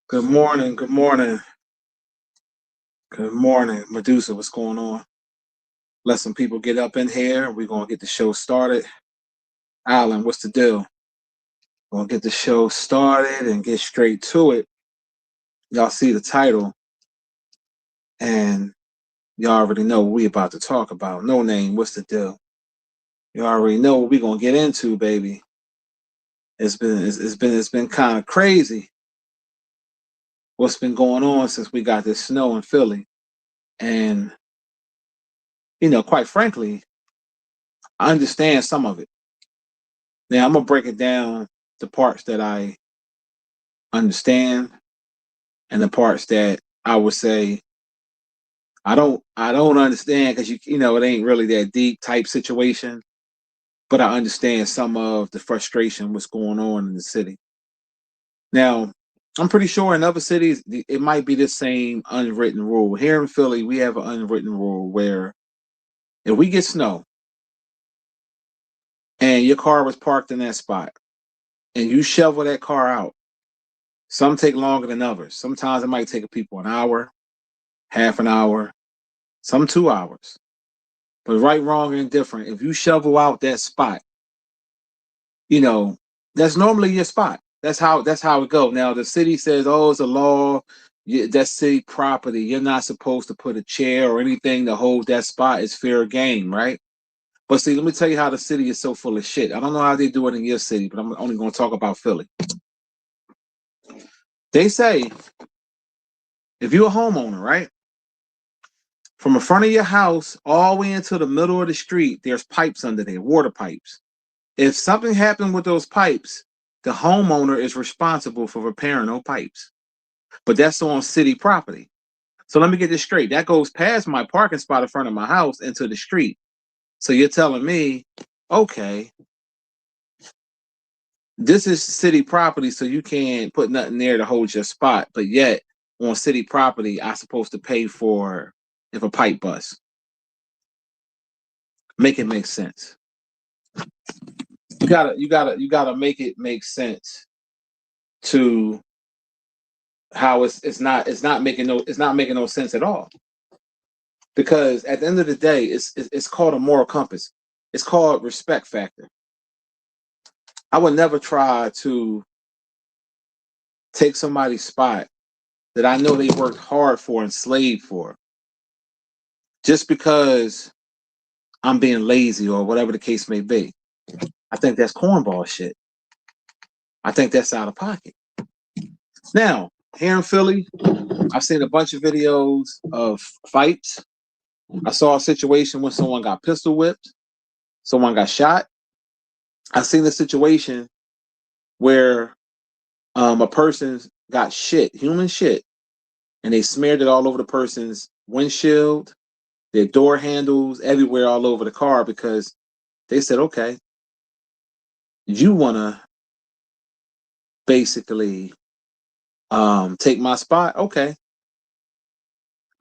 Good morning. Good morning. Good morning, Medusa. What's going on? Let some people get up in here. We're gonna get the show started. Alan, what's the deal? We're gonna get the show started and get straight to it. Y'all see the title, and y'all already know what we about to talk about. No name. What's the deal? You already know what we're gonna get into, baby. It's been kind of crazy. What's been going on since we got this snow in Philly, and quite frankly, I understand some of it. Now I'm gonna break it down the parts that I understand and the parts that I would say I don't understand because it ain't really that deep type situation, but I understand some of the frustration what's going on in the city. Now, I'm pretty sure in other cities it might be the same unwritten rule. Here in Philly, we have an unwritten rule where if we get snow and your car was parked in that spot and you shovel that car out, some take longer than others. Sometimes it might take people an hour, half an hour, some 2 hours. But right, wrong, and indifferent, if you shovel out that spot, you know, that's normally your spot. That's how it goes. Now the city says, oh, it's a law. That's city property. You're not supposed to put a chair or anything to hold that spot. It's fair game, right? But see, let me tell you how the city is so full of shit. I don't know how they do it in your city, but I'm only going to talk about Philly. They say if you're a homeowner, right, from the front of your house all the way into the middle of the street, there's pipes under there, water pipes. If something happened with those pipes, the homeowner is responsible for repairing those pipes. But that's on city property. So let me get this straight. That goes past my parking spot in front of my house into the street. So you're telling me, okay, this is city property, so you can't put nothing there to hold your spot. But yet, on city property, I'm supposed to pay for if a pipe busts. Make it make sense. You gotta make it make sense to how it's not making no sense at all. Because at the end of the day, it's called a moral compass. It's called respect factor. I would never try to take somebody's spot that I know they worked hard for and slaved for just because I'm being lazy or whatever the case may be. I think that's cornball shit. I think that's out of pocket. Now, here in Philly, I've seen a bunch of videos of fights. I saw a situation when someone got pistol whipped, someone got shot. I've seen a situation where a person got shit, human shit, and they smeared it all over the person's windshield, their door handles, everywhere, all over the car because they said, okay, you want to basically take my spot. Okay.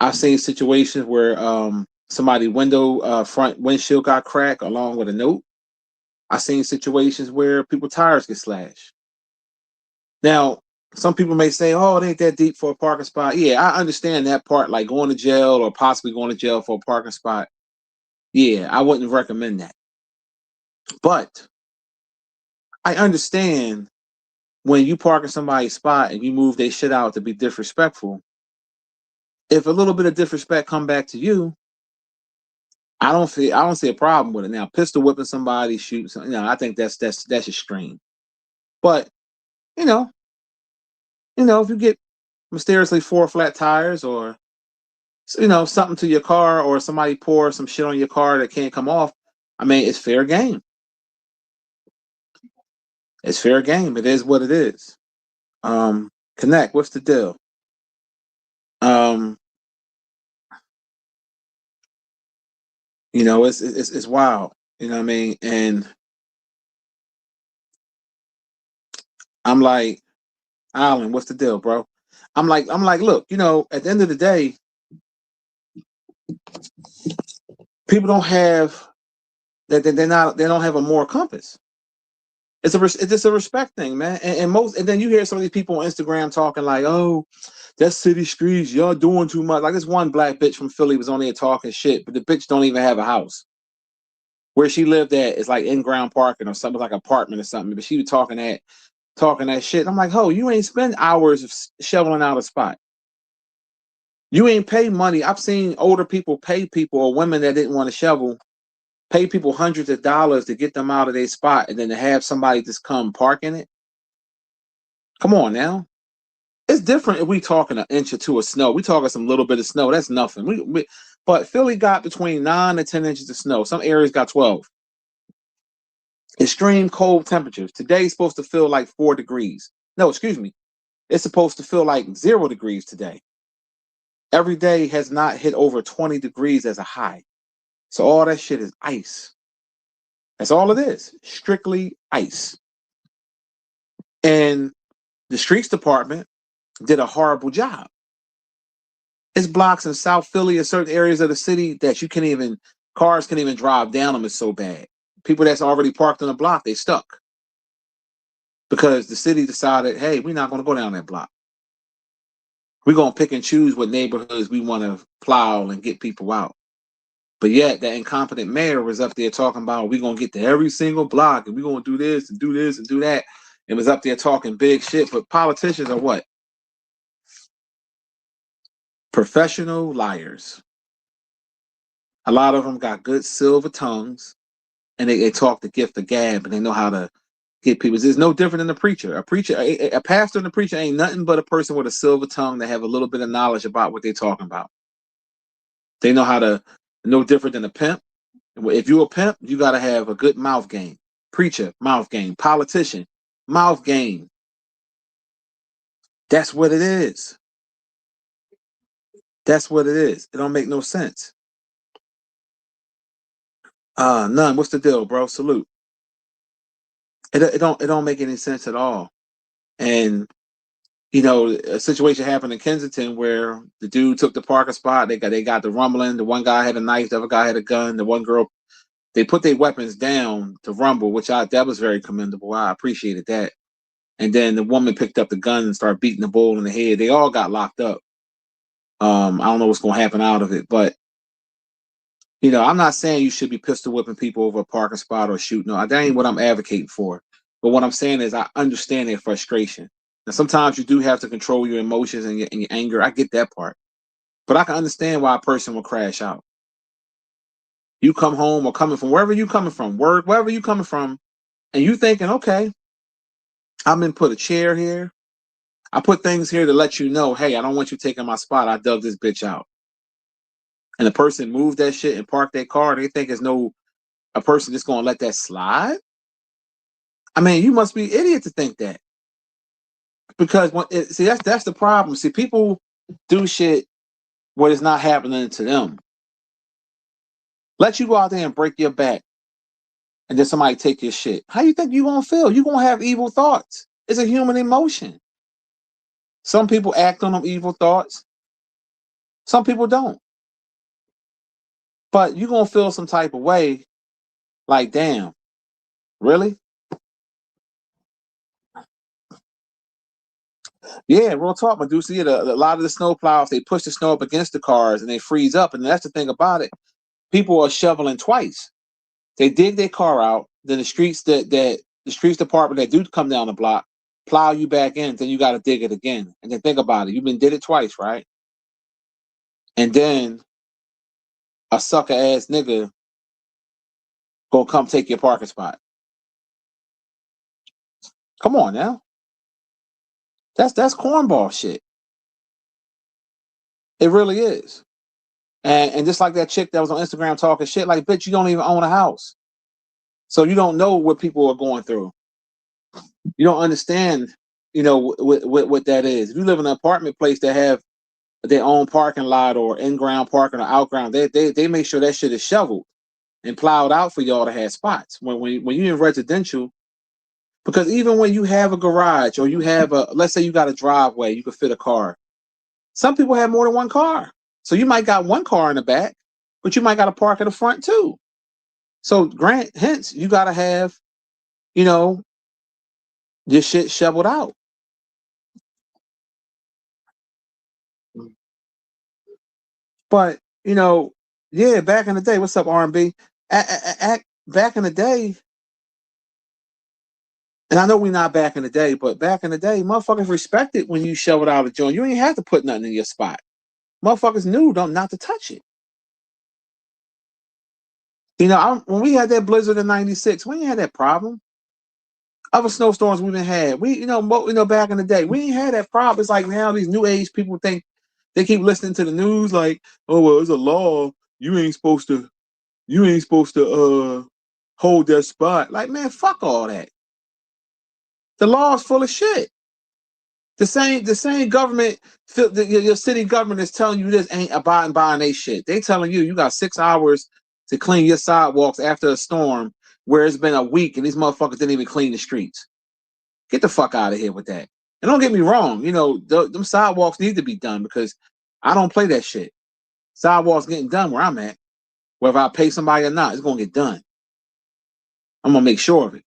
I've seen situations where somebody window front windshield got cracked along with a note. I've seen situations where people tires get slashed. Now, some people may say, "Oh, it ain't that deep for a parking spot." Yeah, I understand that part, like going to jail or possibly going to jail for a parking spot. Yeah, I wouldn't recommend that. But I understand when you park in somebody's spot and you move their shit out to be disrespectful. If a little bit of disrespect come back to you, I don't see a problem with it. Now, pistol whipping somebody, shooting something, I think that's extreme. But you know, if you get mysteriously four flat tires or something to your car or somebody pour some shit on your car that can't come off, I mean, it's fair game. It's fair game. It is what it is. Connect. What's the deal? Um, it's wild. You know what I mean? And I'm like, Alan, what's the deal, bro? I'm like, look, at the end of the day, people don't have that they don't have a moral compass. It's just a respect thing, man. And then you hear some of these people on Instagram talking like, "Oh, that's city streets. Y'all doing too much." Like this one black bitch from Philly was on there talking shit, but the bitch don't even have a house. Where she lived at is like in-ground parking or something, like an apartment or something. But she was talking that shit. And I'm like, "Ho, you ain't spend hours of shoveling out a spot. You ain't pay money." I've seen older people pay people or women that didn't want to shovel, pay people hundreds of dollars to get them out of their spot, and then to have somebody just come park in it. Come on now. It's different if we talking an inch or two of snow. We talking some little bit of snow. That's nothing. But Philly got between 9 and 10 inches of snow. Some areas got 12. Extreme cold temperatures. Today's supposed to feel like 4 degrees. No, excuse me. It's supposed to feel like 0 degrees today. Every day has not hit over 20 degrees as a high. So all that shit is ice. That's all it is. Strictly ice. And the streets department did a horrible job. It's blocks in South Philly and certain areas of the city that cars can't even drive down them. It's so bad. People that's already parked on the block, they stuck. Because the city decided, hey, we're not going to go down that block. We're going to pick and choose what neighborhoods we want to plow and get people out. But yet, that incompetent mayor was up there talking about we're going to get to every single block and we're going to do this and do this and do that. And was up there talking big shit. But politicians are what? Professional liars. A lot of them got good silver tongues and they talk the gift of gab and they know how to get people. It's no different than a preacher. A pastor and a preacher ain't nothing but a person with a silver tongue that have a little bit of knowledge about what they're talking about. They know how to, no different than a pimp. If you're a pimp, you got to have a good mouth game. Preacher, mouth game. Politician, mouth game. That's what it is. That's what it is. It don't make no sense. None. What's the deal, bro? Salute. It don't make any sense at all. And a situation happened in Kensington where the dude took the parking spot. They got the rumbling. The one guy had a knife. The other guy had a gun. The one girl, they put their weapons down to rumble, that was very commendable. I appreciated that. And then the woman picked up the gun and started beating the bull in the head. They all got locked up. I don't know what's going to happen out of it, but I'm not saying you should be pistol whipping people over a parking spot or shooting. No, that ain't what I'm advocating for. But what I'm saying is I understand their frustration. Now, sometimes you do have to control your emotions and your anger. I get that part. But I can understand why a person will crash out. You come home or coming from wherever you coming from, work, wherever you coming from, and you thinking, okay, I'm going to put a chair here. I put things here to let you know, hey, I don't want you taking my spot. I dug this bitch out. And the person moved that shit and parked their car. They think there's a person just going to let that slide. I mean, you must be an idiot to think that. Because that's the problem. See, people do shit when it's not happening to them. Let you go out there and break your back and then somebody take your shit. How you think you gonna feel? You gonna have evil thoughts. It's a human emotion. Some people act on them evil thoughts. Some people don't. But you're gonna feel some type of way like, damn, really? Yeah, real talk, Medusa. Yeah, a lot of the snow plows, they push the snow up against the cars and they freeze up. And that's the thing about it. People are shoveling twice. They dig their car out, then the streets the streets department that do come down the block plow you back in, then you got to dig it again. And then think about it, did it twice, right? And then a sucker ass nigga gonna come take your parking spot. Come on now, that's cornball shit. It really is. And just like that chick that was on Instagram talking shit, like, bitch, you don't even own a house, so you don't know what people are going through. You don't understand, what that is. If you live in an apartment place that have their own parking lot or in-ground parking or out-ground, they make sure that shit is shoveled and plowed out for y'all to have spots. When you're in residential, because even when you have a garage or you have let's say you got a driveway, you could fit a car. Some people have more than one car. So you might got one car in the back, but you might got to park in the front too. So hence you got to have, Your shit shoveled out. But yeah, back in the day, what's up, R&B? Back in the day, and I know we're not back in the day, but back in the day, motherfuckers respected when you shoveled out a joint. You ain't have to put nothing in your spot. Motherfuckers knew don't not to touch it. When we had that blizzard in '96, we ain't had that problem. Other snowstorms we've been had, back in the day, we ain't had that problem. It's like now these new age people think they keep listening to the news like, oh well, it's a law. You ain't supposed to hold that spot. Like, man, fuck all that. The law is full of shit. The same government, your city government is telling you this ain't abiding by they shit. They telling you got 6 hours to clean your sidewalks after a storm, where it's been a week and these motherfuckers didn't even clean the streets. Get the fuck out of here with that. And don't get me wrong, them sidewalks need to be done because I don't play that shit. Sidewalks getting done where I'm at, whether I pay somebody or not, it's gonna get done. I'm gonna make sure of it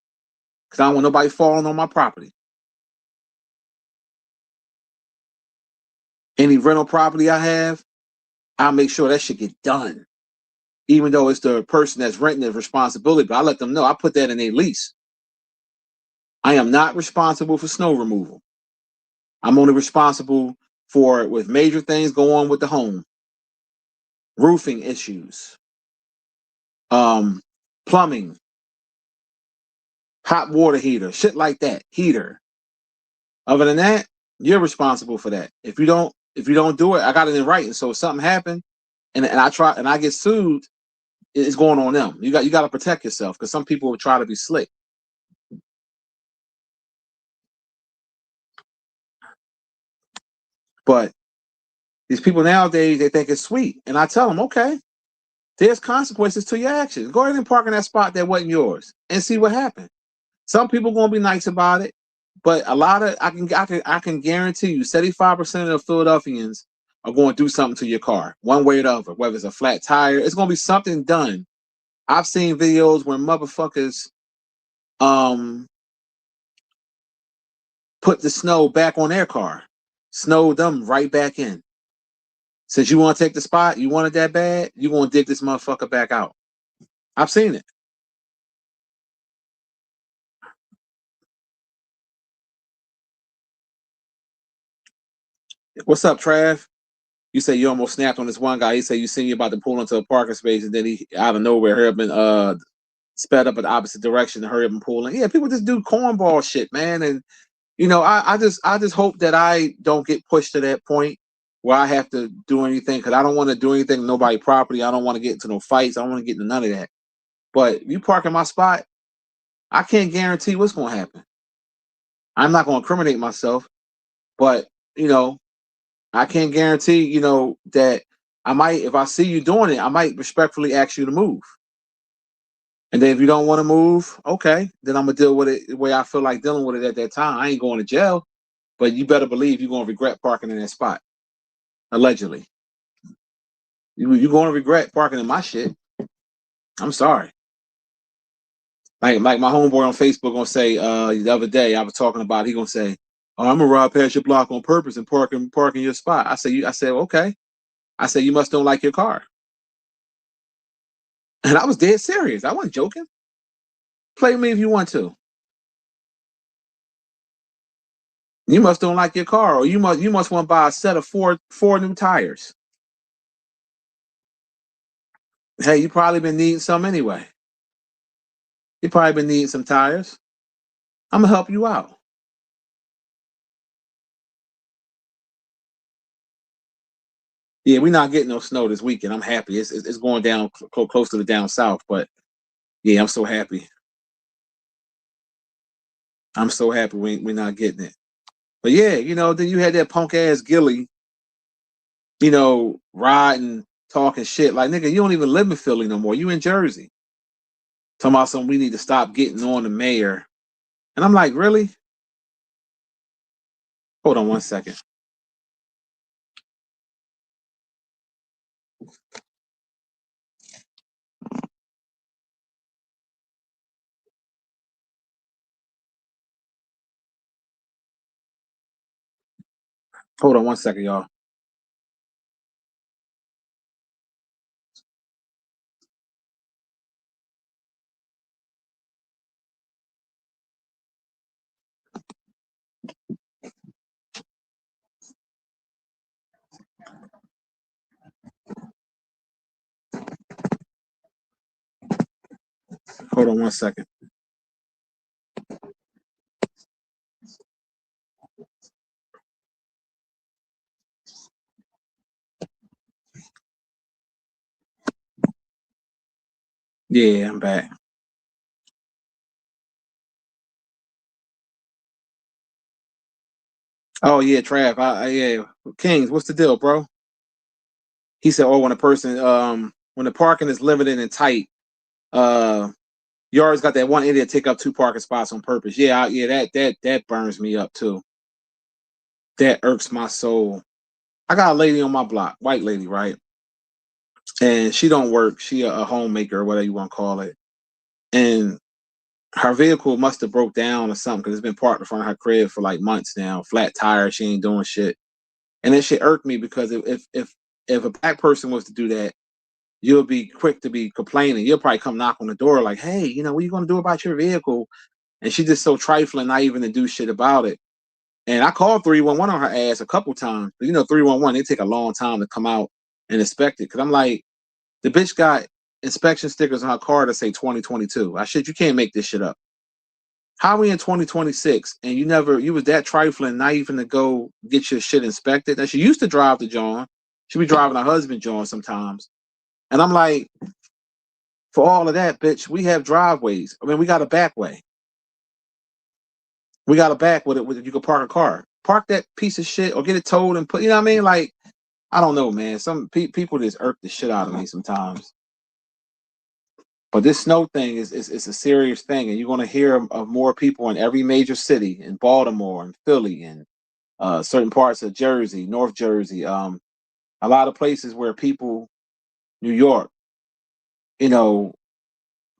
because I don't want nobody falling on my property. Any rental property I have, I'll make sure that shit get done. Even though it's the person that's renting the responsibility, but I let them know I put that in their lease. I am not responsible for snow removal. I'm only responsible for with major things go on with the home, roofing issues, plumbing, hot water heater, shit like that, heater. Other than that, you're responsible for that. If you don't do it, I got it in writing. So if something happened and I get sued, it's going on them. You got to protect yourself because some people will try to be slick. But these people nowadays, they think it's sweet. And I tell them, okay, there's consequences to your actions. Go ahead and park in that spot that wasn't yours and see what happens. Some people gonna be nice about it, but a lot of I can guarantee you 75% of the Philadelphians are going to do something to your car, one way or the other, whether it's a flat tire, it's gonna be something done. I've seen videos where motherfuckers put the snow back on their car, snowed them right back in. Since you want to take the spot, you want it that bad, you gonna dig this motherfucker back out. I've seen it. What's up, Trav? You say you almost snapped on this one guy. He said you seen you about to pull into a parking space, and then he out of nowhere hurry up and sped up in the opposite direction and hurry up and pull in. Yeah, people just do cornball shit, man. And I just hope that I don't get pushed to that point where I have to do anything because I don't want to do anything to nobody property. I don't want to get into no fights. I don't want to get into none of that. But you park in my spot, I can't guarantee what's going to happen. I'm not going to incriminate myself, but you know, I can't guarantee, that I might, if I see you doing it, I might respectfully ask you to move. And then if you don't want to move, okay, then I'm gonna deal with it the way I feel like dealing with it at that time. I ain't going to jail, but you better believe you're gonna regret parking in that spot. Allegedly, you're gonna regret parking in my shit. I'm sorry. Like my homeboy on Facebook gonna say the other day I was talking about. He gonna say, "Oh, I'm gonna ride past your block on purpose and park in your spot." I said, okay. I said, you must don't like your car. And I was dead serious. I wasn't joking. Play with me if you want to. You must don't like your car, or you must want to buy a set of four new tires. Hey, you probably been needing some anyway. You probably been needing some tires. I'm gonna help you out. Yeah, we're not getting no snow this weekend. I'm happy. It's going down close to the down south, but yeah, I'm so happy. I'm so happy we're not getting it. But yeah, then you had that punk ass Gilly, riding, talking shit. Like, nigga, you don't even live in Philly no more. You in Jersey. Talking about something we need to stop getting on the mayor. And I'm like, really? Hold on one second. Hold on 1 second, y'all. Hold on 1 second. Yeah, I'm back. Oh yeah, Trav. Yeah, Kings. What's the deal, bro? He said, "Oh, when a person, when the parking is limited and tight, uh, you always got that one idiot take up 2 parking spots on purpose. Yeah, yeah, that burns me up too. That irks my soul. I got a lady on my block, white lady, right? And she don't work. She a homemaker or whatever you want to call it. And her vehicle must have broke down or something because it's been parked in front of her crib for like months now. Flat tire. She ain't doing shit. And that shit irked me because if a black person was to do that, you'll be quick to be complaining. You'll probably come knock on the door like, hey, what are you gonna do about your vehicle? And she's just so trifling, not even to do shit about it. And I called 311 on her ass a couple times. But 311, they take a long time to come out and inspect it. Cause I'm like, the bitch got inspection stickers on her car that say 2022. I shit, you can't make this shit up. How are we in 2026 and you was that trifling, not even to go get your shit inspected? Now she used to drive the John. She be driving her husband John sometimes. And I'm like, for all of that, bitch, we have driveways. I mean, we got a back way. We got a back with it. You can park a car. Park that piece of shit or get it towed and put. You know what I mean? Like, I don't know, man. Some people just irk the shit out of me sometimes. But this snow thing is a serious thing, and you're going to hear of more people in every major city, in Baltimore and Philly and certain parts of Jersey, North Jersey, a lot of places where people, New York, you know,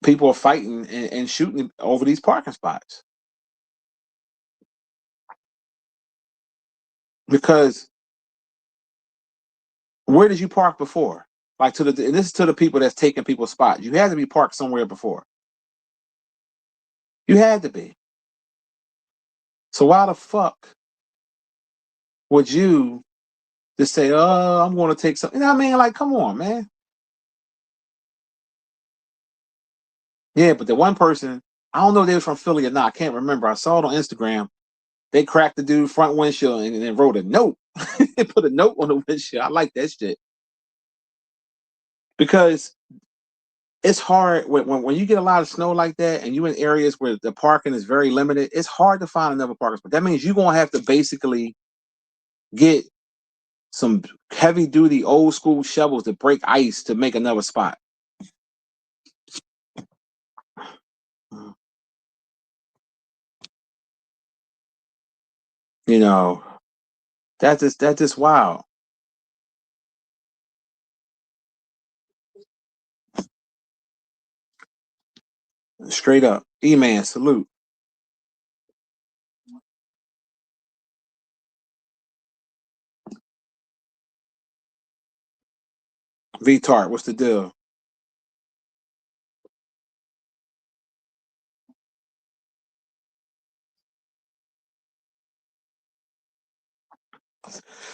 people are fighting and shooting over these parking spots because where did you park before? Like and this is to the people that's taking people's spots. You had to be parked somewhere before. You had to be. So why the fuck would you just say, "Oh, I'm going to take something"? You know what I mean? Like, come on, man. Yeah, but the one person, I don't know if they was from Philly or not. I can't remember. I saw it on Instagram. They cracked the dude front windshield and then wrote a note. They put a note on the windshield. I like that shit because it's hard when you get a lot of snow like that and you in areas where the parking is very limited. It's hard to find another parking spot. That means you're gonna have to basically get some heavy duty old school shovels to break ice to make another spot. You know, that's just wild. Straight up. E-man, salute. V-Tart, what's the deal?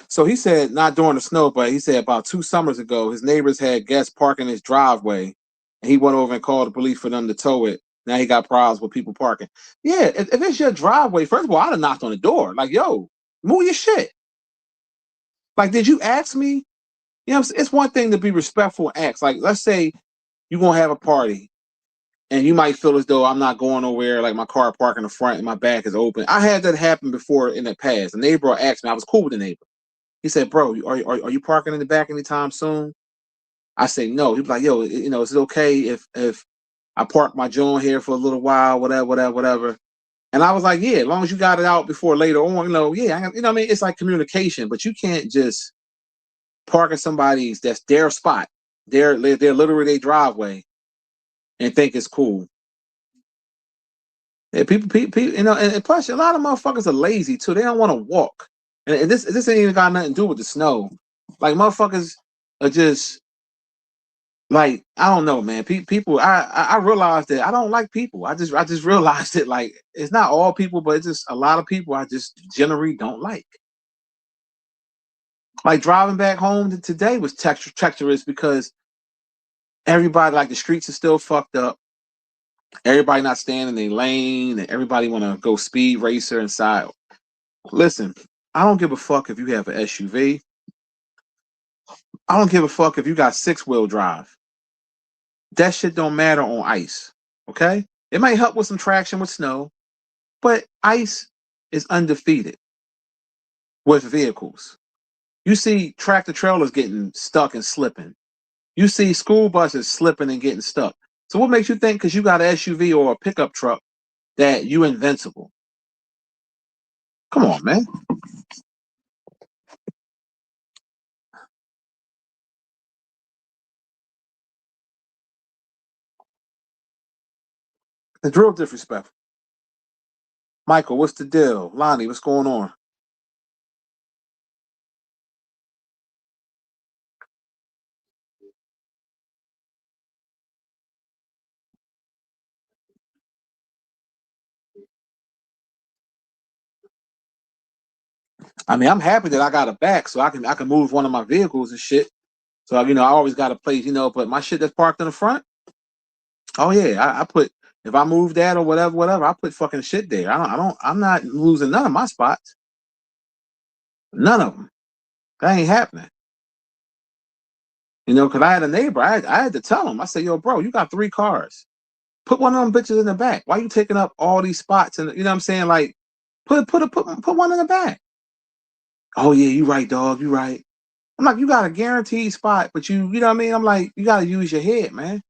So he said not during the snow, but he said about 2 summers ago, his neighbors had guests parking his driveway, and he went over and called the police for them to tow it. Now he got problems with people parking. Yeah, if it's your driveway, first of all, I'd have knocked on the door. Like, yo, move your shit. Like, did you ask me? It's one thing to be respectful and ask. Like, let's say you're gonna have a party and you might feel as though I'm not going nowhere, like my car parked in the front and my back is open. I had that happen before in the past. A neighbor asked me, I was cool with the neighbor. He said, "Bro, are you parking in the back anytime soon?" I say no. He was like, "Yo, is it okay if I park my joint here for a little while, whatever, whatever, whatever?" And I was like, "Yeah, as long as you got it out before later on, yeah, what I mean, it's like communication, but you can't just park in somebody's that's their spot, they're literally their driveway, and think it's cool." Yeah, people, and plus a lot of motherfuckers are lazy too. They don't want to walk. And this ain't even got nothing to do with the snow. Like motherfuckers are just like I don't know, man. People, I realized that I don't like people. I just realized it. Like it's not all people, but it's just a lot of people I just generally don't like. Like driving back home today was treacherous because everybody like the streets are still fucked up. Everybody not staying in their lane, and everybody want to go speed racer inside. Listen, I don't give a fuck if you have an SUV. I don't give a fuck if you got 6-wheel drive. That shit don't matter on ice. Okay? It might help with some traction with snow, but ice is undefeated with vehicles. You see tractor trailers getting stuck and slipping. You see school buses slipping and getting stuck. So what makes you think because you got an SUV or a pickup truck that you invincible? Come on, man. It's real disrespectful. Michael, what's the deal? Lonnie, what's going on? I mean, I'm happy that I got a back so I can move one of my vehicles and shit. So I always got a place, but my shit that's parked in the front, oh yeah, I put if I move that or whatever, I put fucking shit there. I'm not losing none of my spots. None of them. That ain't happening. Because I had a neighbor. I had to tell him. I said, yo, bro, you got 3 cars. Put one of them bitches in the back. Why you taking up all these spots? And you know what I'm saying? Like, put one in the back. Oh yeah, you right, dog. You right. I'm like, you got a guaranteed spot, but you know what I mean? I'm like, you gotta use your head, man.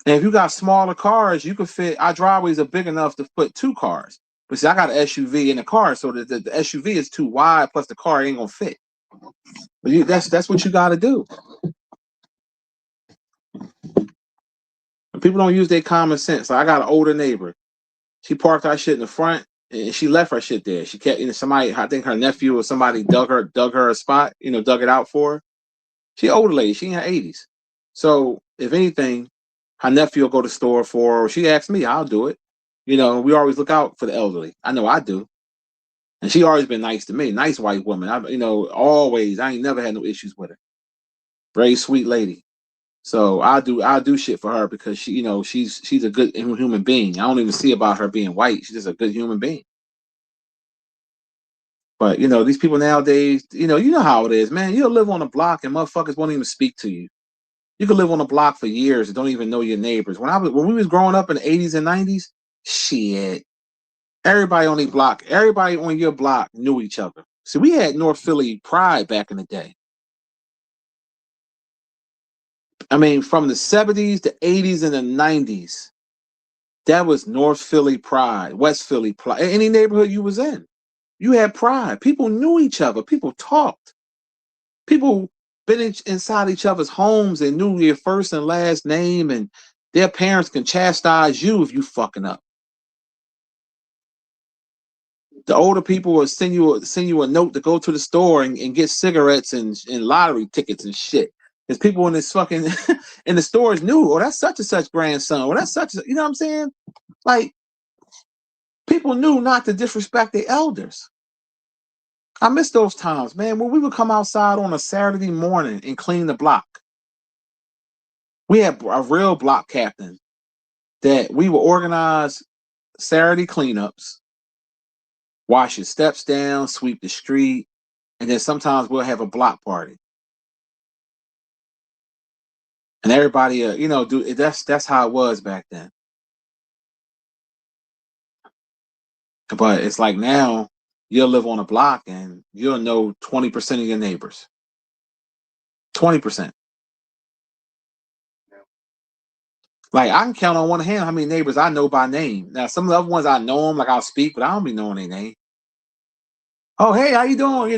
And if you got smaller cars, you can fit. Our driveways are big enough to put 2 cars. But see, I got an SUV in the car, so the SUV is too wide. Plus, the car ain't gonna fit. But that's what you got to do. People don't use their common sense. Like I got an older neighbor. She parked our shit in the front, and she left her shit there. She kept, somebody. I think her nephew or somebody dug her a spot. Dug it out for her. She an older lady. She in her 80s. So if anything, her nephew will go to the store for her. Or she asks me, I'll do it. We always look out for the elderly. I know I do. And she always been nice to me. Nice white woman. Always. I ain't never had no issues with her. Very sweet lady. So I'll do shit for her because she's a good human being. I don't even see about her being white. She's just a good human being. But these people nowadays, you know how it is, man. You'll live on a block and motherfuckers won't even speak to you. You could live on a block for years and don't even know your neighbors. When we was growing up in the 80s and 90s, shit. Everybody on your block knew each other. See, we had North Philly pride back in the day. I mean, from the 70s to 80s and the 90s, that was North Philly pride, West Philly pride. Any neighborhood you was in, you had pride. People knew each other. People talked. People been inside each other's homes and knew your first and last name, and their parents can chastise you if you fucking up. The older people will send you a note to go to the store and get cigarettes and lottery tickets and shit. There's people in this fucking in the stores knew, oh, that's such and such grandson, or that's such you know what I'm saying? Like people knew not to disrespect their elders. I miss those times, man, when we would come outside on a Saturday morning and clean the block. We had a real block captain that we would organize Saturday cleanups, wash your steps down, sweep the street, and then sometimes we'll have a block party. And everybody, do that's how it was back then. But it's like now you'll live on a block and you'll know 20% of your neighbors. 20%. Like I can count on one hand how many neighbors I know by name. Now some of the other ones I know them, like I'll speak, but I don't be knowing their name. Oh, hey, how you doing?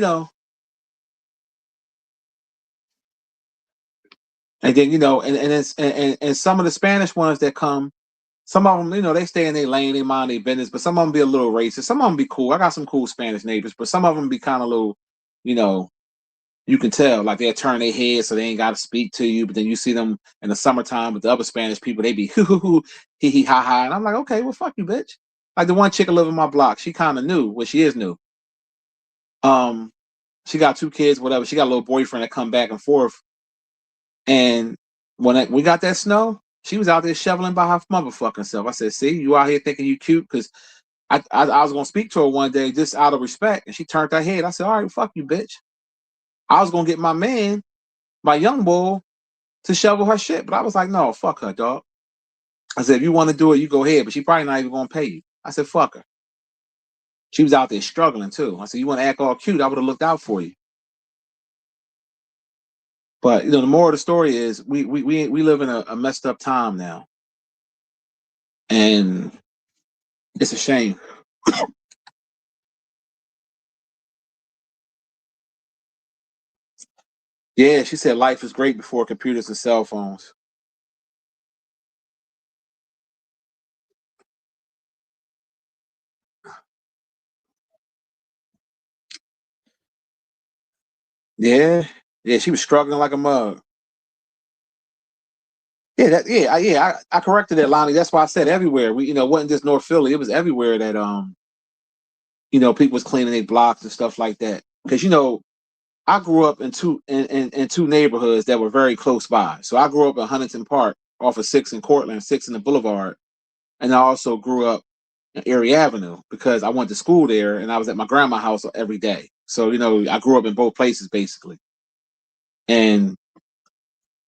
And then and some of the Spanish ones that come, Some of them, they stay in their lane, they mind their business, but some of them be a little racist. Some of them be cool. I got some cool Spanish neighbors, but some of them be kind of little, you know, you can tell, like they'll turn their head so they ain't got to speak to you. But then you see them in the summertime with the other Spanish people, they be hoo hoo hoo, hee hee ha ha. And I'm like, okay, well, fuck you, bitch. Like the one chick that live in my block, she kind of new. Well, she is new. Um, she got 2 kids, whatever. She got a little boyfriend that come back and forth. And when we got that snow, she was out there shoveling by her motherfucking self. I said, see, you out here thinking you cute because I was gonna speak to her one day just out of respect, and she turned her head. I said, all right, fuck you, bitch. I was gonna get my man, my young boy, to shovel her shit, but I was like, no, fuck her, dog. I said, if you want to do it, you go ahead, but she probably not even gonna pay you. I said, fuck her. She was out there struggling too. I said, you want to act all cute? I would have looked out for you. But the moral of the story is we live in a messed up time now, and it's a shame. Yeah, she said life was great before computers and cell phones. Yeah, yeah, she was struggling like a mug. Yeah, I corrected it, Lonnie. That's why I said everywhere. We, it wasn't just North Philly. It was everywhere that people was cleaning their blocks and stuff like that. Because I grew up in two neighborhoods that were very close by. So I grew up in Huntington Park off of 6 in Cortland, 6 in the Boulevard, and I also grew up in Erie Avenue because I went to school there and I was at my grandma's house every day. So I grew up in both places basically, and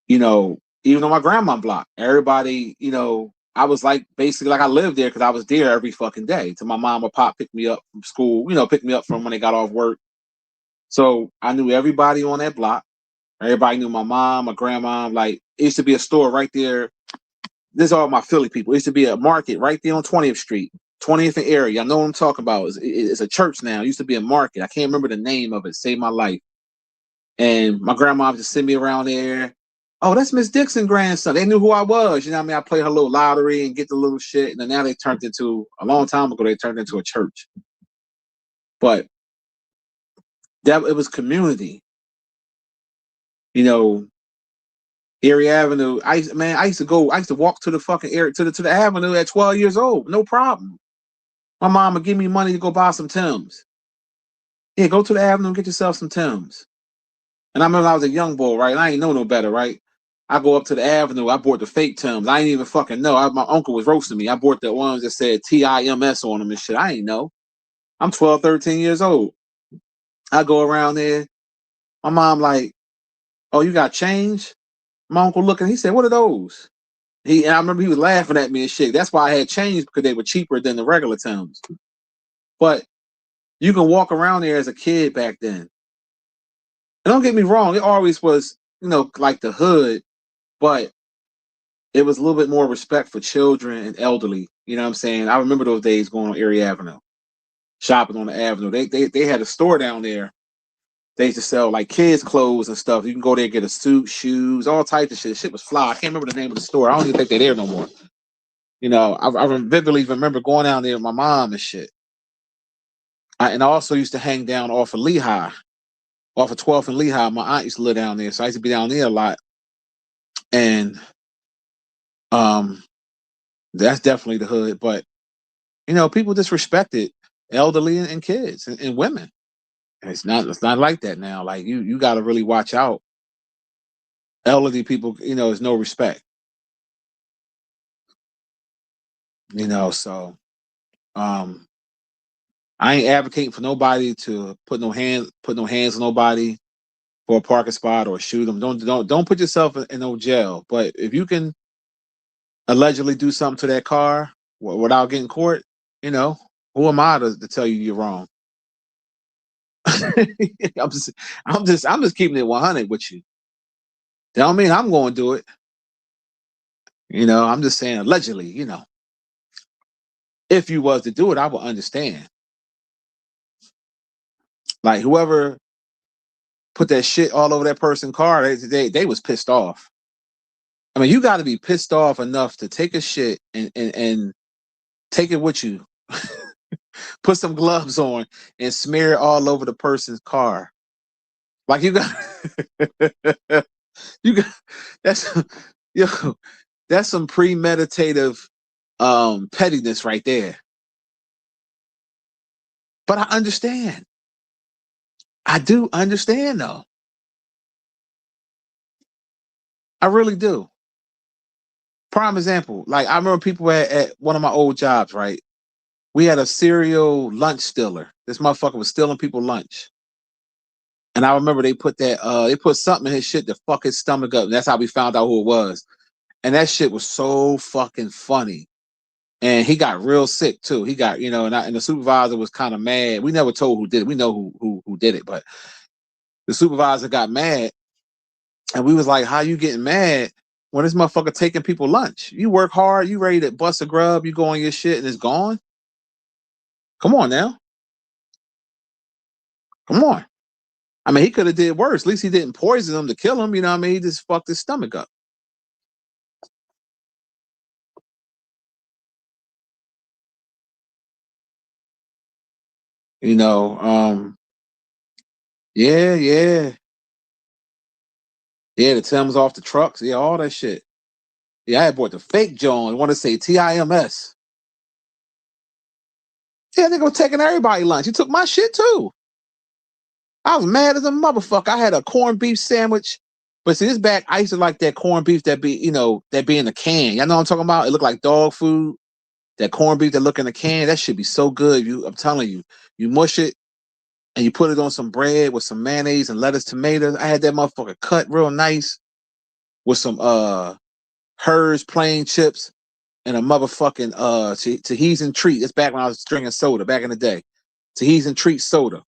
even on my grandma block, everybody, I was like basically like I lived there because I was there every fucking day. Till my mom or pop picked me up from school, picked me up from when they got off work. So I knew everybody on that block. Everybody knew my mom, my grandma. Like it used to be a store right there. This is all my Philly people. It used to be a market right there on 20th Street, 20th area. I know what I'm talking about. It's a church now. It used to be a market. I can't remember the name of it. Saved my life. And my grandma would just send me around there. Oh, that's Miss Dixon grandson. They knew who I was. You know what I mean? I played her little lottery and get the little shit. And then now they turned into, a long time ago, they turned into a church. But it was community. Erie Avenue. I used to walk to the fucking area to the avenue at 12 years old. No problem. My mom would give me money to go buy some Timbs. Yeah, go to the avenue and get yourself some Timbs. And I remember I was a young boy, right? I ain't know no better, right? I go up to the avenue. I bought the fake Timbs. I ain't even fucking know. My uncle was roasting me. I bought the ones that said TIMS on them and shit. I ain't know. I'm 12, 13 years old. I go around there. My mom like, oh, you got change? My uncle looking. He said, what are those? And I remember he was laughing at me and shit. That's why I had change because they were cheaper than the regular Timbs. But you can walk around there as a kid back then. And don't get me wrong, it always was, like the hood, but it was a little bit more respect for children and elderly. You know what I'm saying? I remember those days going on Erie Avenue, shopping on the avenue. They had a store down there. They used to sell like kids' clothes and stuff. You can go there and get a suit, shoes, all types of shit. Shit was fly. I can't remember the name of the store. I don't even think they're there no more. I vividly remember going down there with my mom and shit. And I also used to hang down off of Lehigh, off of 12th and Lehigh. My aunt used to live down there, so I used to be down there a lot. And um, that's definitely the hood. But people disrespected elderly and kids and women. And it's not like that now. Like you got to really watch out. Elderly people, is no respect. So um, I ain't advocating for nobody to put no hands on nobody for a parking spot or shoot them. Don't put yourself in no jail. But if you can allegedly do something to that car without getting caught, who am I to tell you you're wrong? I'm just keeping it 100 with you. That don't mean I'm going to do it. I'm just saying allegedly. If you was to do it, I would understand. Like whoever put that shit all over that person's car, they was pissed off. I mean, you got to be pissed off enough to take a shit and take it with you. Put some gloves on and smear it all over the person's car. Like you got, you got that's yo, that's some premeditative pettiness right there. But I understand. I do understand though. I really do. Prime example, like I remember people at one of my old jobs, right? We had a serial lunch stealer. This motherfucker was stealing people lunch. And I remember they put something in his shit to fuck his stomach up. And that's how we found out who it was. And that shit was so fucking funny. And he got real sick too. He got, and the supervisor was kind of mad. We never told who did it. We know who did it, but the supervisor got mad. And we was like, how you getting mad when this motherfucker taking people lunch? You work hard, you ready to bust a grub, you go on your shit and it's gone? Come on now. Come on. I mean, he could have did worse. At least he didn't poison him to kill him. You know what I mean? He just fucked his stomach up. You know, yeah, yeah. Yeah, the Timbs off the trucks. Yeah, all that shit. Yeah, I had bought the fake John. I want to say TIMS. Yeah, they go taking everybody lunch. He took my shit too. I was mad as a motherfucker. I had a corned beef sandwich. But see, this back, I used to like that corned beef that be in a can. Y'all know what I'm talking about? It looked like dog food. That corned beef that look in a can, that should be so good. I'm telling you, you mush it and you put it on some bread with some mayonnaise and lettuce, tomatoes. I had that motherfucker cut real nice with some Hers plain chips and a motherfucking Tees and Treat. It's back when I was drinking soda back in the day. Tees and Treat soda.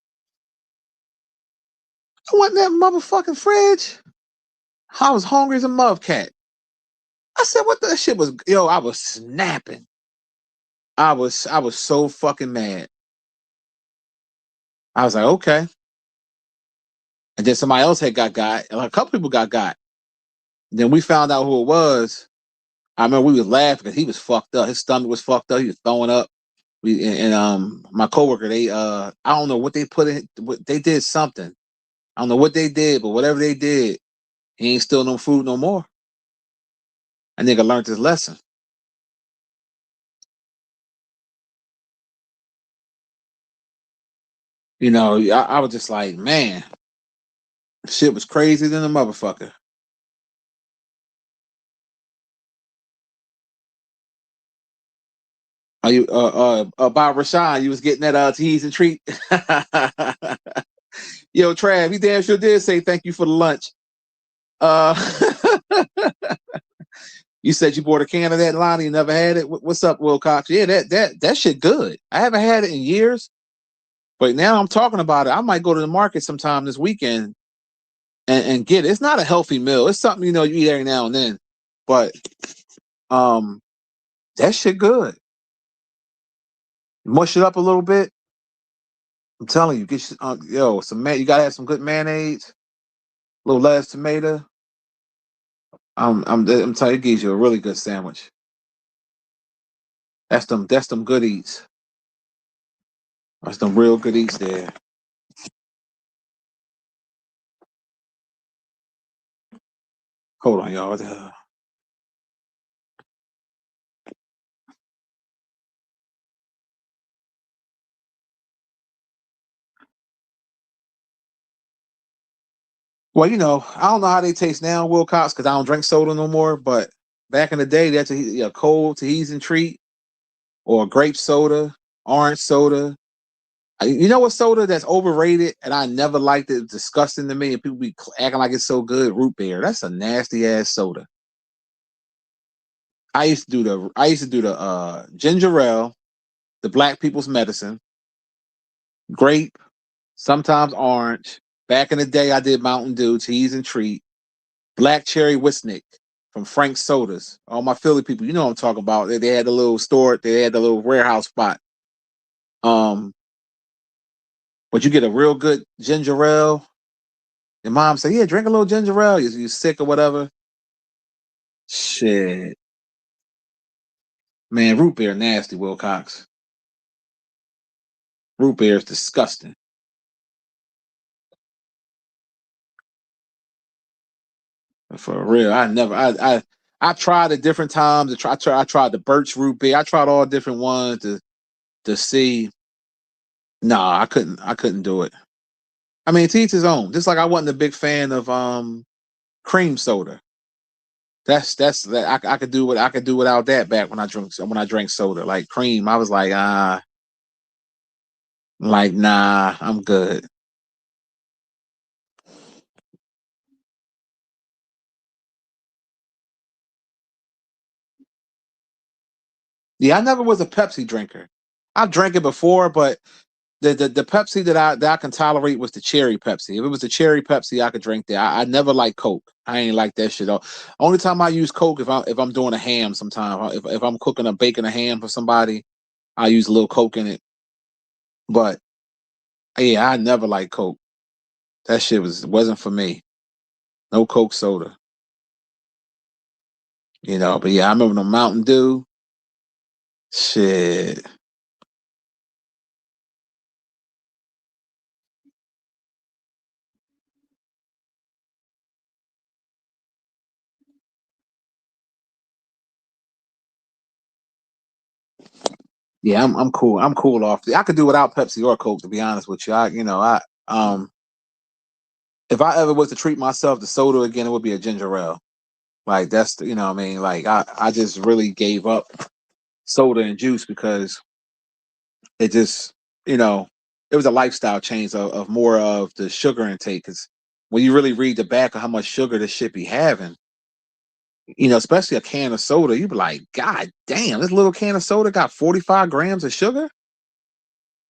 I went in that motherfucking fridge. I was hungry as a mothercat. I said, what the shit was, I was snapping. I was so fucking mad. I was like, okay. And then somebody else had got, and a couple people got. Then we found out who it was. I remember we was laughing because he was fucked up. His stomach was fucked up. He was throwing up. My coworker, they I don't know what they put in. They did something. I don't know what they did, but whatever they did, he ain't steal no food no more. That nigga learned his lesson. I was just like, man, shit was crazy than a motherfucker. Are you about Rashawn? You was getting that tease and treat. Yo, Trav, he damn sure did say thank you for the lunch. Uh, you said you bought a can of that, Lonnie. You never had it. What's up, Will Cox? Yeah, that shit good. I haven't had it in years, but now I'm talking about it. I might go to the market sometime this weekend and get it. It's not a healthy meal. It's something you eat every now and then, but that shit good. Mush it up a little bit. I'm telling you, get some you gotta have some good mayonnaise, a little lettuce, tomato. I'm telling you, it gives you a really good sandwich. That's them good eats. That's them real good eats there. Hold on, y'all. Well, I don't know how they taste now, Wilcox, because I don't drink soda no more. But back in the day, that's a cold Tees and Treat or grape soda, orange soda. You know what soda that's overrated and I never liked it? It's disgusting to me, and people be acting like it's so good. Root beer. That's a nasty ass soda. I used to do the ginger ale, the black people's medicine, grape, sometimes orange. Back in the day, I did Mountain Dew, Tease and Treat, black cherry Wisnik from Frank Sodas. All my Philly people, you know what I'm talking about. They had the little store, they had the little warehouse spot. But you get a real good ginger ale. Your mom say, "Yeah, drink a little ginger ale. You sick or whatever." Shit. Man, root beer nasty, Wilcox. Root beer is disgusting. For real. I tried at different times. I tried the birch root beer. I tried all different ones to see. Nah, I couldn't do it. I mean, to each his own. Just like I wasn't a big fan of cream soda. That's that I could do what I could do without that back when I drank soda. Like cream, I was like nah, I'm good. Yeah, I never was a Pepsi drinker. I've drank it before, but the Pepsi that I can tolerate was the cherry Pepsi. If it was the cherry Pepsi, I could drink that. I never like Coke. I ain't like that shit. Only time I use Coke if I'm doing a ham. Sometime if I'm cooking a baking a ham for somebody, I use a little Coke in it. But yeah, I never like Coke. That shit wasn't for me. No Coke soda. But yeah, I remember the Mountain Dew. Shit. Yeah, I'm cool. I'm cool off. I could do without Pepsi or Coke, to be honest with you. If I ever was to treat myself to soda again, it would be a ginger ale. Like that's what I mean. Like I just really gave up soda and juice because it just you know it was a lifestyle change of more of the sugar intake. Because when you really read the back of how much sugar this shit be having, especially a can of soda, you be like, God damn, this little can of soda got 45 grams of sugar.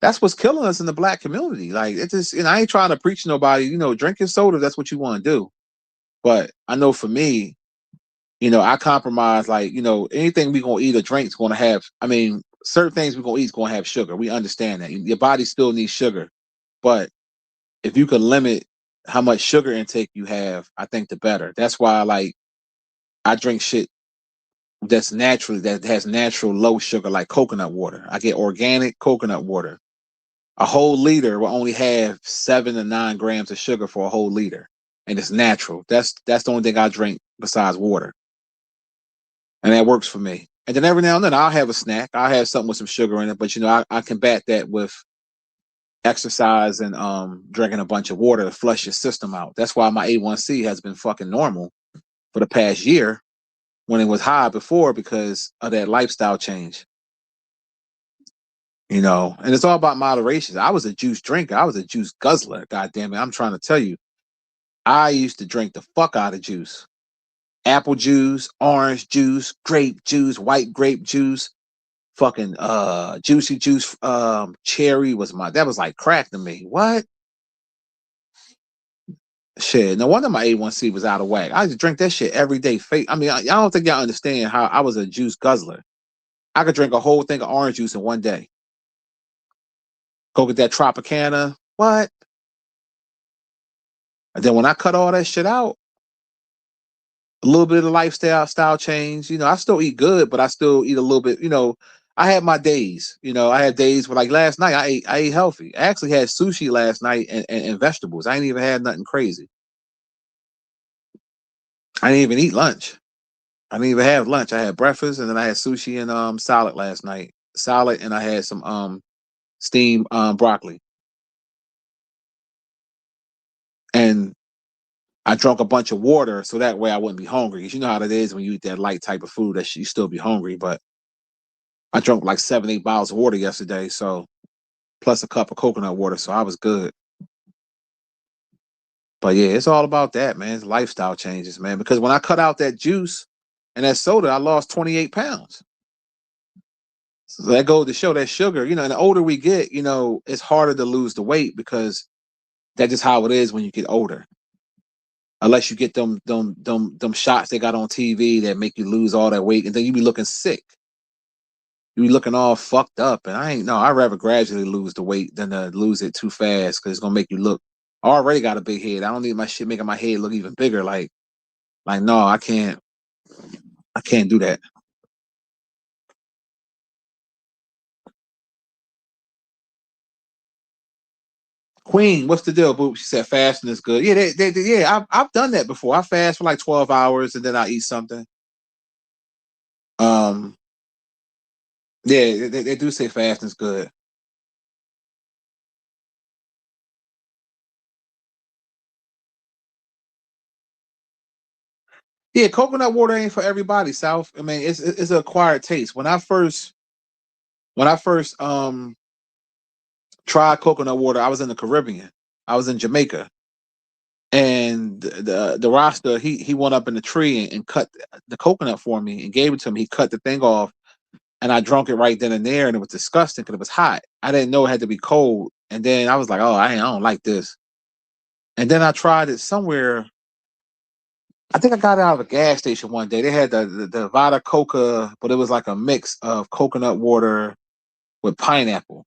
That's what's killing us in the black community. Like it just, I ain't trying to preach to nobody. Drinking soda, that's what you want to do. But I know for me, I compromise. Like anything we gonna eat or drink is gonna have. I mean, certain things we gonna eat is gonna have sugar. We understand that your body still needs sugar, but if you can limit how much sugar intake you have, I think the better. That's why I drink shit that has natural low sugar, like coconut water. I get organic coconut water. A whole liter will only have 7 to 9 grams of sugar for a whole liter, and it's natural. That's the only thing I drink besides water, and that works for me. And then every now and then I'll have a snack. I'll have something with some sugar in it, but I combat that with exercise and drinking a bunch of water to flush your system out. That's why my A1C has been fucking normal for the past year when it was high before because of that lifestyle change. And it's all about moderation. I was a juice drinker. I was a juice guzzler. God damn it. I'm trying to tell you. I used to drink the fuck out of juice. Apple juice, orange juice, grape juice, white grape juice, fucking juicy juice, cherry that was like crack to me. What? Shit. No wonder my A1C was out of whack. I used to drink that shit every day. I mean, I don't think y'all understand how I was a juice guzzler. I could drink a whole thing of orange juice in one day. Go get that Tropicana. What? And then when I cut all that shit out, a little bit of the lifestyle change. I still eat good, but I still eat a little bit. I had my days. I had days where like last night I ate healthy. I actually had sushi last night and vegetables. I ain't even had nothing crazy. I didn't even eat lunch. I didn't even have lunch. I had breakfast and then I had sushi and salad last night. Salad and I had some steamed broccoli. And I drank a bunch of water so that way I wouldn't be hungry. Because you know how it is when you eat that light type of food that you still be hungry. But I drank like 7, 8 bottles of water yesterday, so plus a cup of coconut water, so I was good. But yeah, it's all about that, man. It's lifestyle changes, man. Because when I cut out that juice and that soda, I lost 28 pounds. So that goes to show that sugar, and the older we get, it's harder to lose the weight because that's just how it is when you get older. Unless you get them shots they got on TV that make you lose all that weight, and then you be looking sick. You be looking all fucked up, and I'd rather gradually lose the weight than to lose it too fast because it's gonna make you look. I already got a big head. I don't need my shit making my head look even bigger. Like no, I can't. I can't do that. Queen, what's the deal, boo? She said fasting is good. Yeah, yeah, I've done that before. I fast for like 12 hours and then I eat something. Um, yeah, they do say fasting is good. Yeah, coconut water ain't for everybody, South. I mean, it's an acquired taste. When I first tried coconut water, I was in the Caribbean. I was in Jamaica, and the Rasta he went up in the tree and cut the coconut for me and gave it to me. He cut the thing off, and I drunk it right then and there, and it was disgusting because it was hot. I didn't know it had to be cold, and then I was like, oh, I don't like this. And then I tried it somewhere. I think I got it out of a gas station one day. They had the Vada Coca, but it was like a mix of coconut water with pineapple.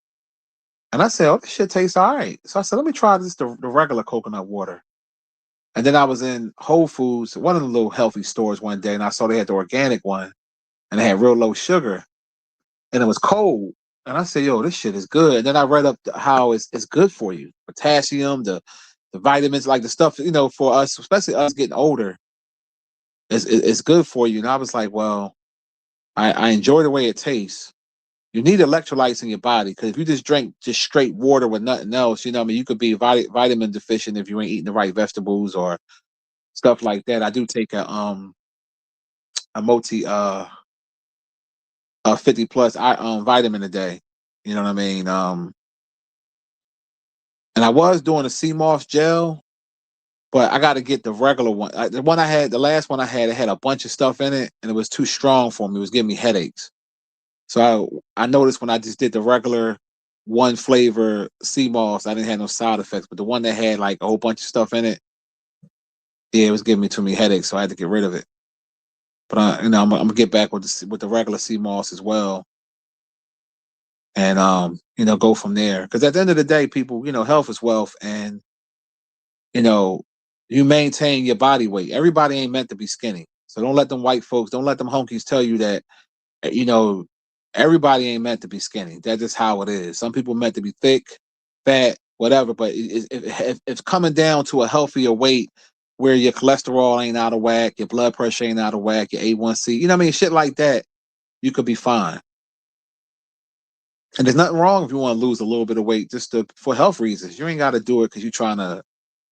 And I said, oh, this shit tastes all right. So I said, let me try this, the regular coconut water. And then I was in Whole Foods, one of the little healthy stores one day, and I saw they had the organic one and they had real low sugar and it was cold. And I said, yo, this shit is good. And then I read up how it's good for you. Potassium, the vitamins, like the stuff, for us, especially us getting older, it's good for you. And I was like, well, I enjoy the way it tastes. You need electrolytes in your body because if you just drink just straight water with nothing else, I mean, you could be vitamin deficient if you ain't eating the right vegetables or stuff like that. I do take a multi 50 plus vitamin a day. You know what I mean? And I was doing a sea moss gel, but I got to get the regular one. The one I had, the last one I had, it had a bunch of stuff in it, and it was too strong for me. It was giving me headaches. So I noticed when I just did the regular one flavor sea moss, I didn't have no side effects. But the one that had like a whole bunch of stuff in it, yeah, it was giving me too many headaches, so I had to get rid of it. But I'm gonna get back with the regular sea moss as well, and go from there. Because at the end of the day, people, health is wealth, and you know, you maintain your body weight. Everybody ain't meant to be skinny, so don't let them white folks, don't let them honkies tell you that you know, everybody ain't meant to be skinny. That's just how it is. Some people meant to be thick, fat, whatever. But if it's coming down to a healthier weight where your cholesterol ain't out of whack, your blood pressure ain't out of whack, your A1C, you know what I mean? Shit like that, you could be fine. And there's nothing wrong if you want to lose a little bit of weight for health reasons. You ain't got to do it because you're trying to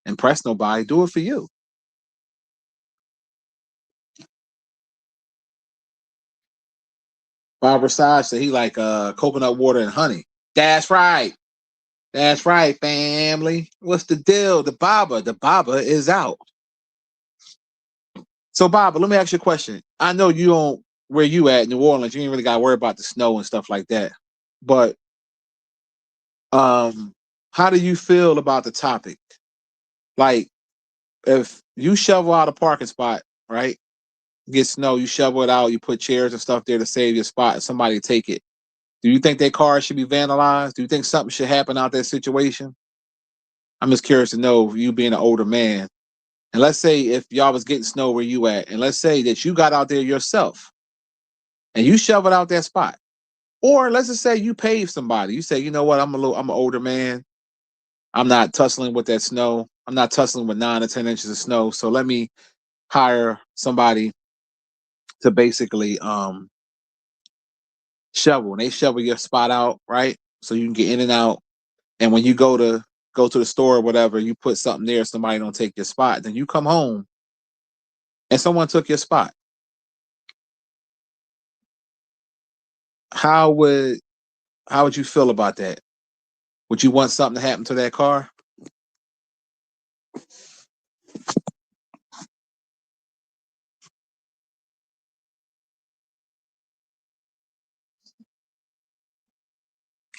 impress nobody. Do it for you. Barbara Sage said he like coconut water and honey. That's right. That's right, family. What's the deal? The Baba is out. So, Baba, let me ask you a question. I know you don't, where you at, New Orleans, you ain't really got to worry about the snow and stuff like that. But um, how do you feel about the topic? Like, if you shovel out a parking spot, right? Get snow, you shovel it out, you put chairs and stuff there to save your spot, and somebody take it. Do you think their car should be vandalized? Do you think something should happen out that situation? I'm just curious to know, you being an older man. And let's say if y'all was getting snow where you at, and let's say that you got out there yourself and you shoveled out that spot. Or let's just say you paid somebody. You say, you know what, I'm an older man. I'm not tussling with that snow. I'm not tussling with 9 or 10 inches of snow. So let me hire somebody to basically shovel. And they shovel your spot out, right? So you can get in and out. And when you go to the store or whatever, you put something there, somebody don't take your spot. Then you come home and someone took your spot. How would how would you feel about that? Would you want something to happen to that car?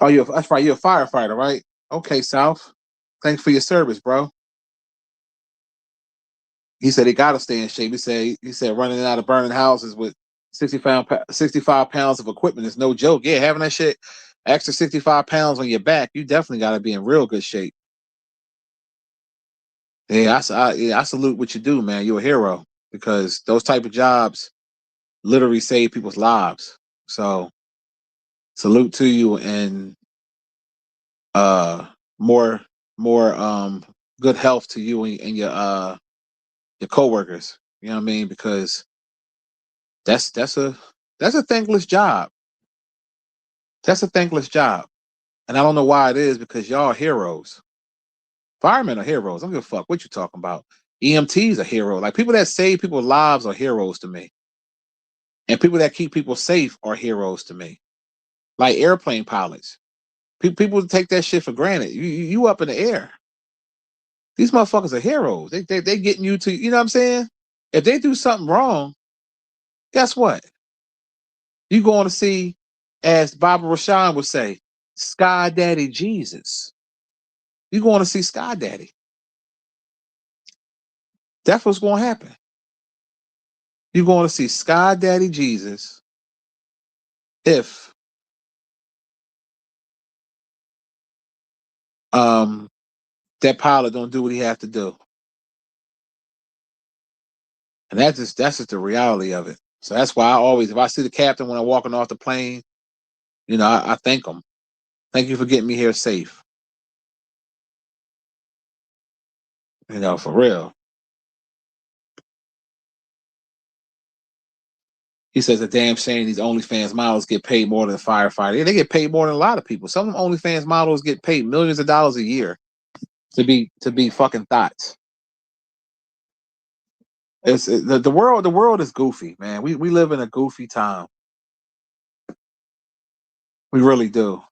Oh, that's right. You're a firefighter, right? Okay, South. Thanks for your service, bro. He said he got to stay in shape. He said running out of burning houses with 65 pounds of equipment is no joke. Yeah, having that shit extra 65 pounds on your back, you definitely got to be in real good shape. Yeah, I salute what you do, man. You're a hero because those type of jobs. literally saved people's lives. So salute to you, and uh more more good health to you and your coworkers. You know what I mean? Because that's a thankless job. That's a thankless job. And I don't know why it is, because y'all are heroes. Firemen are heroes. I don't give a fuck what you're talking about. EMTs are heroes. Like, people that save people's lives are heroes to me. And people that keep people safe are heroes to me. Like airplane pilots. People take that shit for granted. You up in the air. These motherfuckers are heroes. They getting you to, you know what I'm saying? If they do something wrong, guess what? You going to see, as Barbara Rashan would say, Sky Daddy Jesus. You going to see Sky Daddy. That's what's going to happen. You're going to see Sky Daddy Jesus if that pilot don't do what he has to do. And that's just the reality of it. So that's why I always, if I see the captain when I'm walking off the plane, you know, I thank him. Thank you for getting me here safe. You know, for real. He says a damn shame these OnlyFans models get paid more than a firefighter. Yeah, they get paid more than a lot of people. Some of them OnlyFans models get paid millions of dollars a year to be fucking thoughts. The world is goofy, man. We live in a goofy time. We really do.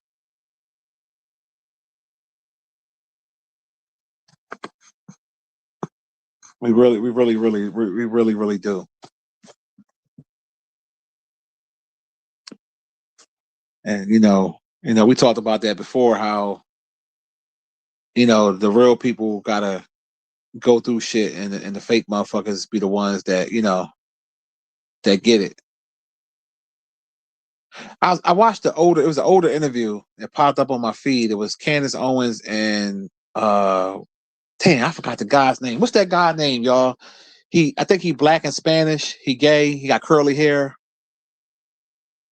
We really do. And we talked about that before, how the real people gotta go through shit, and the fake motherfuckers be the ones that that get it. I watched it was an older interview that popped up on my feed. It was Candace Owens and damn, I forgot the guy's name. What's that guy's name, y'all? I think he black and Spanish. He gay. He got curly hair.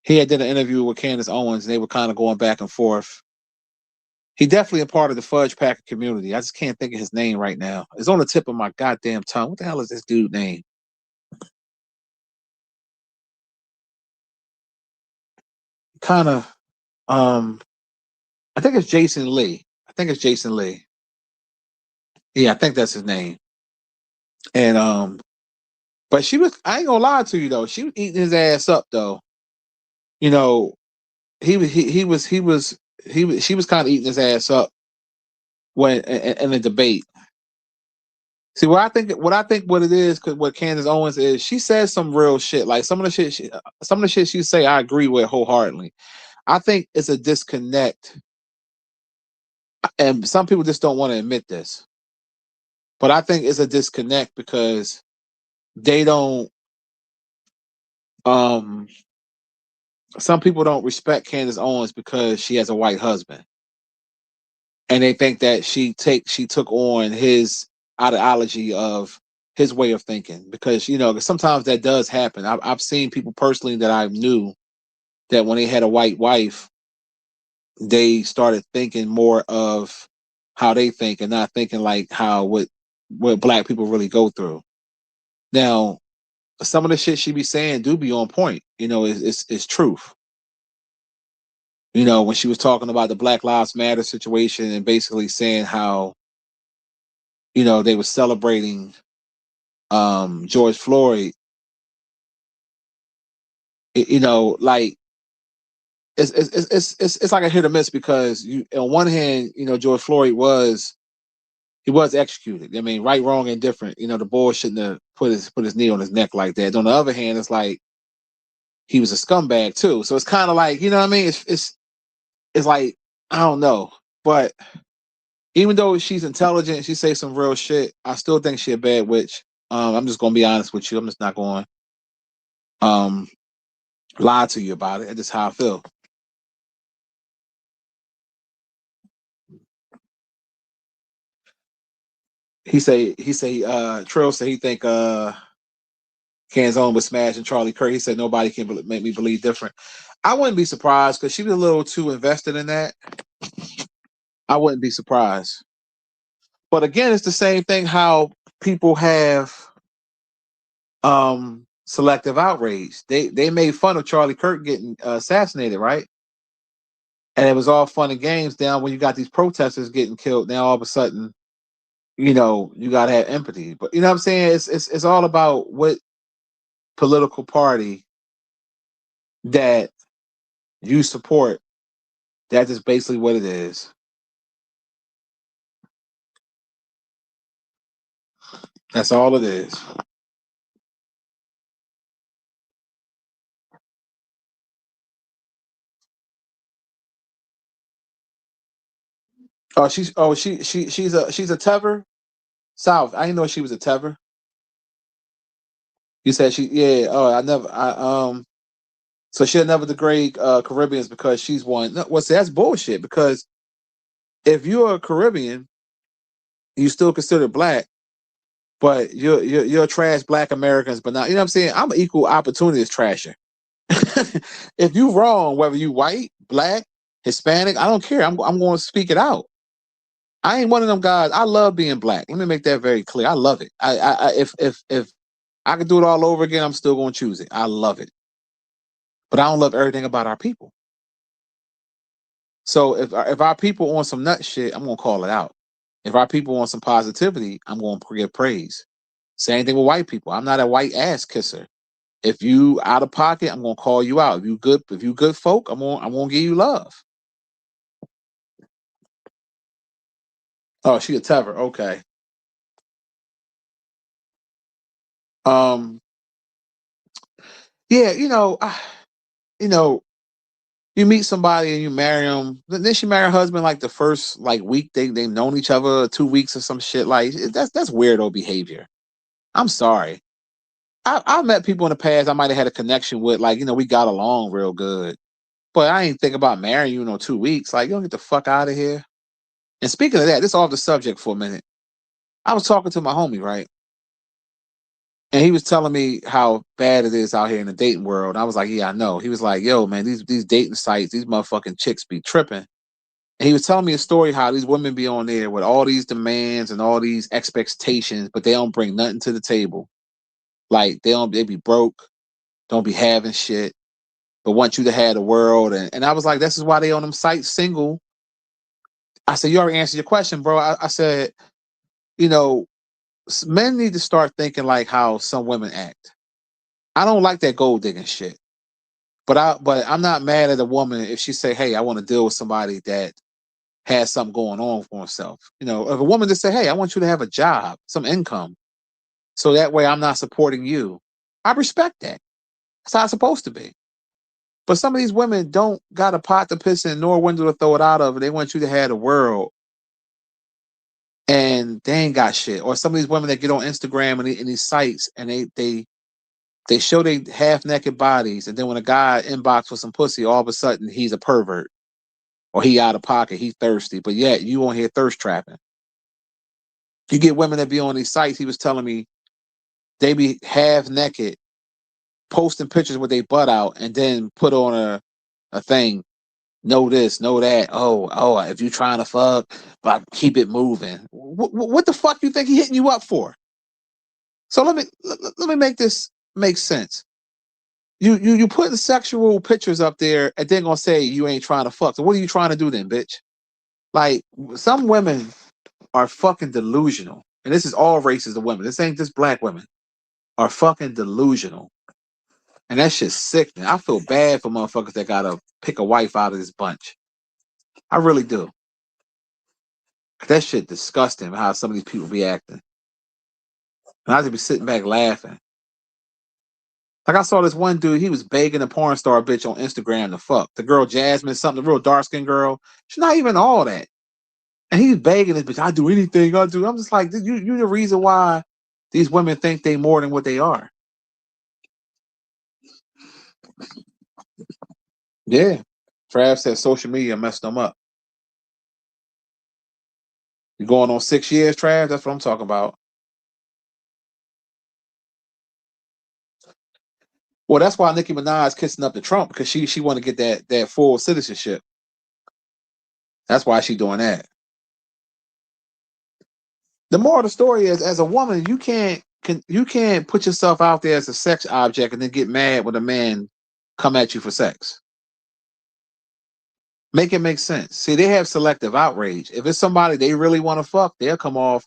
He had did an interview with Candace Owens, and they were kind of going back and forth. He definitely a part of the Fudge Packer community. I just can't think of his name right now. It's on the tip of my goddamn tongue. What the hell is this dude's name? Kind of, I think it's Jason Lee. I think it's Jason Lee. Yeah, I think that's his name. And but I ain't gonna lie to you though, she was eating his ass up though. You know, she was kind of eating his ass up when in the debate. See, what it is, because what Candace Owens is, she says some real shit. Like some of the shit she say, I agree with wholeheartedly. I think it's a disconnect, and some people just don't want to admit this. But I think it's a disconnect because they don't. Um, some people don't respect Candace Owens because she has a white husband, and they think that she took on his ideology of his way of thinking, because sometimes that does happen. I've seen people personally that I knew that when they had a white wife, they started thinking more of how they think and not thinking like how what black people really go through. Now, some of the shit she be saying do be on point. It's truth. When she was talking about the Black Lives Matter situation and basically saying how they were celebrating George Floyd. Like it's like a hit or miss, because on one hand, George Floyd was executed. I mean, right, wrong, and different. The boy shouldn't have put his knee on his neck like that. On the other hand, it's like he was a scumbag too. So it's kind of like, you know what I mean? It's like, I don't know, but even though she's intelligent, she says some real shit, I still think she a bad witch. I'm just gonna be honest with you. I'm just not going um lie to you about it. That's just how I feel. Trill said he think Canzone was smashing Charlie Kirk. He said nobody can make me believe different. I wouldn't be surprised because she was a little too invested in that. I wouldn't be surprised. But again, it's the same thing how people have selective outrage. They made fun of Charlie Kirk getting assassinated, right? And it was all fun and games. Now when you got these protesters getting killed, now all of a sudden, you gotta have empathy. But you know what I'm saying? It's all about what political party that you support. That's just basically what it is. That's all it is. She's a Tever South. I didn't know she was a Tever. You said she yeah. Oh, I so she'll never degrade Caribbeans because she's one. No, well, see, that's bullshit. Because if you're a Caribbean, you still considered black, but you're trash black Americans, but not. You know what I'm saying? I'm an equal opportunist trasher. If you wrong, whether you white, black, Hispanic, I don't care. I'm going to speak it out. I ain't one of them guys. I love being black. Let me make that very clear. I love it. If I could do it all over again, I'm still going to choose it. I love it, but I don't love everything about our people. So if our people on some nut shit, I'm gonna call it out. If our people want some positivity, I'm gonna give praise. Same thing with white people. I'm not a white ass kisser. If you out of pocket, I'm gonna call you out. If you good folk, I'm gonna give you love. Oh, she a Tever. Okay. Um. Yeah. You know. You meet somebody and you marry them. Then she marry her husband like the first like week they've known each other, 2 weeks or some shit. Like that's weirdo behavior. I'm sorry. I met people in the past I might have had a connection with, like, we got along real good. But I ain't think about marrying you in 2 weeks. Like, you don't get the fuck out of here. And speaking of that, this off the subject for a minute. I was talking to my homie, right? And he was telling me how bad it is out here in the dating world. I was like, yeah, I know. He was like, yo, man, these dating sites, these motherfucking chicks be tripping. And he was telling me a story how these women be on there with all these demands and all these expectations, but they don't bring nothing to the table. Like they be broke, don't be having shit, but want you to have the world. And I was like, this is why they on them sites single. I said, you already answered your question, bro. I said, you know, men need to start thinking like how some women act. I don't like that gold digging shit. But I'm not mad at a woman if she say, hey, I want to deal with somebody that has something going on for herself. If a woman just say, hey, I want you to have a job, some income, so that way I'm not supporting you. I respect that. That's how it's supposed to be. But some of these women don't got a pot to piss in nor a window to throw it out of. They want you to have the world and they ain't got shit. Or some of these women that get on Instagram and these sites and they show they half naked bodies, and then when a guy inbox for some pussy, all of a sudden he's a pervert or he out of pocket, he thirsty. But yet you on here thirst trapping. You get women that be on these sites. He was telling me they be half naked, posting pictures with their butt out, and then put on a thing. Know this, know that. Oh, if you trying to fuck, but keep it moving. What the fuck you think he hitting you up for? So let me make this make sense. You putting sexual pictures up there and then gonna say you ain't trying to fuck. So what are you trying to do then, bitch? Like some women are fucking delusional, and this is all races of women. This ain't just black women are fucking delusional, and that shit's sickening. I feel bad for motherfuckers that gotta pick a wife out of this bunch. I really do. That shit disgusting how some of these people be acting. And I just be sitting back laughing. Like I saw this one dude, he was begging a porn star bitch on Instagram to fuck. The girl Jasmine, something, the real dark skinned girl. She's not even all that. And he's begging this bitch, I do anything, I do. I'm just like, you the reason why these women think they more than what they are. Yeah. Trav said social media messed them up. You going on 6 years, Trav? That's what I'm talking about. Well, that's why Nicki Minaj kissing up to Trump because she want to get that full citizenship. That's why she doing that. The moral of the story is, as a woman, you can't put yourself out there as a sex object and then get mad when a man come at you for sex. Make it make sense. See, they have selective outrage. If it's somebody they really want to fuck, they'll come off.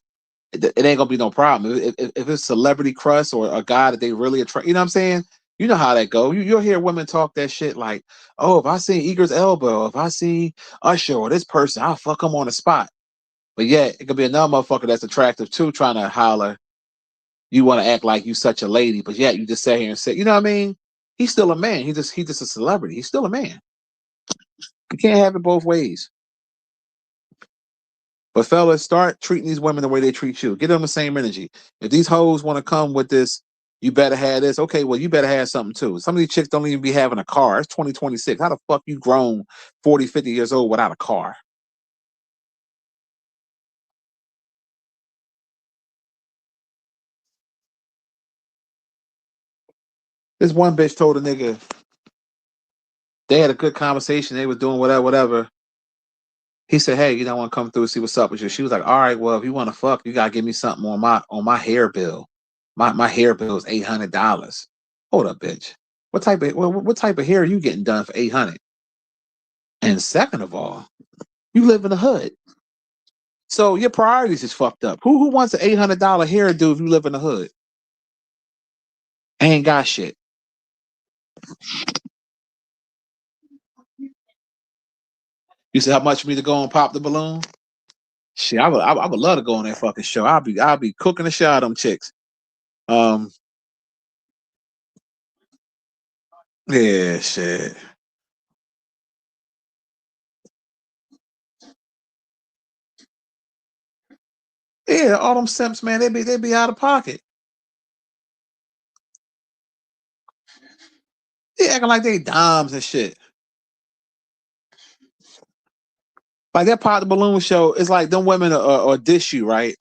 It ain't gonna be no problem. If it's celebrity crush or a guy that they really attract, you know what I'm saying? You know how that go. You'll hear women talk that shit like, "Oh, if I see Eager's elbow, if I see Usher or this person, I'll fuck him on the spot." But yet, it could be another motherfucker that's attractive too, trying to holler. You want to act like you such a lady, but yet you just sit here and say, you know what I mean? He's still a man. He's just a celebrity. He's still a man. You can't have it both ways. But fellas, start treating these women the way they treat you. Give them the same energy. If these hoes want to come with this, you better have this. Okay, well, you better have something too. Some of these chicks don't even be having a car. It's 2026. How the fuck you grown 40, 50 years old without a car? This one bitch told a nigga they had a good conversation. They was doing whatever, whatever. He said, "Hey, you don't want to come through and see what's up with you?" She was like, "All right, well, if you want to fuck, you gotta give me something on my hair bill. My hair bill is $800." Hold up, bitch. What type of hair are you getting done for 800? And second of all, you live in the hood, so your priorities is fucked up. Who wants an $800 hairdo if you live in the hood? Ain't got shit. You said how much for me to go and pop the balloon? Shit, I would love to go on that fucking show. I'll be cooking the shit out of them chicks. Um, yeah, shit. Yeah, all them simps, man, they be out of pocket. They acting like they dimes and shit. Like that pop the balloon show, it's like them women are dish you, right?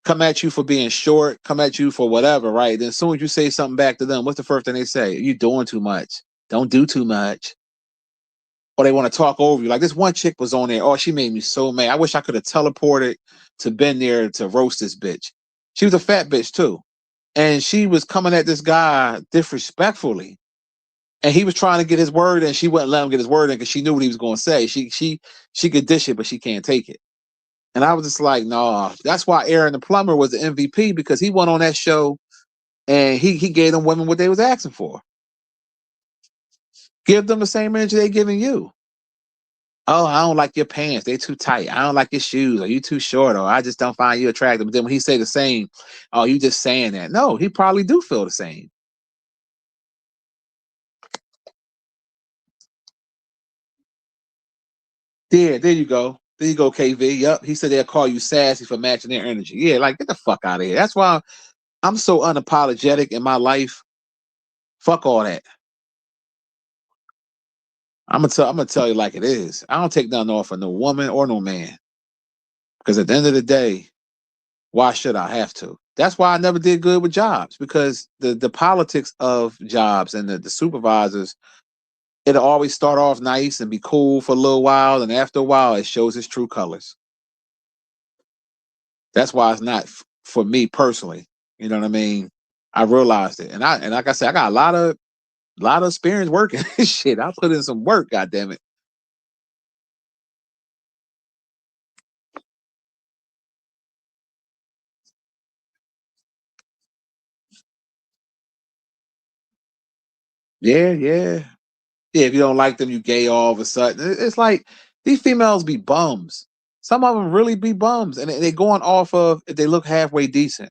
Come at you for being short, come at you for whatever, right? Then as soon as you say something back to them, what's the first thing they say? You doing too much. Don't do too much. Or they want to talk over you. Like this one chick was on there. Oh, she made me so mad. I wish I could have teleported to been there to roast this bitch. She was a fat bitch too. And she was coming at this guy disrespectfully. And he was trying to get his word and she wouldn't let him get his word in because she knew what he was going to say. She could dish it, but she can't take it. And I was just like, nah. That's why Aaron the plumber was the MVP because he went on that show and he gave them women what they was asking for. Give them the same energy they giving you. Oh, I don't like your pants. They too tight. I don't like your shoes. Or you too short. Or I just don't find you attractive. But then when he say the same, oh, you just saying that. No, he probably do feel the same. There you go. There you go, KV. Yup. He said they'll call you sassy for matching their energy. Yeah, like get the fuck out of here. That's why I'm so unapologetic in my life. Fuck all that. I'm gonna tell you like it is. I don't take nothing off of no woman or no man. Because at the end of the day, why should I have to? That's why I never did good with jobs because the politics of jobs and the supervisors, it'll always start off nice and be cool for a little while, and after a while, it shows its true colors. That's why it's not for me personally. You know what I mean? I realized it, and like I said, I got a lot of experience working. Shit, I put in some work. God damn it. Yeah, yeah. Yeah, if you don't like them, you gay all of a sudden. It's like these females be bums. Some of them really be bums, and they going off of if they look halfway decent.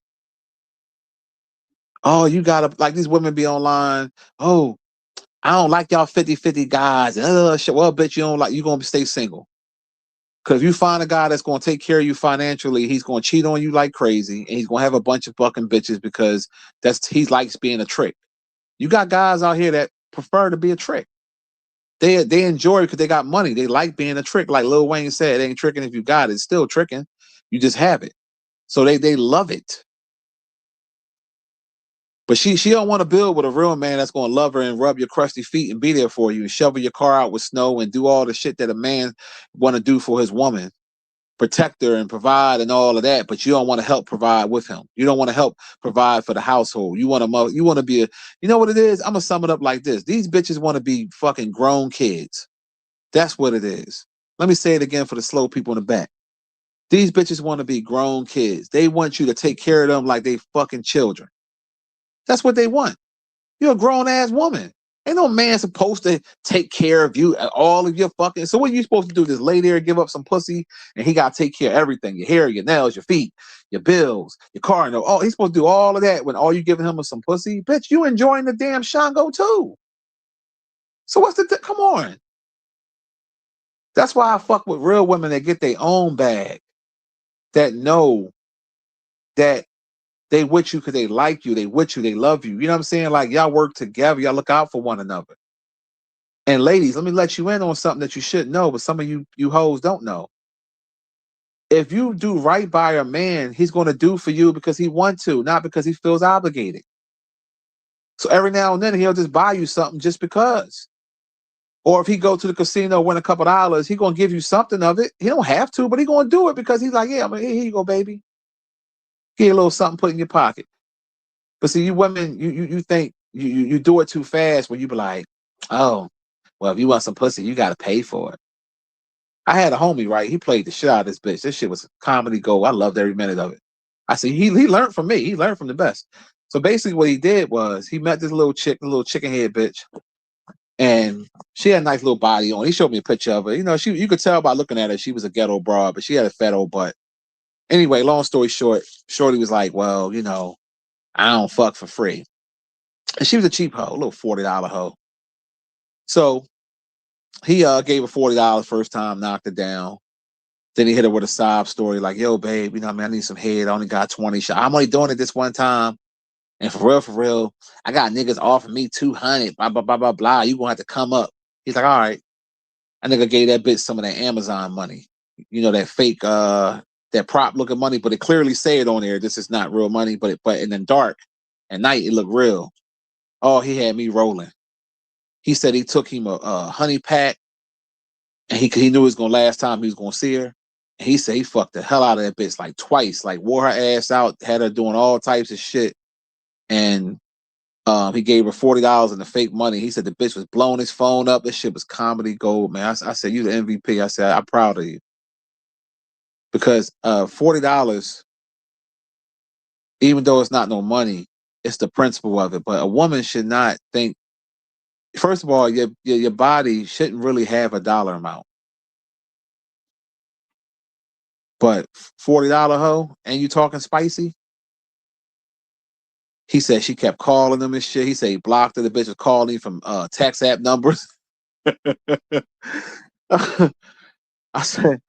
Oh, you gotta like these women be online. Oh, I don't like y'all 50-50 guys. Shit. Well, bitch, you don't like you gonna stay single. Cause if you find a guy that's gonna take care of you financially, he's gonna cheat on you like crazy, and he's gonna have a bunch of fucking bitches because he likes being a trick. You got guys out here that prefer to be a trick. They enjoy it because they got money. They like being a trick. Like Lil Wayne said, it ain't tricking if you got it. It's still tricking. You just have it. So they love it. But she don't want to build with a real man that's going to love her and rub your crusty feet and be there for you and shovel your car out with snow and do all the shit that a man want to do for his woman, protect her and provide and all of that. But you don't want to help provide with him. You don't want to help provide for the household. You want to be a, you know what it is? I'm gonna sum it up like this: these bitches want to be fucking grown kids. That's what it is. Let me say it again for the slow people in the back. These bitches want to be grown kids. They want you to take care of them like they fucking children. That's what they want. You're a grown ass woman. Ain't no man supposed to take care of you all of your fucking. So what are you supposed to do? Just lay there and give up some pussy, and he got to take care of everything: your hair, your nails, your feet, your bills, your car. And all he's supposed to do all of that when all you giving him is some pussy. Bitch, you enjoying the damn Shango too. So what's the come on? That's why I fuck with real women that get their own bag, that know that they with you because they like you, they with you, they love you. You know what I'm saying? Like y'all work together, y'all look out for one another. And ladies, let me let you in on something that you should know, but some of you hoes don't know. If you do right by a man, he's going to do for you because he wants to, not because he feels obligated. So every now and then he'll just buy you something just because. Or if he go to the casino, win a couple dollars, he's going to give you something of it. He don't have to, but he's going to do it because he's like, yeah, I mean, here you go, baby. Get a little something put in your pocket. But see, you women, you think you do it too fast when you be like, oh, well, if you want some pussy, you got to pay for it. I had a homie, right? He played the shit out of this bitch. This shit was comedy gold. I loved every minute of it. I said, he learned from me. He learned from the best. So basically what he did was he met this little chick, the little chicken head bitch. And she had a nice little body on. He showed me a picture of her. You know, you could tell by looking at her, she was a ghetto broad, but she had a fat old butt. Anyway, long story short, Shorty was like, well, you know, I don't fuck for free. And she was a cheap hoe, a little $40 hoe. So he gave her $40 first time, knocked it down. Then he hit her with a sob story like, yo, babe, you know what I mean? I need some head. I only got 20 shots. I'm only doing it this one time. And for real, I got niggas offering me 200, blah, blah, blah, blah, blah. You gonna have to come up. He's like, all right. I nigga gave that bitch some of that Amazon money. You know, that fake, that prop looking money, but it clearly said on there, this is not real money, but in the dark, at night, it looked real. Oh, he had me rolling. He said he took him a honey pack, and he knew it was gonna last time he was gonna see her. And he said he fucked the hell out of that bitch like twice, like wore her ass out, had her doing all types of shit. And he gave her $40 in the fake money. He said the bitch was blowing his phone up. This shit was comedy gold, man. I said, you the MVP. I said, I'm proud of you. Because $40, even though it's not no money, it's the principle of it. But a woman should not think, first of all, your body shouldn't really have a dollar amount. But $40 hoe, and you talking spicy? He said she kept calling him and shit. He said he blocked her. The bitch was calling from text app numbers. I said,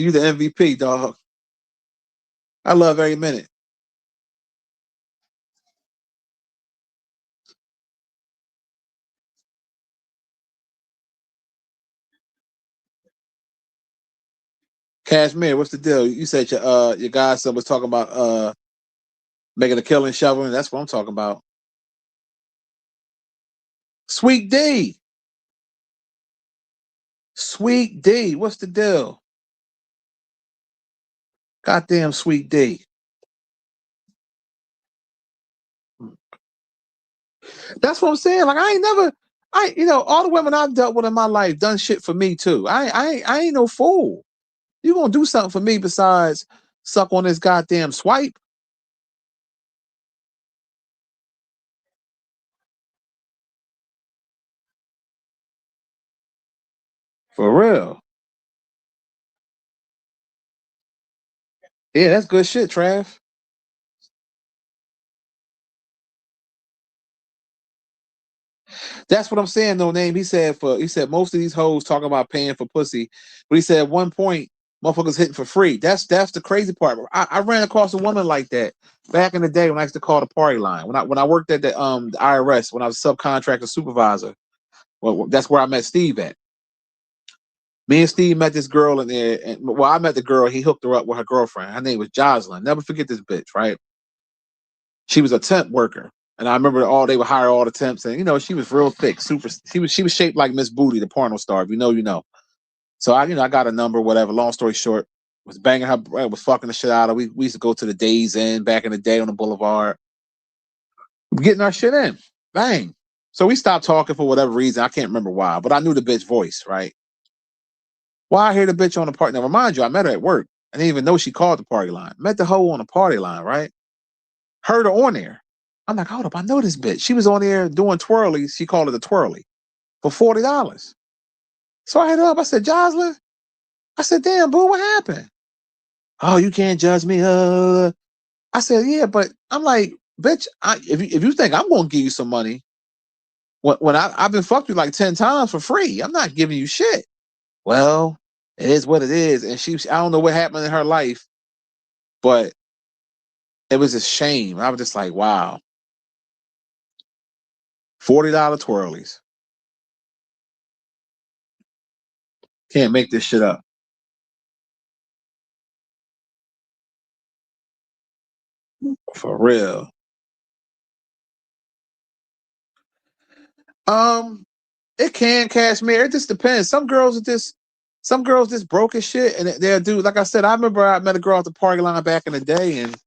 you the MVP, dog. I love every minute. Cashmere, what's the deal? You said your godson was talking about making a killing shoveling. That's what I'm talking about. Sweet D. Sweet D. What's the deal? Goddamn Sweet D. That's what I'm saying. Like all the women I've dealt with in my life done shit for me too. I ain't no fool. You gonna do something for me besides suck on this goddamn swipe? For real. Yeah, that's good shit, Trav. That's what I'm saying, no name. He said most of these hoes talking about paying for pussy, but he said at one point motherfuckers hitting for free. That's the crazy part. I ran across a woman like that back in the day when I used to call the party line. When I worked at the IRS, when I was a subcontractor supervisor. Well, that's where I met Steve at. Me and Steve met this girl in there, and I met the girl. He hooked her up with her girlfriend. Her name was Jocelyn. Never forget this bitch, right? She was a temp worker. And I remember they would hire all the temps, and she was real thick, super. She was shaped like Miss Booty, the porno star. If you know, you know. So I got a number, whatever. Long story short, was banging her, was fucking the shit out of her. We used to go to the Days Inn back in the day on the boulevard, getting our shit in. Bang. So we stopped talking for whatever reason. I can't remember why, but I knew the bitch voice, right? Why I hear the bitch on the party. Now, remind you, I met her at work. I didn't even know she called the party line. Met the hoe on the party line, right? Heard her on there. I'm like, hold up, I know this bitch. She was on there doing twirlies. She called it a twirly for $40. So I hit her up. I said, Jocelyn, I said, damn, boo, what happened? Oh, you can't judge me. I said, yeah, but I'm like, bitch, if you think I'm going to give you some money, when I've been fucked you like 10 times for free, I'm not giving you shit. Well, it is what it is. And I don't know what happened in her life, but it was a shame. I was just like, wow. $40 twirlies. Can't make this shit up. For real. It can, Cashmere. It just depends. Some girls just broke as shit, and they'll do. Like I said, I remember I met a girl at the party line back in the day, and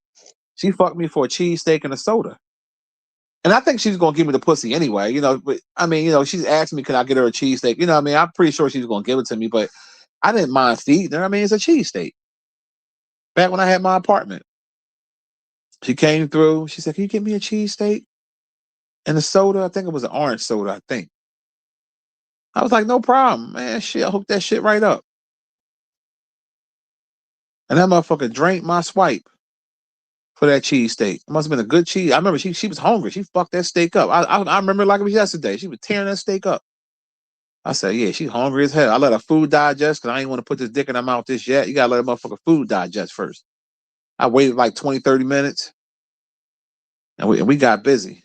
she fucked me for a cheesesteak and a soda. And I think she's gonna give me the pussy anyway, But I mean, she's asked me, can I get her a cheesesteak? I mean, I'm pretty sure she's gonna give it to me, but I didn't mind feeding her. I mean, it's a cheesesteak. Back when I had my apartment, she came through. She said, "Can you get me a cheesesteak and a soda?" I think it was an orange soda. I think. I was like, "No problem, man. Shit, I'll hook that shit right up." And that motherfucker drank my swipe for that cheesesteak. It must have been a good cheese. I remember she was hungry. She fucked that steak up. I remember like it was yesterday. She was tearing that steak up. I said, yeah, she's hungry as hell. I let her food digest because I ain't want to put this dick in her mouth just yet. You got to let a motherfucker food digest first. I waited like 20, 30 minutes, and we got busy.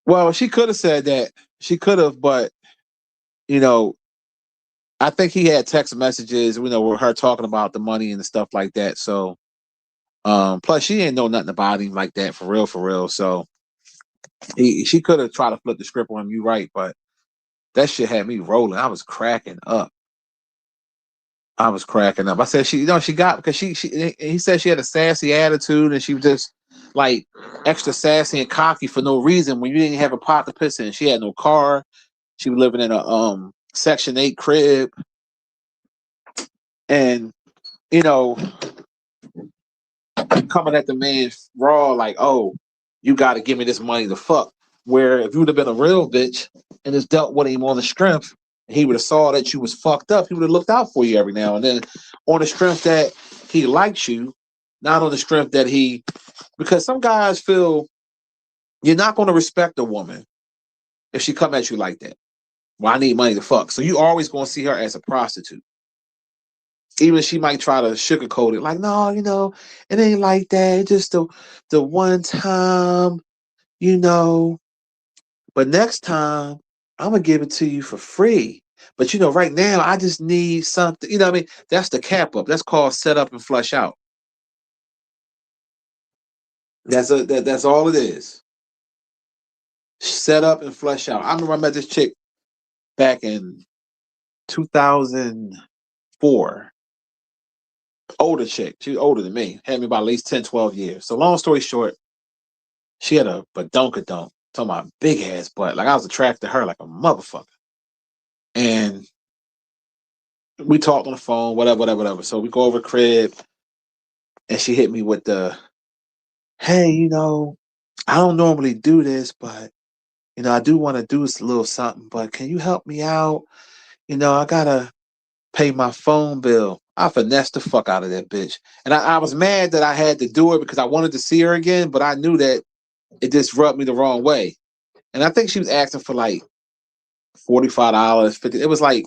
Well, she could have said that. She could have, but, you know, I think he had text messages, with her talking about the money and the stuff like that. So, plus she didn't know nothing about him like that for real, for real. So she could have tried to flip the script on him. You right, but that shit had me rolling. I was cracking up. I said she got because he said she had a sassy attitude and she was just like extra sassy and cocky for no reason when you didn't have a pot to piss in. She had no car. She was living in a Section 8 crib. And, you know, coming at the man raw like, oh, you gotta give me this money to fuck. Where if you would have been a real bitch and just dealt with him on the strength, he would have saw that you was fucked up. He would have looked out for you every now and then on the strength that he likes you, not on the strength that because some guys feel you're not going to respect a woman if she come at you like that. Well, I need money to fuck. So you always going to see her as a prostitute. Even if she might try to sugarcoat it, like, no, it ain't like that. It's just the one time, But next time, I'm gonna give it to you for free. But right now, I just need something. You know what I mean? That's the cap up. That's called set up and flush out. That's all it is. Set up and flush out. I remember I met this chick back in 2004. Older chick. She was older than me. Had me about at least 10, 12 years. So long story short, she had a badonkadonk. Talking about big ass butt. Like I was attracted to her like a motherfucker. And we talked on the phone, whatever. So we go over crib and she hit me with hey, I don't normally do this, but I do want to do a little something, but can you help me out? I gotta pay my phone bill. I finessed the fuck out of that bitch. And I was mad that I had to do it because I wanted to see her again, but I knew that it just rubbed me the wrong way. And I think she was asking for like $45, $50. It was like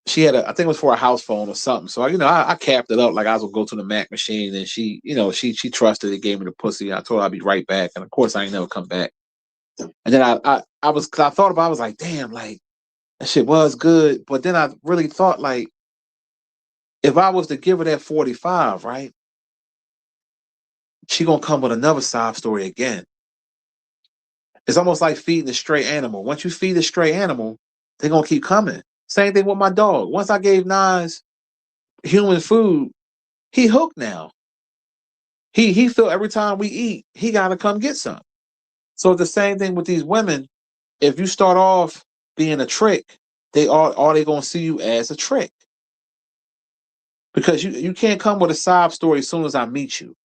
she had I think it was for a house phone or something. So I capped it up like I was gonna go to the Mac machine, and she trusted it, gave me the pussy. I told her I'd be right back, and of course I ain't never come back. And then I was, cause I thought about it, I was like, damn, like That shit was good. But then I really thought, like, if I was to give her that 45, right, she gonna come with another sob story again. It's almost like feeding a stray animal. Once you feed a stray animal, they're gonna keep coming. Same thing with my dog. Once I gave Nas human food, he hooked now. He feel every time we eat, he gotta come get some. So it's the same thing with these women. If you start off being a trick, they are they gonna see you as a trick. Because you can't come with a sob story as soon as I meet you.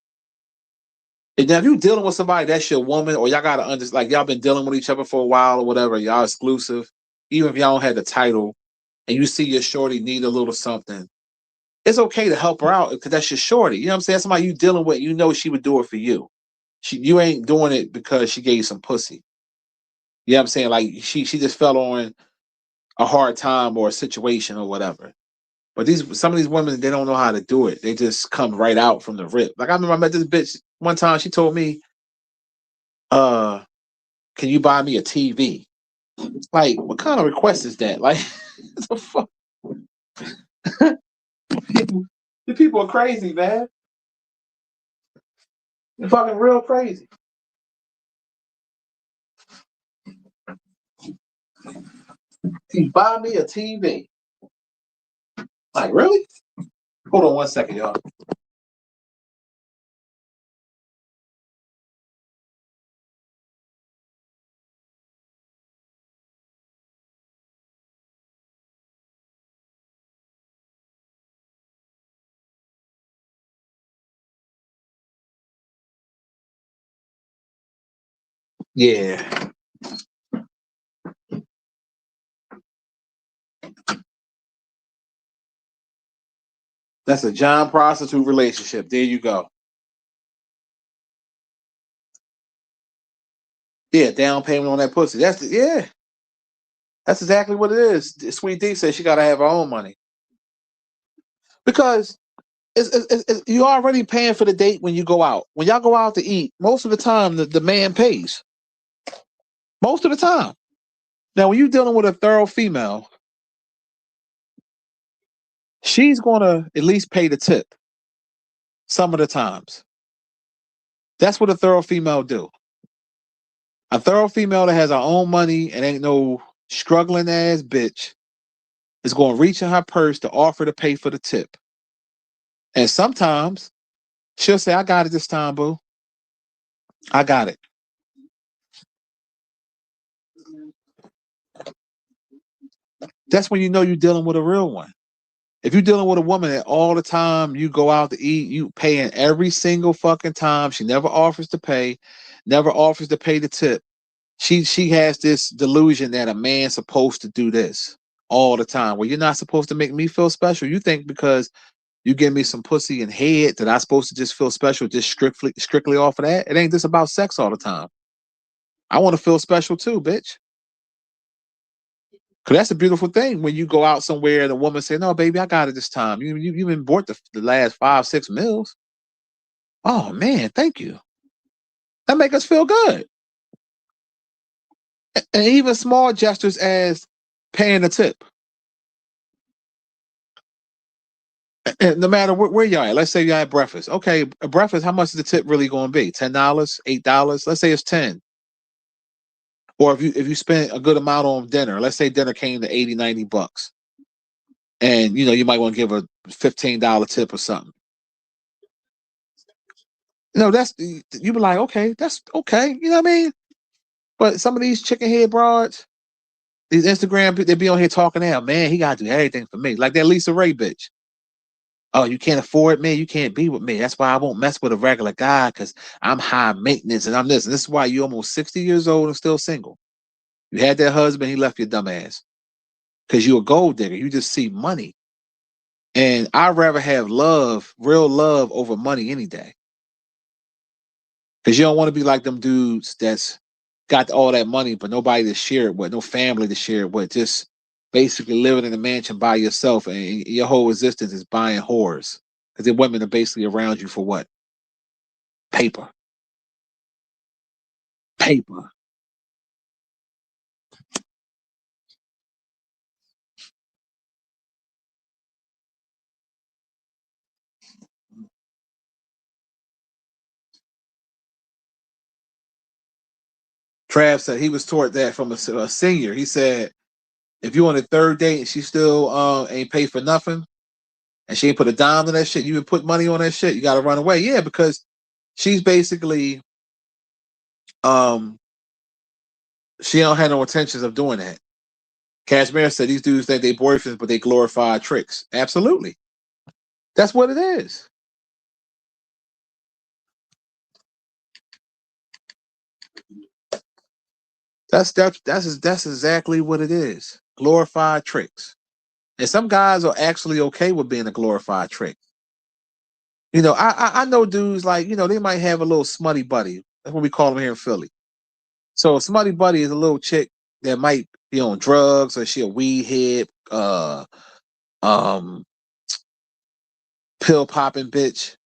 And now if you dealing with somebody that's your woman, or y'all gotta understand, like y'all been dealing with each other for a while or whatever, y'all exclusive, even if y'all don't have the title, and you see your shorty need a little something, it's okay to help her out because that's your shorty. You know what I'm saying? That's somebody you dealing with, you know she would do it for you. You ain't doing it because she gave you some pussy. You know what I'm saying? Like she just fell on a hard time or a situation or whatever. But some of these women, they don't know how to do it. They just come right out from the rip. Like I remember I met this bitch one time. She told me, can you buy me a TV?" Like, what kind of request is that? Like, the fuck? The people are crazy, man. They're fucking real crazy. Can you buy me a TV? Like, really? Hold on 1 second, y'all. Yeah, that's a John prostitute relationship. There you go. Yeah, down payment on that pussy. Yeah. That's exactly what it is. Sweet D says she gotta have her own money because you already paying for the date when you go out. When y'all go out to eat, most of the time the man pays. Most of the time. Now, when you're dealing with a thorough female, she's gonna at least pay the tip some of the times. That's what a thorough female do. A thorough female that has her own money and ain't no struggling ass bitch is gonna reach in her purse to offer to pay for the tip. And sometimes she'll say, "I got it this time, boo. I got it." That's when you know you're dealing with a real one. If you're dealing with a woman that all the time you go out to eat, you paying every single fucking time, she never offers to pay, never offers to pay the tip. She has this delusion that a man's supposed to do this all the time. Well, you're not supposed to make me feel special. You think because you give me some pussy and head that I supposed to just feel special just strictly off of that? It ain't just about sex all the time. I want to feel special too, bitch. Cause that's a beautiful thing when you go out somewhere and the woman say, "No, baby, I got it this time. You been bought the last 5, 6 meals. Oh man, thank you. That make us feel good." And even small gestures as paying a tip. And no matter where y'all at, let's say y'all at breakfast. Okay, a breakfast, how much is the tip really going to be? $10, $8? Let's say it's 10. Or if you spend a good amount on dinner, let's say dinner came to 80, $90. And you might want to give a $15 tip or something. That's you be like, okay, that's okay. You know what I mean? But some of these chicken head broads, these Instagram, they be on here talking now, man, he gotta do everything for me. Like that Lisa Ray bitch. Oh, you can't afford me, you can't be with me. That's why I won't mess with a regular guy because I'm high maintenance and I'm this. And this is why you almost 60 years old and still single. You had that husband, he left your dumb ass. Because you a gold digger. You just see money. And I'd rather have love, real love over money any day. Because you don't want to be like them dudes that's got all that money, but nobody to share it with, no family to share it with, just basically living in a mansion by yourself, and your whole existence is buying whores. Because the women are basically around you for what? Paper. Paper. Trav said he was taught that from a senior. He said if you on the third date and she still ain't paid for nothing and she ain't put a dime on that shit, you would put money on that shit, you got to run away. Yeah, because she's basically she don't have no intentions of doing that. Cashmere said these dudes think they boyfriends, but they glorify tricks. Absolutely, that's what it is. That's exactly what it is. Glorified tricks. And some guys are actually okay with being a glorified trick. You know, I know dudes like, you know, they might have a little smutty buddy. That's what we call them here in Philly. So a smutty buddy is a little chick that might be on drugs or she a weed head, um, pill popping bitch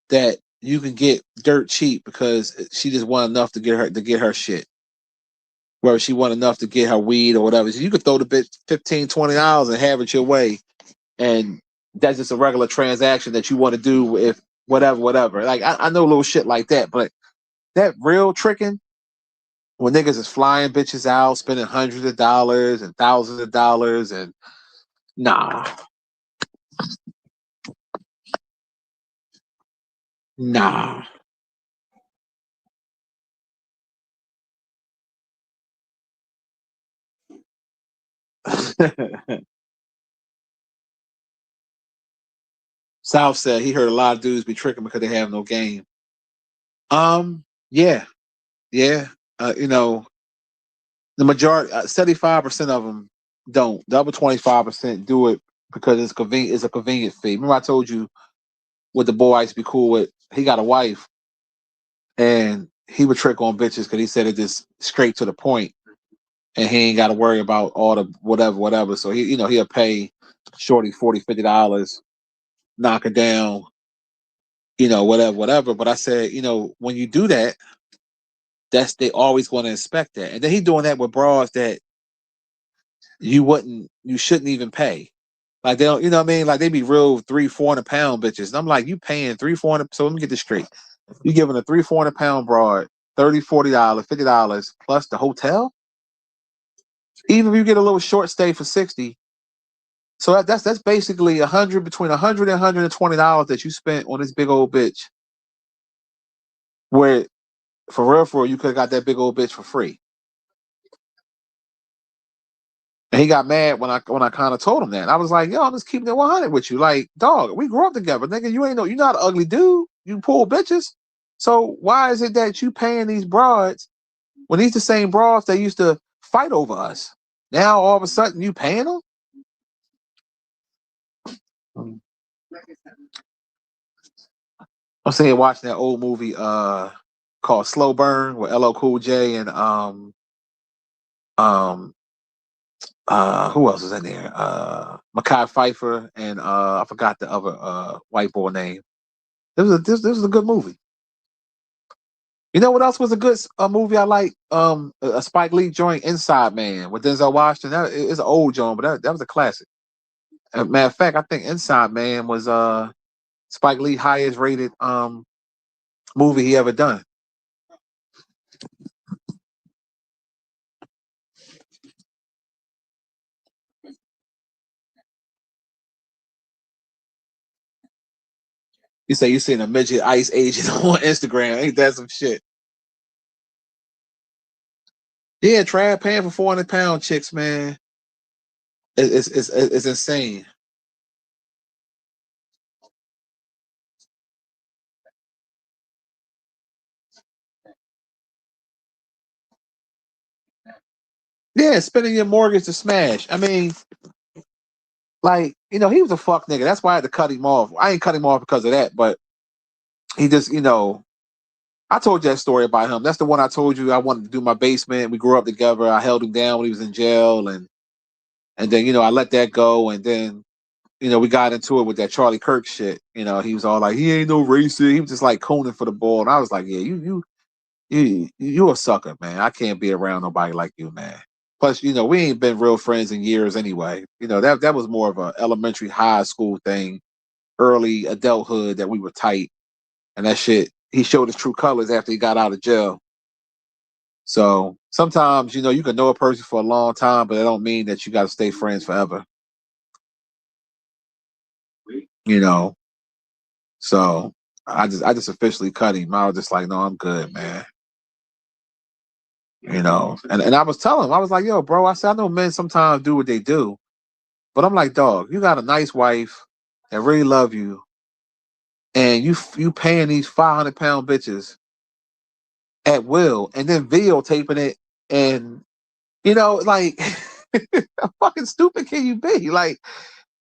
that you can get dirt cheap because she just want enough to get her shit. Where she want enough to get her weed or whatever. So you could throw the bitch $15, $20 and have it your way. And that's just a regular transaction that you want to do if whatever. Like I know little shit like that, but that real tricking when niggas is flying bitches out, spending hundreds of dollars and thousands of dollars, and nah, nah. South said he heard a lot of dudes be tricking because they have no game. Yeah, yeah. You know, the majority, 75% of them don't. The other 25% do it because it's convenient. It's a convenient fee. Remember, I told you with the boy I used to be cool with. He got a wife, and he would trick on bitches because he said it just straight to the point, and he ain't got to worry about all the whatever. So he, you know, he'll pay shorty $40, $50, knock it down, you know, whatever. But I said, you know, when you do that, that's they always going to inspect that, and then he doing that with bras that you shouldn't even pay. Like they don't, you know what I mean? Like they be real 300-400 pound bitches. And I'm like, you paying 300-400. So let me get this straight. You giving a 300-400 pound broad $30, $40, $50 plus the hotel. Even if you get a little short stay for 60, so that's basically between $100 and $120 that you spent on this big old bitch. Where for real, you could have got that big old bitch for free. And he got mad when I kind of told him that. I was like, yo, I'm just keeping it 100 with you. Like, dog, we grew up together, nigga. You're not an ugly dude. You pull bitches. So why is it that you paying these broads when these the same broads that used to fight over us? Now all of a sudden you paying them? I'm saying watching that old movie called Slow Burn with LL Cool J and um who else is in there? Mekhi Phifer and I forgot the other white boy name. This was a good movie. You know what else was a good movie I like? A Spike Lee joint, Inside Man with Denzel Washington. That is an old joint, but that was a classic. Matter of fact, I think Inside Man was Spike Lee highest rated movie he ever done. You say you seen a midget ice agent on Instagram? Ain't that some shit? Yeah, Trav paying for 400-pound chicks, man. It's insane. Yeah, spending your mortgage to smash. I mean, like, you know, he was a fuck nigga. That's why I had to cut him off. I ain't cut him off because of that, but he just, you know, I told you that story about him. That's the one I told you I wanted to do my basement. We grew up together. I held him down when he was in jail, and then you know I let that go, and then you know we got into it with that Charlie Kirk shit. You know he was all like he ain't no racist. He was just like cooning for the ball, and I was like, yeah, you a sucker, man. I can't be around nobody like you, man. Plus, you know we ain't been real friends in years anyway. You know that was more of a elementary, high school thing, early adulthood that we were tight, and that shit. He showed his true colors after he got out of jail. So sometimes, you can know a person for a long time, but it don't mean that you got to stay friends forever. You know. So I just officially cut him. I was just like, no, I'm good, man. And I was telling him, I was like, yo, bro, I said, I know men sometimes do what they do, but I'm like, dog, you got a nice wife that really love you, and you paying these 500-pound bitches at will, and then videotaping it, and like, how fucking stupid can you be? Like,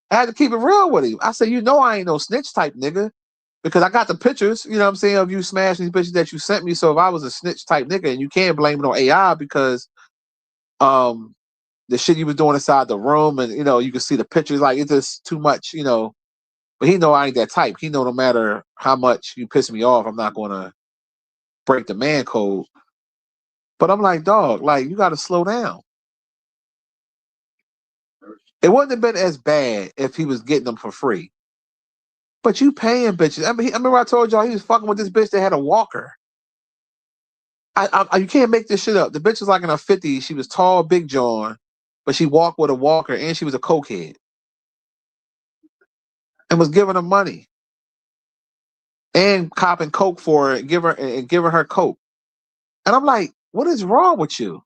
I had to keep it real with him. I said, I ain't no snitch type nigga. Because I got the pictures, you know what I'm saying, of you smashing these bitches that you sent me. So if I was a snitch type nigga, and you can't blame it on AI because the shit you was doing inside the room, and you can see the pictures, like it's just too much. But he know I ain't that type. He know no matter how much you piss me off, I'm not gonna break the man code. But I'm like, dog, like you gotta slow down. It wouldn't have been as bad if he was getting them for free. But you paying bitches. I remember I told y'all he was fucking with this bitch that had a walker. You can't make this shit up. The bitch was like in her 50s. She was tall, big John, but she walked with a walker, and she was a cokehead, and was giving her money and copping coke for her, giving her coke. And I'm like, what is wrong with you?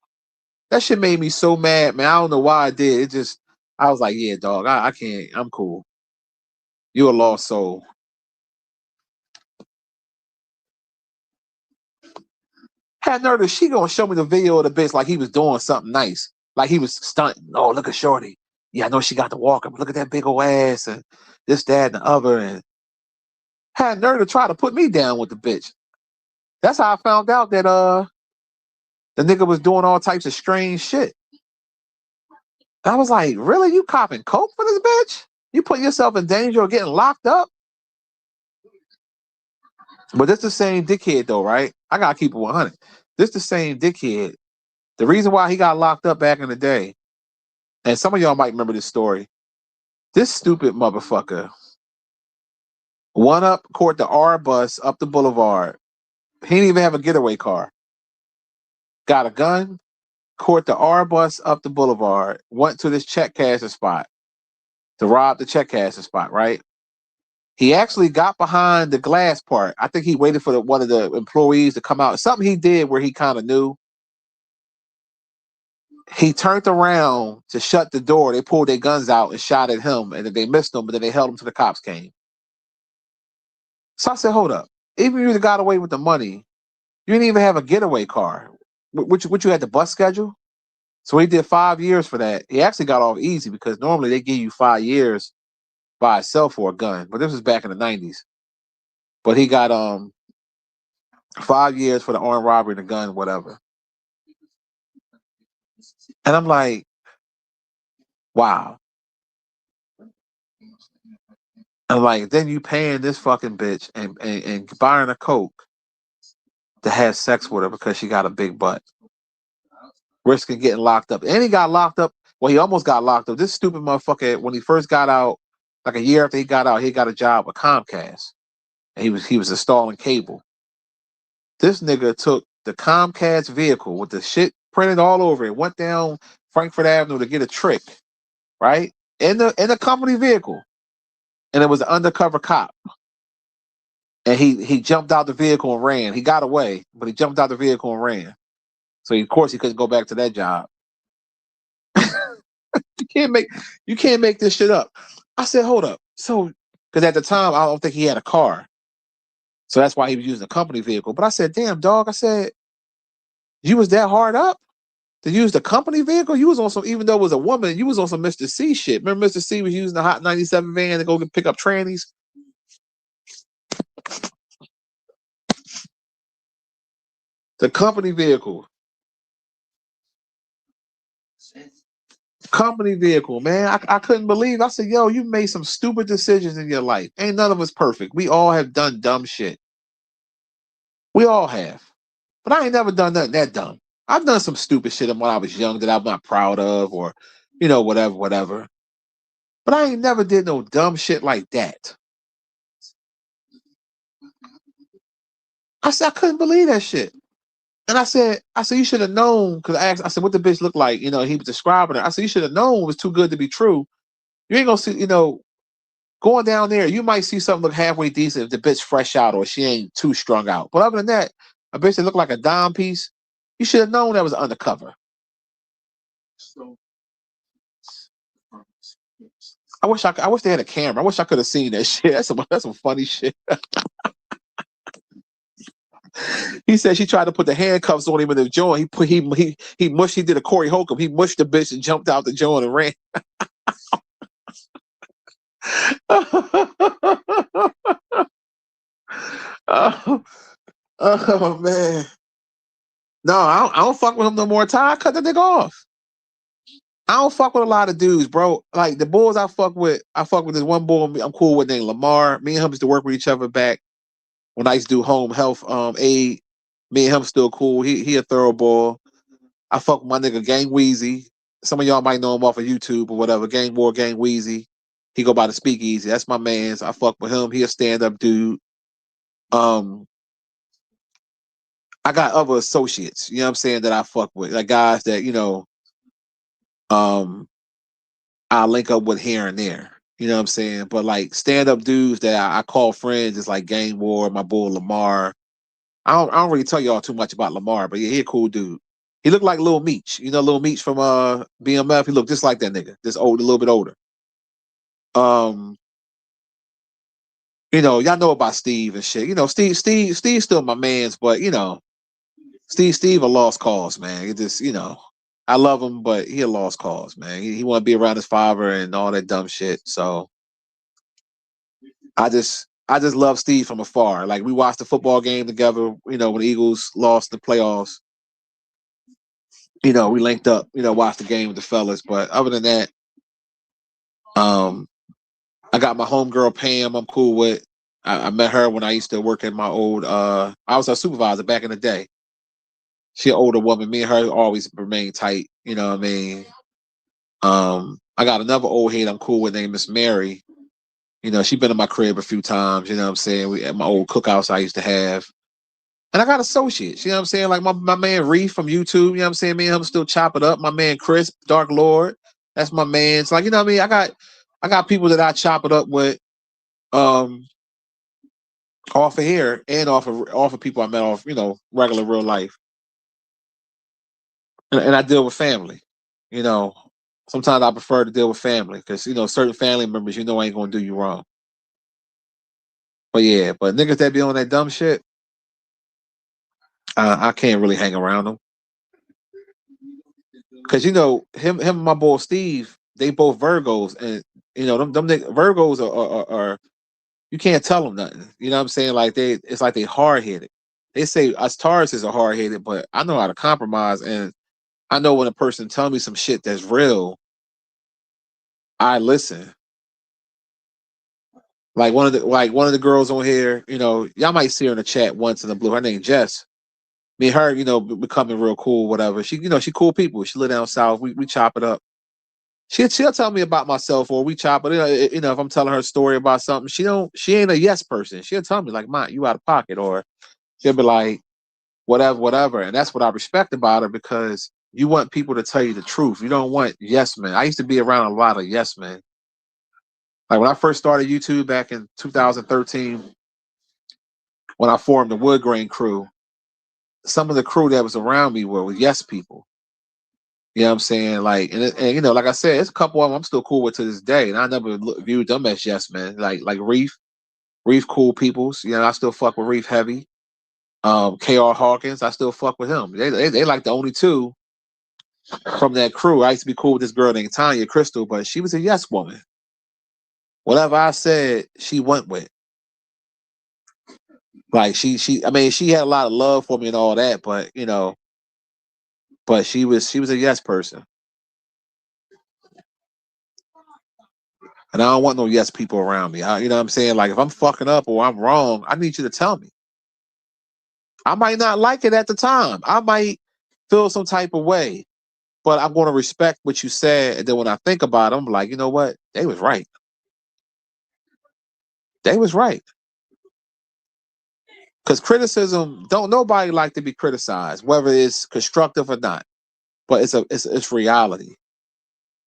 That shit made me so mad, man. I don't know why I did. I was like, yeah, dog, I can't. I'm cool. You a lost soul. Had nerve, she gonna show me the video of the bitch like he was doing something nice, like he was stunting. Oh, look at Shorty. Yeah, I know she got the walker, but look at that big old ass and this, that, and the other. And had nerve to try to put me down with the bitch. That's how I found out that the nigga was doing all types of strange shit. I was like, really? You copping coke for this bitch? You put yourself in danger of getting locked up? But this the same dickhead though, right? I gotta keep it 100. This the same dickhead. The reason why he got locked up back in the day, and some of y'all might remember this story. This stupid motherfucker caught the R bus up the boulevard. He didn't even have a getaway car. Got a gun, caught the R bus up the boulevard, went to this check cashing spot to rob the check cashing spot, right? He actually got behind the glass part. I think he waited for one of the employees to come out. Something he did where he kind of knew. He turned around to shut the door. They pulled their guns out and shot at him, and then they missed him, but then they held him till the cops came. So I said, hold up. Even if you got away with the money, you didn't even have a getaway car. Which you had the bus schedule? So he did 5 years for that. He actually got off easy because normally they give you 5 years by itself for a gun. But this was back in the 90s. But he got 5 years for the armed robbery, the gun, whatever. And I'm like, wow. I'm like, then you paying this fucking bitch and buying a coke to have sex with her because she got a big butt, risking getting locked up. And he got locked up. Well, he almost got locked up. This stupid motherfucker, when he first got out, like a year after he got out, he got a job with Comcast, and he was installing cable. This nigga took the Comcast vehicle with the shit printed all over it, went down Frankfurt Avenue to get a trick, right? In the company vehicle, and it was an undercover cop. And he jumped out the vehicle and ran. He got away, but he jumped out the vehicle and ran. So of course he couldn't go back to that job. You can't make this shit up. I said, hold up. So because at the time I don't think he had a car. So that's why he was using a company vehicle. But I said, damn dog, I said, you was that hard up to use the company vehicle? You was on some, even though it was a woman, you was on some Mr. C shit. Remember Mr. C was using the Hot 97 van to go pick up trannies? The company vehicle. Company vehicle, man. I couldn't believe. I said, yo, you made some stupid decisions in your life. Ain't none of us perfect. We all have done dumb shit. We all have. But I ain't never done nothing that dumb. I've done some stupid shit when I was young that I'm not proud of, or, whatever. But I ain't never did no dumb shit like that. I said, I couldn't believe that shit. And I said, you should have known, because I said, what the bitch look like? You know, he was describing her. I said, you should have known it was too good to be true. You ain't gonna see, you know, going down there, you might see something look halfway decent if the bitch fresh out or she ain't too strung out. But other than that, a bitch that look like a dime piece, you should have known that was undercover. I wish they had a camera. I wish I could have seen that shit. That's some funny shit. He said she tried to put the handcuffs on him in the joint. He mushed. He did a Corey Holcomb. He mushed the bitch and jumped out the joint and ran. oh, oh man, no, I don't fuck with him no more. Ty, cut the nigga off. I don't fuck with a lot of dudes, bro. Like the boys I fuck with this one boy I'm cool with named Lamar. Me and him used to work with each other back when I used to do home health aid. Me and him still cool. He a thorough ball. I fuck with my nigga Gang Weezy. Some of y'all might know him off of YouTube or whatever. Gang War, Gang Weezy. He go by the Speakeasy. That's my man's. I fuck with him. He a stand-up dude. I got other associates, you know what I'm saying, that I fuck with. Like guys that, you know, I link up with here and there. You know what I'm saying? But like stand-up dudes that I call friends is like Gang War, my boy Lamar. I don't really tell y'all too much about Lamar, but yeah, he a cool dude. He looked like Lil Meech. You know Lil Meech from BMF? He looked just like that nigga. Just old, a little bit older. You know, y'all know about Steve and shit. You know, Steve's still my man's, but you know, Steve a lost cause, man. It just, you know, I love him, but he a lost cause, man. He want to be around his father and all that dumb shit. So I just love Steve from afar. Like we watched the football game together, you know, when the Eagles lost the playoffs. You know, we linked up, you know, watched the game with the fellas. But other than that, I got my homegirl Pam I'm cool with. I met her when I used to work at my old I was her supervisor back in the day. She an older woman. Me and her always remain tight, you know what I mean? I got another old head I'm cool with named Miss Mary. You know, she been in my crib a few times, you know what I'm saying? We at my old cookouts I used to have. And I got associates, you know what I'm saying? Like my man Reef from YouTube, you know what I'm saying? Me and him still chop it up. My man Chris, Dark Lord, that's my man. It's like, you know what I mean? I got people that I chop it up with off of here and off of people I met off, you know, regular real life. And I deal with family. You know, sometimes I prefer to deal with family because, you know, certain family members, you know, ain't gonna do you wrong. But yeah, but niggas that be on that dumb shit, I can't really hang around them. Cause you know, him and my boy Steve, they both Virgos, and you know, them Virgos are you can't tell them nothing. You know what I'm saying? Like it's like they hard headed. They say us Tauruses are hard headed, but I know how to compromise, and I know when a person tell me some shit that's real, I listen. Like one of the girls on here, you know, y'all might see her in the chat once in the blue. Her name Jess. Me and her, you know, becoming real cool, whatever. She, you know, she cool people. She live down south. We chop it up. She'll tell me about myself, or we chop it. You know, if I'm telling her a story about something, she ain't a yes person. She'll tell me like, "Man, you out of pocket," or she'll be like, "Whatever, whatever." And that's what I respect about her because you want people to tell you the truth. You don't want yes men. I used to be around a lot of yes men. Like when I first started YouTube back in 2013, when I formed the Wood Grain crew, some of the crew that was around me were yes people. You know what I'm saying? Like, and you know, like I said, it's a couple of them I'm still cool with to this day, and I never viewed them as yes men. Like Reef, cool peoples. You know, I still fuck with Reef heavy. K.R. Hawkins, I still fuck with him. They like the only two from that crew. I used to be cool with this girl named Tanya Crystal, but she was a yes woman. Whatever I said, she went with. Like I mean, she had a lot of love for me and all that, but you know, but she was a yes person. And I don't want no yes people around me. You know what I'm saying? Like if I'm fucking up or I'm wrong, I need you to tell me. I might not like it at the time. I might feel some type of way, but I'm going to respect what you said. And then when I think about it, I'm like, you know what? They was right. They was right. Because criticism, don't nobody like to be criticized, whether it's constructive or not. But it's reality.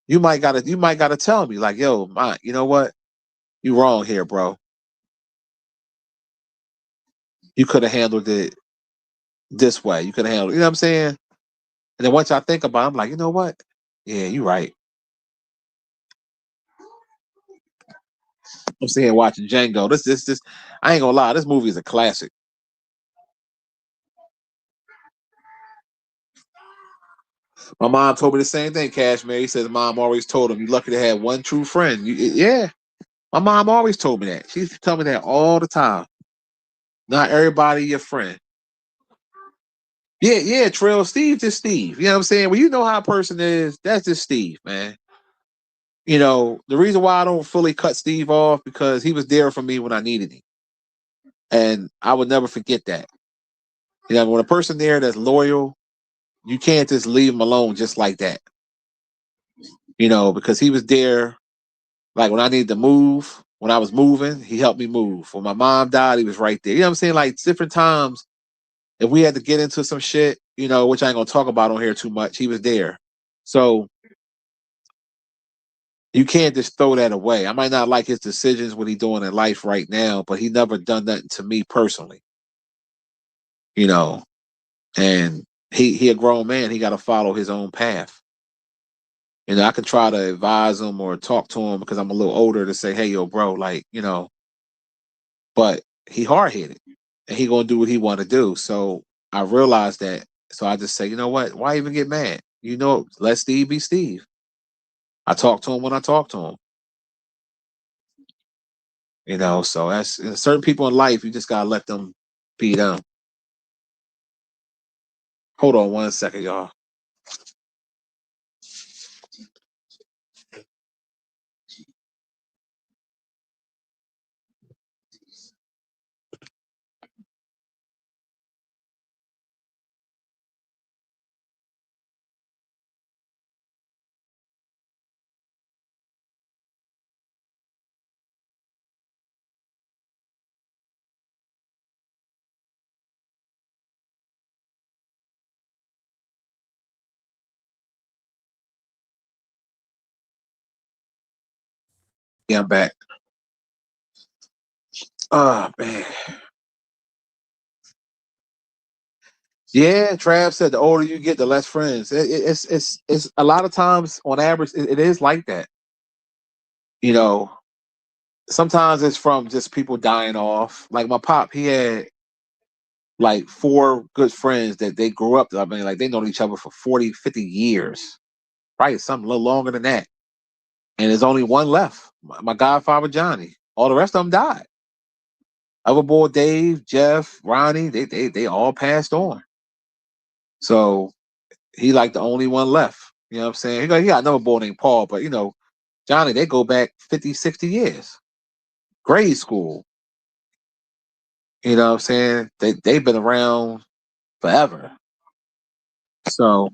You might gotta tell me like, yo, you know what? You wrong here, bro. You could have handled it this way. You could have handled, you know what I'm saying? And then once I think about it, I'm like, you know what? Yeah, you're right. I'm sitting here watching Django. This. I ain't gonna lie. This movie is a classic. My mom told me the same thing, Cashmere. He says mom always told him, "You lucky to have one true friend." Yeah, my mom always told me that. She used to tell me that all the time. Not everybody your friend. Yeah, yeah, Trail. Steve just Steve. You know what I'm saying? When you know how a person is, that's just Steve, man. You know, the reason why I don't fully cut Steve off because he was there for me when I needed him. And I would never forget that. You know, when a person there that's loyal, you can't just leave him alone just like that. You know, because he was there like when I needed to move, when I was moving, he helped me move. When my mom died, he was right there. You know what I'm saying? Like different times, if we had to get into some shit, you know, which I ain't gonna talk about on here too much, he was there. So you can't just throw that away. I might not like his decisions, what he's doing in life right now, but he never done nothing to me personally, you know. And he a grown man. He got to follow his own path. You know, I can try to advise him or talk to him because I'm a little older to say, hey, yo, bro, like, you know, but he hard headed and he gonna do what he want to do. So I realized that. So I just say, you know what? Why even get mad? You know, let Steve be Steve. I talk to him when I talk to him. You know, so that's certain people in life. You just gotta let them be them. Hold on 1 second, y'all. Yeah, I'm back. Oh man. Yeah, Trav said the older you get, the less friends. It's a lot of times on average it is like that. You know, sometimes it's from just people dying off. Like my pop, he had like four good friends that they grew up. I mean, like they know each other for 40, 50 years, right? Something a little longer than that. And there's only one left. My godfather Johnny. All the rest of them died. Other boy Dave, Jeff, Ronnie, they all passed on. So he like the only one left. You know what I'm saying? He got another boy named Paul, but you know, Johnny, they go back 50, 60 years. Grade school. You know what I'm saying? They've been around forever. So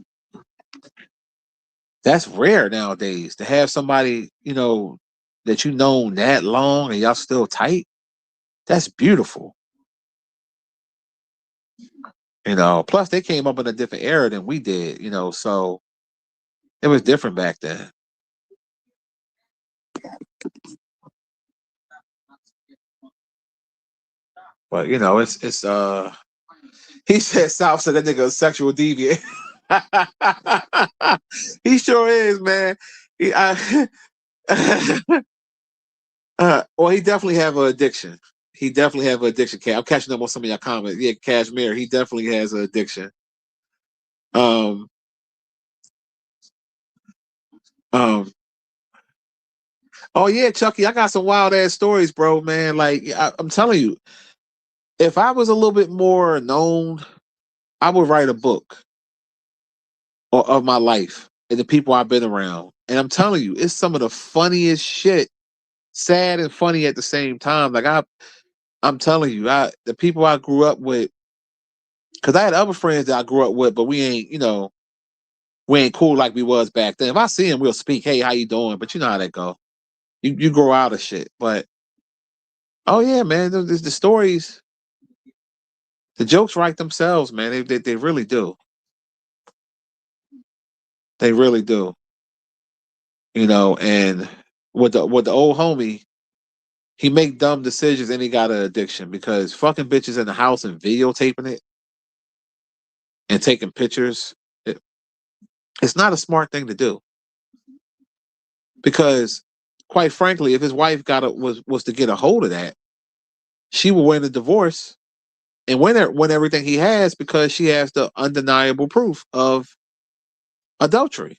that's rare nowadays to have somebody, you know, that you known that long and y'all still tight. That's beautiful. You know, plus they came up in a different era than we did, you know, so it was different back then. But you know, it's he said South said that nigga a sexual deviant. He sure is, man. Well, he definitely have an addiction. He definitely have an addiction. I'm catching up on some of your comments. Yeah, Cashmere, he definitely has an addiction. Um, um. Oh yeah, Chucky, I got some wild ass stories, bro. Man, like I'm telling you, if I was a little bit more known, I would write a book of my life and the people I've been around. And I'm telling you, it's some of the funniest shit, sad and funny at the same time. Like I'm telling you, the people I grew up with, because I had other friends that I grew up with, but we ain't, you know, we ain't cool like we was back then. If I see him, we'll speak, hey, how you doing? But you know how that go. You grow out of shit. But oh yeah, man, the stories. The jokes write themselves, man. They really do. They really do. You know, and with the old homie, he make dumb decisions and he got an addiction because fucking bitches in the house and videotaping it and taking pictures, it, it's not a smart thing to do. Because quite frankly, if his wife was to get a hold of that, she will win a divorce and win everything he has because she has the undeniable proof of adultery.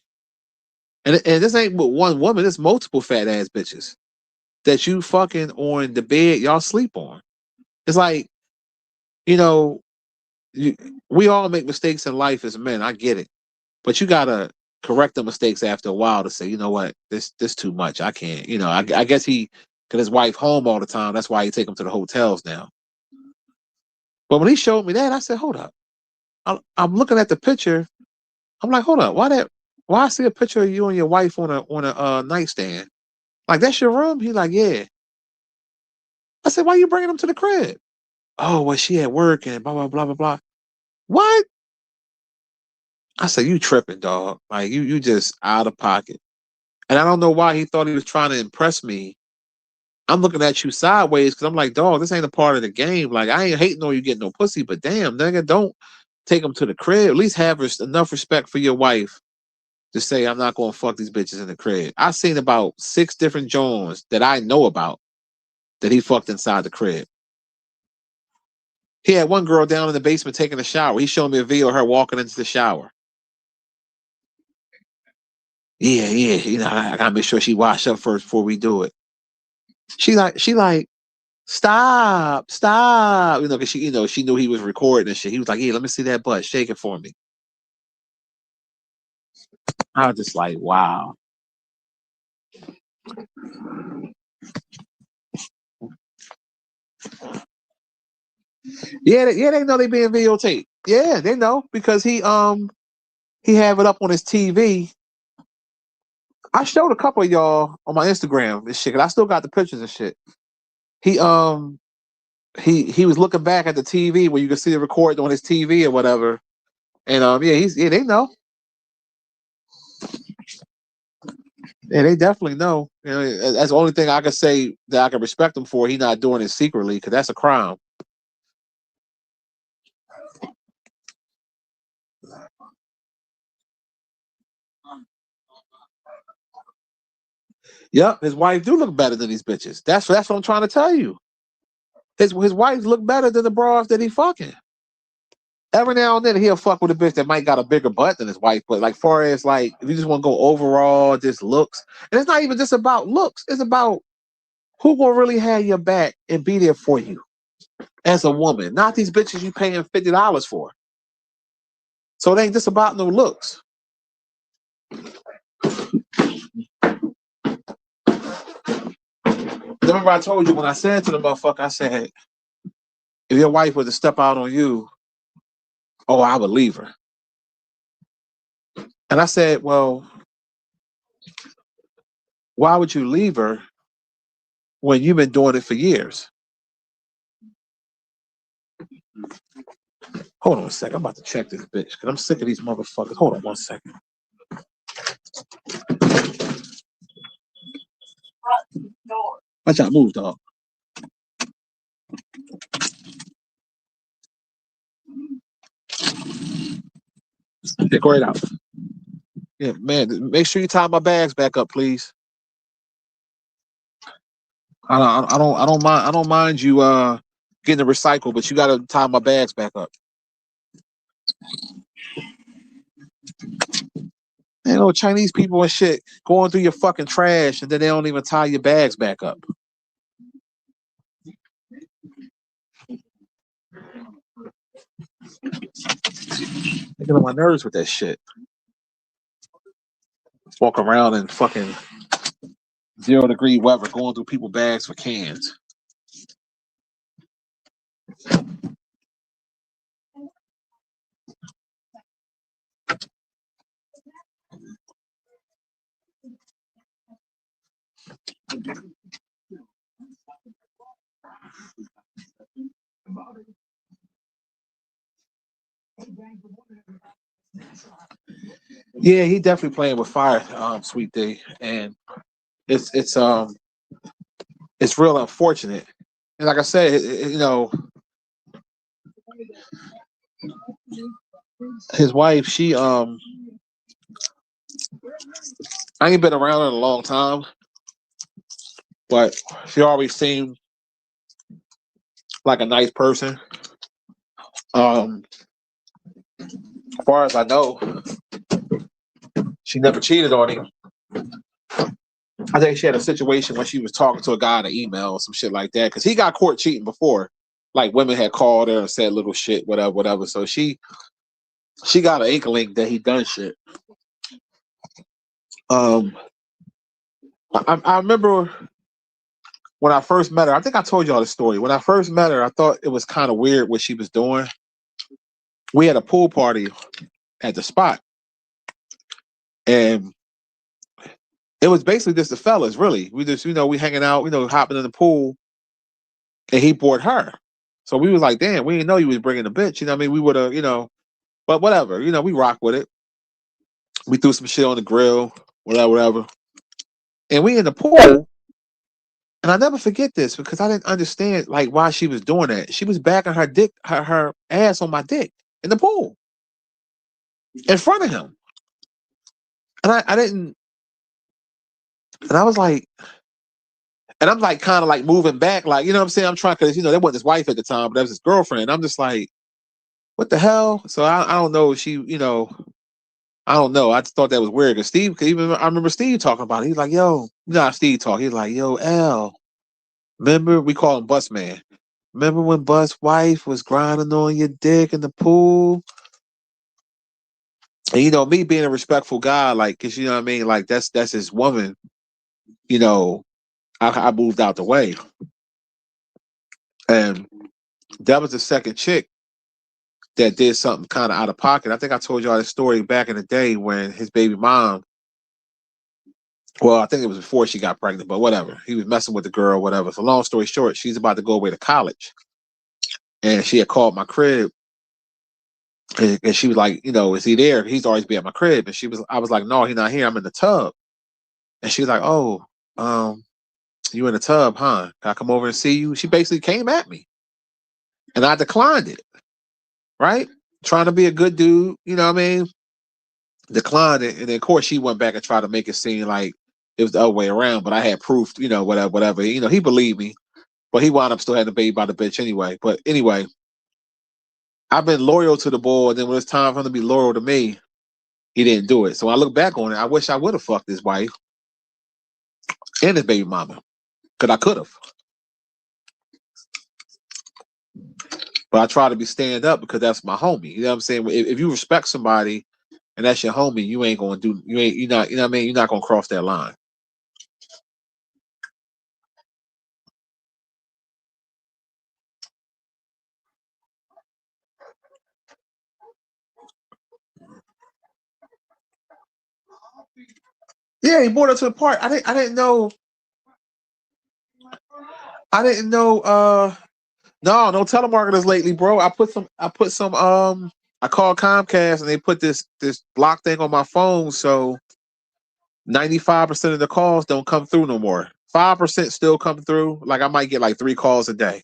And this ain't but one woman, it's multiple fat ass bitches that you fucking on the bed y'all sleep on. It's like, you know, you, we all make mistakes in life as men. I get it. But you gotta correct the mistakes after a while to say, you know what, this too much. I can't. You know, I guess he got his wife home all the time. That's why he take him to the hotels now. But when he showed me that, I said, hold up. I'm looking at the picture. I'm like, hold up, why I see a picture of you and your wife on a nightstand? Like that's your room? He like, yeah. I said, why you bringing him to the crib? Oh, well, she at work and blah blah blah blah blah. What? I said, you tripping, dog. Like you just out of pocket. And I don't know why he thought he was trying to impress me. I'm looking at you sideways because I'm like, dog, this ain't a part of the game. Like, I ain't hating on you getting no pussy, but damn, nigga, don't take him to the crib. At least have enough respect for your wife to say, I'm not going to fuck these bitches in the crib. I've seen about 6 different Jones that I know about that he fucked inside the crib. He had one girl down in the basement taking a shower. He showed me a video of her walking into the shower. Yeah, yeah. You know, I gotta make sure she wash up first before we do it. She like, stop, stop. You know, because she knew he was recording and shit. He was like, yeah, let me see that butt. Shake it for me. I was just like, wow. Yeah, they know they being videotaped. Yeah, they know because he have it up on his TV. I showed a couple of y'all on my Instagram and shit. 'Cause I still got the pictures and shit. He he was looking back at the TV where you can see the recording on his TV or whatever. And yeah, they know. Yeah, they definitely know. You know, that's the only thing I can say that I can respect him for. He not doing it secretly because that's a crime. Yep, his wife do look better than these bitches. That's what I'm trying to tell you. His wife look better than the bras that he fucking. Every now and then he'll fuck with a bitch that might got a bigger butt than his wife, but like far as like if you just want to go overall, just looks, and it's not even just about looks. It's about who gonna really have your back and be there for you as a woman, not these bitches you paying $50 for. So it ain't just about no looks. Remember I told you when I said to the motherfucker, I said, if your wife was to step out on you, oh, I would leave her. And I said, well, why would you leave her when you've been doing it for years? Hold on a second. I'm about to check this bitch because I'm sick of these motherfuckers. Hold on 1 second. Watch out, move, dog. Yeah, go right out. Yeah, man. Make sure you tie my bags back up, please. I don't mind you getting the recycle, but you gotta tie my bags back up. You know, Chinese people and shit going through your fucking trash and then they don't even tie your bags back up. They get on my nerves with that shit. Walk around in fucking 0 degree weather, going through people's bags for cans. Yeah, he definitely playing with fire, Sweet D, and it's it's um it's real unfortunate. And like I said, his wife, I ain't been around her in a long time, but she always seemed like a nice person. Um, as far as I know, she never cheated on him. I think she had a situation when she was talking to a guy in an email or some shit like that because he got caught cheating before. Like women had called her and said little shit, whatever, whatever. So she got an inkling that he done shit. Um, I remember when I first met her. I think I told y'all the story. When I first met her, I thought it was kind of weird what she was doing. We had a pool party at the spot, and it was basically just the fellas. Really, we just we hanging out, hopping in the pool, and he brought her. So we was like, damn, we didn't know you was bringing a bitch. You know what I mean? We would have, but whatever. We rock with it. We threw some shit on the grill, whatever, whatever. And we in the pool, and I never forget this because I didn't understand like why she was doing that. She was backing her dick, her ass on my dick in the pool in front of him, and I didn't, and I was like, and I'm like kind of like moving back, like what I'm saying. I'm trying because that wasn't his wife at the time, but that was his girlfriend. I'm just like, what the hell? So I don't know if she, I don't know. I just thought that was weird because Steve, cause even I remember Steve talking about it. He's like, yo, Steve talk. He's like, yo, L, remember we call him Bus Man. Remember when Bus wife was grinding on your dick in the pool? And me being a respectful guy, like, cause you know what I mean, like that's his woman. You know, I moved out the way, and that was the second chick that did something kind of out of pocket. I think I told y'all this story back in the day when his baby mom. Well, I think it was before she got pregnant, but whatever. He was messing with the girl, whatever. So long story short, she's about to go away to college, and she had called my crib, and she was like, is he there? He's always be at my crib, and I was like, no, he's not here. I'm in the tub, and she was like, oh, you in the tub, huh? Can I come over and see you? She basically came at me, and I declined it. Right, trying to be a good dude, you know what I mean? Declined it, and then of course she went back and tried to make it seem like it was the other way around. But I had proof, whatever, whatever. He believed me. But he wound up still having the baby by the bitch anyway. But anyway, I've been loyal to the boy. And then when it's time for him to be loyal to me, he didn't do it. So when I look back on it, I wish I would have fucked his wife and his baby mama. Because I could have. But I try to be stand up because that's my homie. You know what I'm saying? If you respect somebody and that's your homie, you ain't gonna do you're not, you know what I mean? You're not gonna cross that line. Yeah, he brought her to the park. I didn't know no telemarketers lately, bro. I called Comcast and they put this block thing on my phone, so 95% of the calls don't come through no more. 5% still come through. Like I might get like 3 calls a day.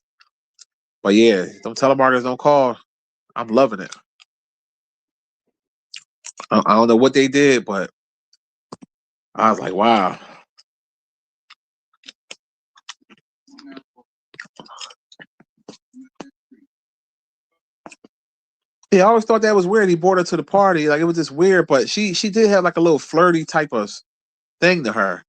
But yeah, them telemarketers don't call. I'm loving it. I don't know what they did, but I was like, wow. Yeah, I always thought that was weird. He brought her to the party. Like it was just weird, but she did have like a little flirty type of thing to her.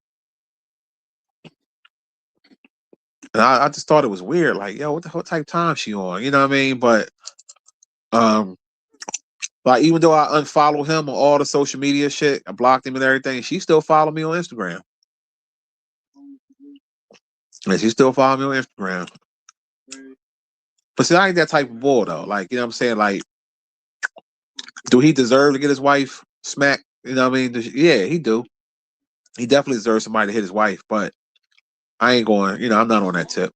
And I just thought it was weird. Like, yo, what the hell type time she on? You know what I mean? But um, like even though I unfollowed him on all the social media shit, I blocked him and everything, she still followed me on Instagram. And she still follow me on Instagram. But see, I ain't that type of bull though. Like, you know what I'm saying? Like, do he deserve to get his wife smacked? You know what I mean? Yeah, he do. He definitely deserves somebody to hit his wife, but I ain't going, I'm not on that tip.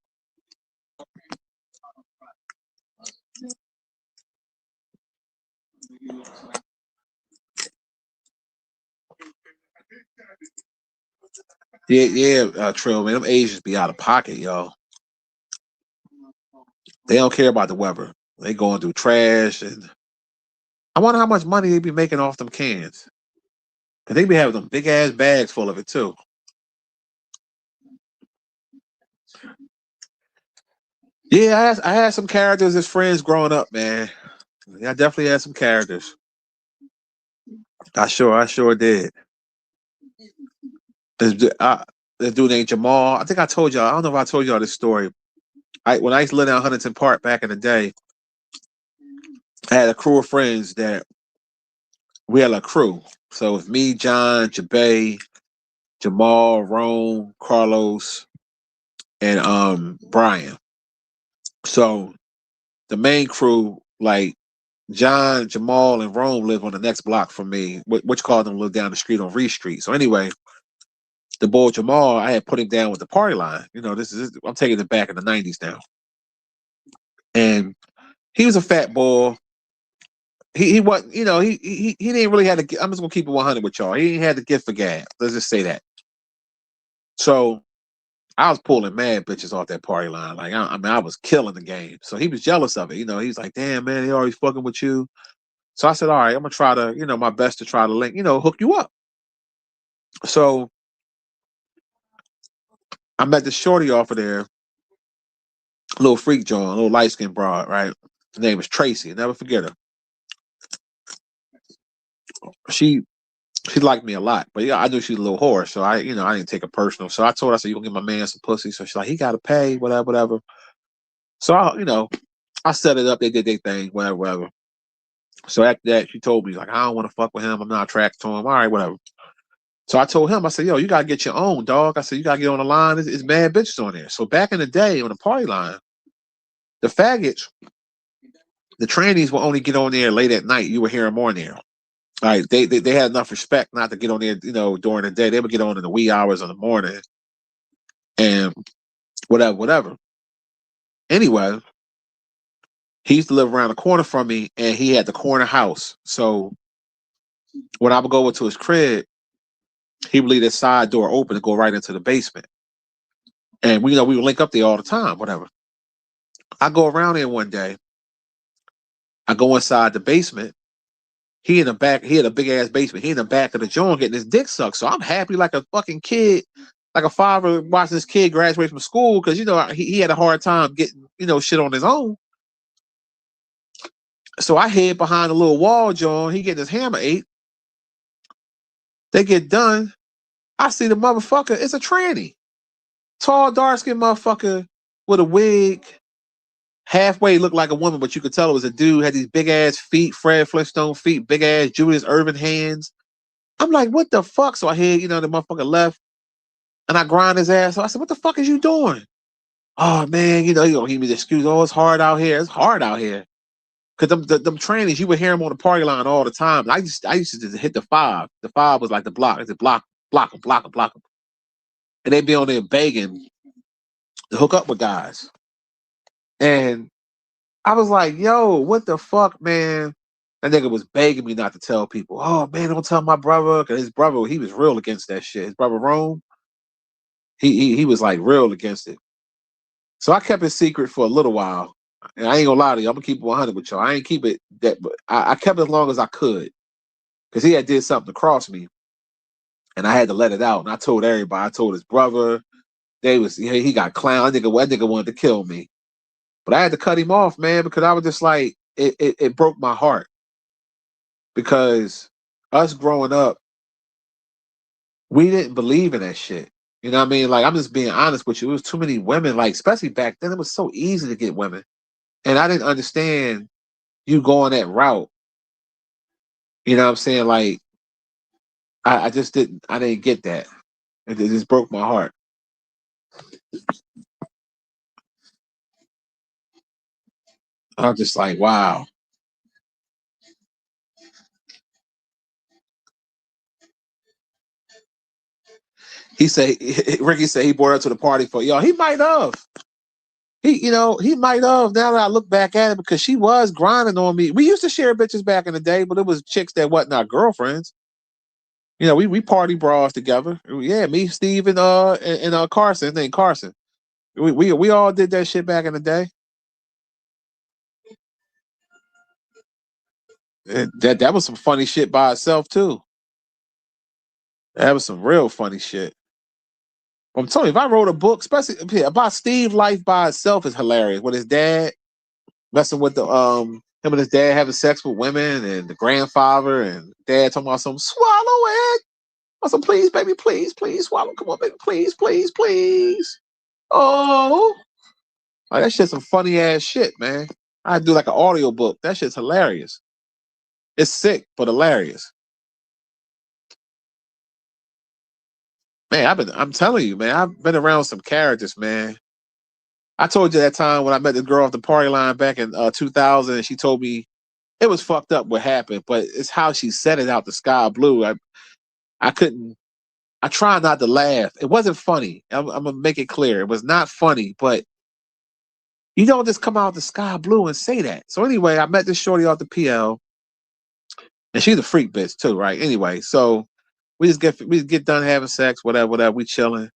Trill, man. Them Asians be out of pocket, y'all. They don't care about the weather. They going through trash, and I wonder how much money they be making off them cans. And they be having them big ass bags full of it too. Yeah, I had some characters as friends growing up, man. Yeah, I definitely had some characters. I sure did. This dude named Jamal. I think I told y'all. I don't know if I told y'all this story. When I used to live down Huntington Park back in the day, I had a crew of friends that we had a crew. So it was me, John, Jabay, Jamal, Rome, Carlos, and Brian. So the main crew, like John, Jamal, and Rome live on the next block from me, which called them live down the street on Reed Street. So anyway, the boy Jamal, I had put him down with the party line. You know, I'm taking it back in the '90s now, and he was a fat boy. He wasn't, you know, he didn't really have to. I'm just gonna keep it 100 with y'all. He ain't had the gift for gab. Let's just say that. So I was pulling mad bitches off that party line. Like I mean, I was killing the game. So he was jealous of it. You know, he's like, "Damn man, he always fucking with you." So I said, "All right, I'm gonna try to, you know, my best to try to link, you know, hook you up." So I met the shorty off of there, little freak John, little light skinned broad, right? Her name is Tracy. Never forget her. She liked me a lot, but yeah, I knew she was a little whore, so I, you know, I didn't take it personal. So I told her, I said, "You gonna give my man some pussy?" So she's like, "He gotta pay, whatever, whatever." So I, you know, I set it up. They did their thing, whatever, whatever. So after that, she told me like, "I don't want to fuck with him. I'm not attracted to him." All right, whatever. So I told him, I said, "Yo, you gotta get your own, dog." I said, "You gotta get on the line. It's mad bitches on there." So back in the day on the party line, the faggots, the trannies will only get on there late at night. You would hear them on there. Like they had enough respect not to get on there, you know, during the day. They would get on in the wee hours of the morning and whatever, whatever. Anyway, he used to live around the corner from me, and he had the corner house. So when I would go over to his crib, he would leave his side door open to go right into the basement. And we, you know, we would link up there all the time, whatever. I go around there one day. I go inside the basement. He in the back. He had a big ass basement. He in the back of the joint getting his dick sucked. So I'm happy like a fucking kid, like a father watching his kid graduate from school because you know he had a hard time getting, you know, shit on his own. So I hid behind a little wall, John. He getting his hammer ate. They get done. I see the motherfucker. It's a tranny, tall, dark skinned motherfucker with a wig. Halfway looked like a woman, but you could tell it was a dude. Had these big ass feet, Fred Flintstone feet, big ass Julius Irvin hands. I'm like, what the fuck? So I hear, you know, the motherfucker left, and I grind his ass. So I said, what the fuck is you doing? Oh man, you know, he gonna give me the excuse. Oh, it's hard out here. It's hard out here. Cause them trainings, you would hear them on the party line all the time. I used to just hit the five. The five was like the block. It's a block, block them, block them, block them. And they'd be on there begging to hook up with guys. And I was like, yo, what the fuck, man? That nigga was begging me not to tell people. Oh man, don't tell my brother. Cause his brother, he was real against that shit. His brother Rome, he was like real against it. So I kept it secret for a little while. And I ain't gonna lie to you, I'm gonna keep it 100 with y'all. I ain't keep it that, but I kept it as long as I could. Cause he had did something to cross me. And I had to let it out. And I told everybody. I told his brother. He got clown. That nigga wanted to kill me. But I had to cut him off, man, because I was just like, it broke my heart. Because us growing up, we didn't believe in that shit. You know what I mean? Like, I'm just being honest with you. It was too many women, like, especially back then, it was so easy to get women. And I didn't understand you going that route. You know what I'm saying? Like, I just didn't get that. It just broke my heart. I was just like, wow. He said Ricky said he brought her to the party for y'all. He might have. he might have, now that I look back at it, because she was grinding on me. We used to share bitches back in the day, but it was chicks that wasn't our girlfriends. We party bras together. Yeah, me, Steve, and Carson. His name Carson. We all did that shit back in the day. And that was some funny shit by itself too. That was some real funny shit. I'm telling you, if I wrote a book, especially about Steve life by itself, is hilarious. With his dad messing with him and his dad having sex with women, and the grandfather and dad talking about some swallow it. I said, please, baby, please, please swallow. Come on, baby, please, please, please. Oh, like, that shit's some funny ass shit, man. I do like an audio book. That shit's hilarious. It's sick, but hilarious. Man, I'm telling you, man, I've been around some characters, man. I told you that time when I met the girl off the party line back in 2000, and she told me it was fucked up what happened, but it's how she said it out the sky blue. I couldn't. I tried not to laugh. It wasn't funny. I'm gonna make it clear. It was not funny, but you don't just come out the sky blue and say that. So anyway, I met this shorty off the PL, and she's a freak bitch too, right? Anyway, so we get done having sex, whatever, whatever. We chilling,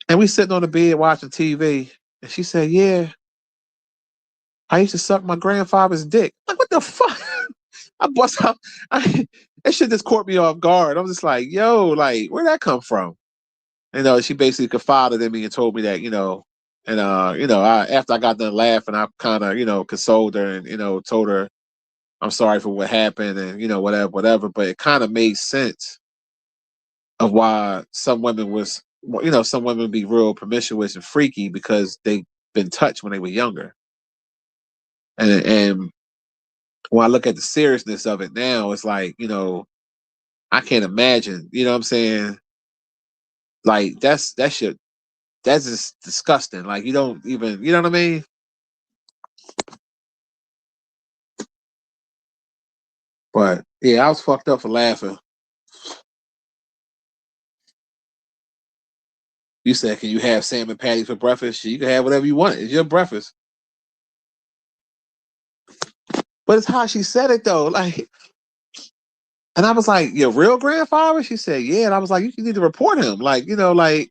and we sitting on the bed watching TV, and she said, "Yeah, I used to suck my grandfather's dick." Like, what the fuck? I bust out. That shit just caught me off guard. I'm just like, yo, like, where'd that come from? She basically confided in me and told me that, and after I got done laughing, I kind of, consoled her and, told her I'm sorry for what happened and, whatever, whatever. But it kind of made sense of why some women be real promiscuous and freaky, because they've been touched when they were younger. And when I look at the seriousness of it now, it's like, I can't imagine, you know what I'm saying? Like, that's just disgusting. Like, you don't even, you know what I mean? But yeah, I was fucked up for laughing. You said, can you have salmon patties for breakfast? You can have whatever you want. It's your breakfast. But it's how she said it though. Like, and I was like, your real grandfather? She said, yeah. And I was like, you need to report him. Like, like,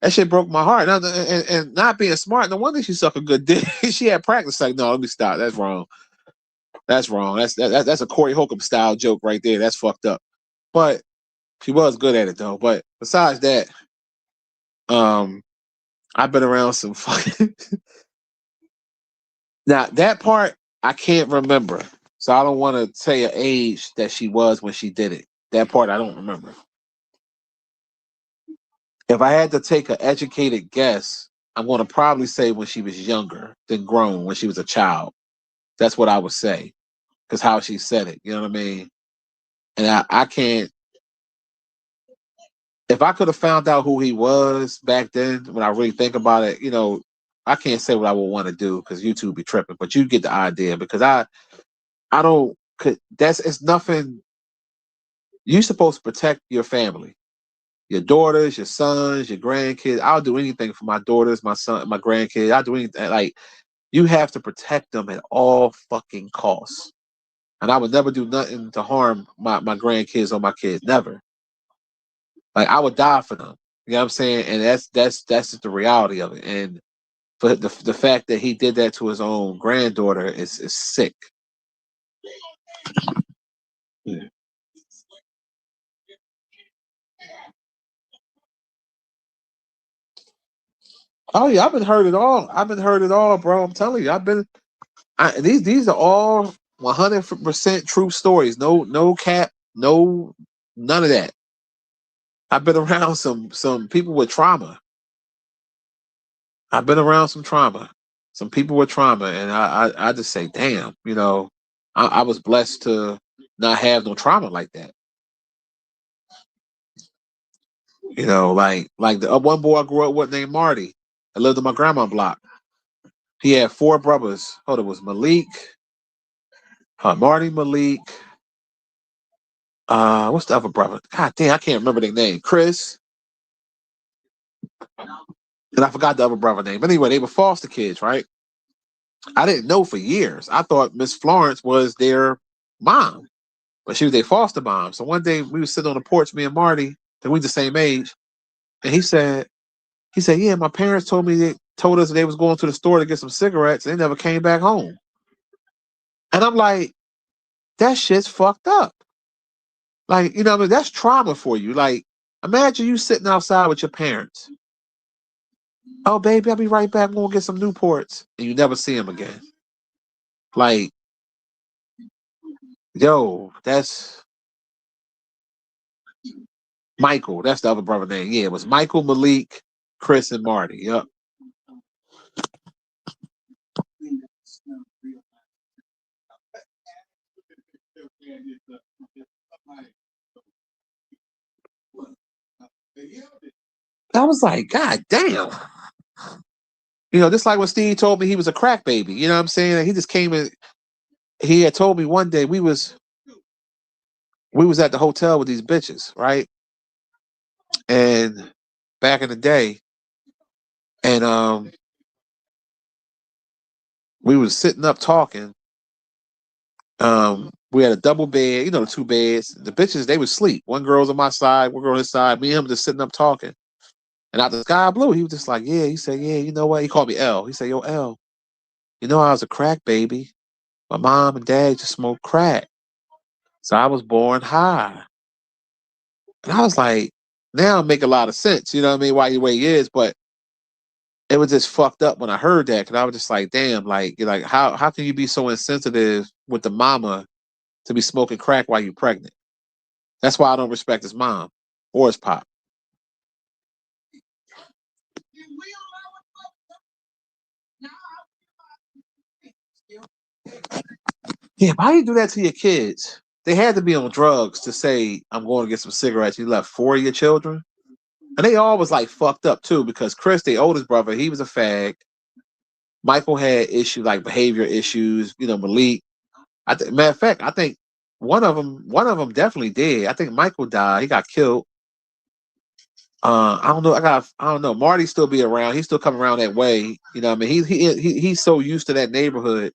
that shit broke my heart. And not being smart, no wonder she sucked a good dick. She had practice. Like, no, let me stop. That's wrong. That's wrong. That's a Corey Holcomb style joke right there. That's fucked up. But she was good at it though. But besides that, I've been around some fucking. Now that part I can't remember, so I don't want to say an age that she was when she did it. That part I don't remember. If I had to take an educated guess, I'm going to probably say when she was younger than grown, when she was a child. That's what I would say, because how she said it. You know what I mean? And I can't. If I could have found out who he was back then, when I really think about it, I can't say what I would want to do because YouTube be tripping. But you get the idea, because I don't. It's nothing. You're supposed to protect your family, your daughters, your sons, your grandkids. I'll do anything for my daughters, my son, my grandkids. I'll do anything. Like, you have to protect them at all fucking costs. And I would never do nothing to harm my grandkids or my kids. Never. Like, I would die for them. You know what I'm saying? And that's just the reality of it. And for the fact that he did that to his own granddaughter is sick. Yeah. Oh yeah, I've been heard it all. Bro. I'm telling you, these are all 100% true stories. No cap, none of that. I've been around some people with trauma. I've been around some people with trauma, and I just say, damn, I was blessed to not have no trauma like that. Like the one boy I grew up with named Marty. I lived on my grandma block. He had four brothers. Hold it was Malik, Marty, Malik. What's the other brother? God damn, I can't remember their name. Chris. And I forgot the other brother name. But anyway, they were foster kids, right? I didn't know for years. I thought Miss Florence was their mom, but she was their foster mom. So one day we were sitting on the porch, me and Marty, and we the same age, and he said, yeah, my parents told us they was going to the store to get some cigarettes. And they never came back home. And I'm like, that shit's fucked up. Like, you know what I mean? That's trauma for you. Like, imagine you sitting outside with your parents. Oh, baby, I'll be right back. I'm going to get some Newports. And you never see them again. Like, yo, that's Michael. That's the other brother name. Yeah, it was Michael, Malik, Chris, and Marty. Yep. I was like, God damn. You know, just like when Steve told me he was a crack baby. You know what I'm saying? He just came in. He had told me one day we was at the hotel with these bitches, right? And back in the day, and we was sitting up talking. We had a double bed, you know, the two beds. The bitches, they would sleep. One girl's on my side, one girl on his side. Me and him just sitting up talking. And out the sky blue, he was just like, yeah. He said, yeah, you know what? He called me L. He said, yo, L, you know I was a crack baby. My mom and dad just smoked crack. So I was born high. And I was like, now it make a lot of sense, you know what I mean, why he way he is, but it was just fucked up when I heard that, because I was just like, damn, like, you're like, how can you be so insensitive with the mama to be smoking crack while you're pregnant? That's why I don't respect his mom or his pop. Yeah, but how you do that to your kids? They had to be on drugs to say, I'm going to get some cigarettes. You left 4 of your children. And they all was like fucked up too, because Chris, the oldest brother, he was a fag. Michael had issues like behavior issues. You know, Malik. Matter of fact, I think one of them definitely did. I think Michael died. He got killed. I don't know. I don't know. Marty still be around. He still come around that way. You know what I mean? He's so used to that neighborhood.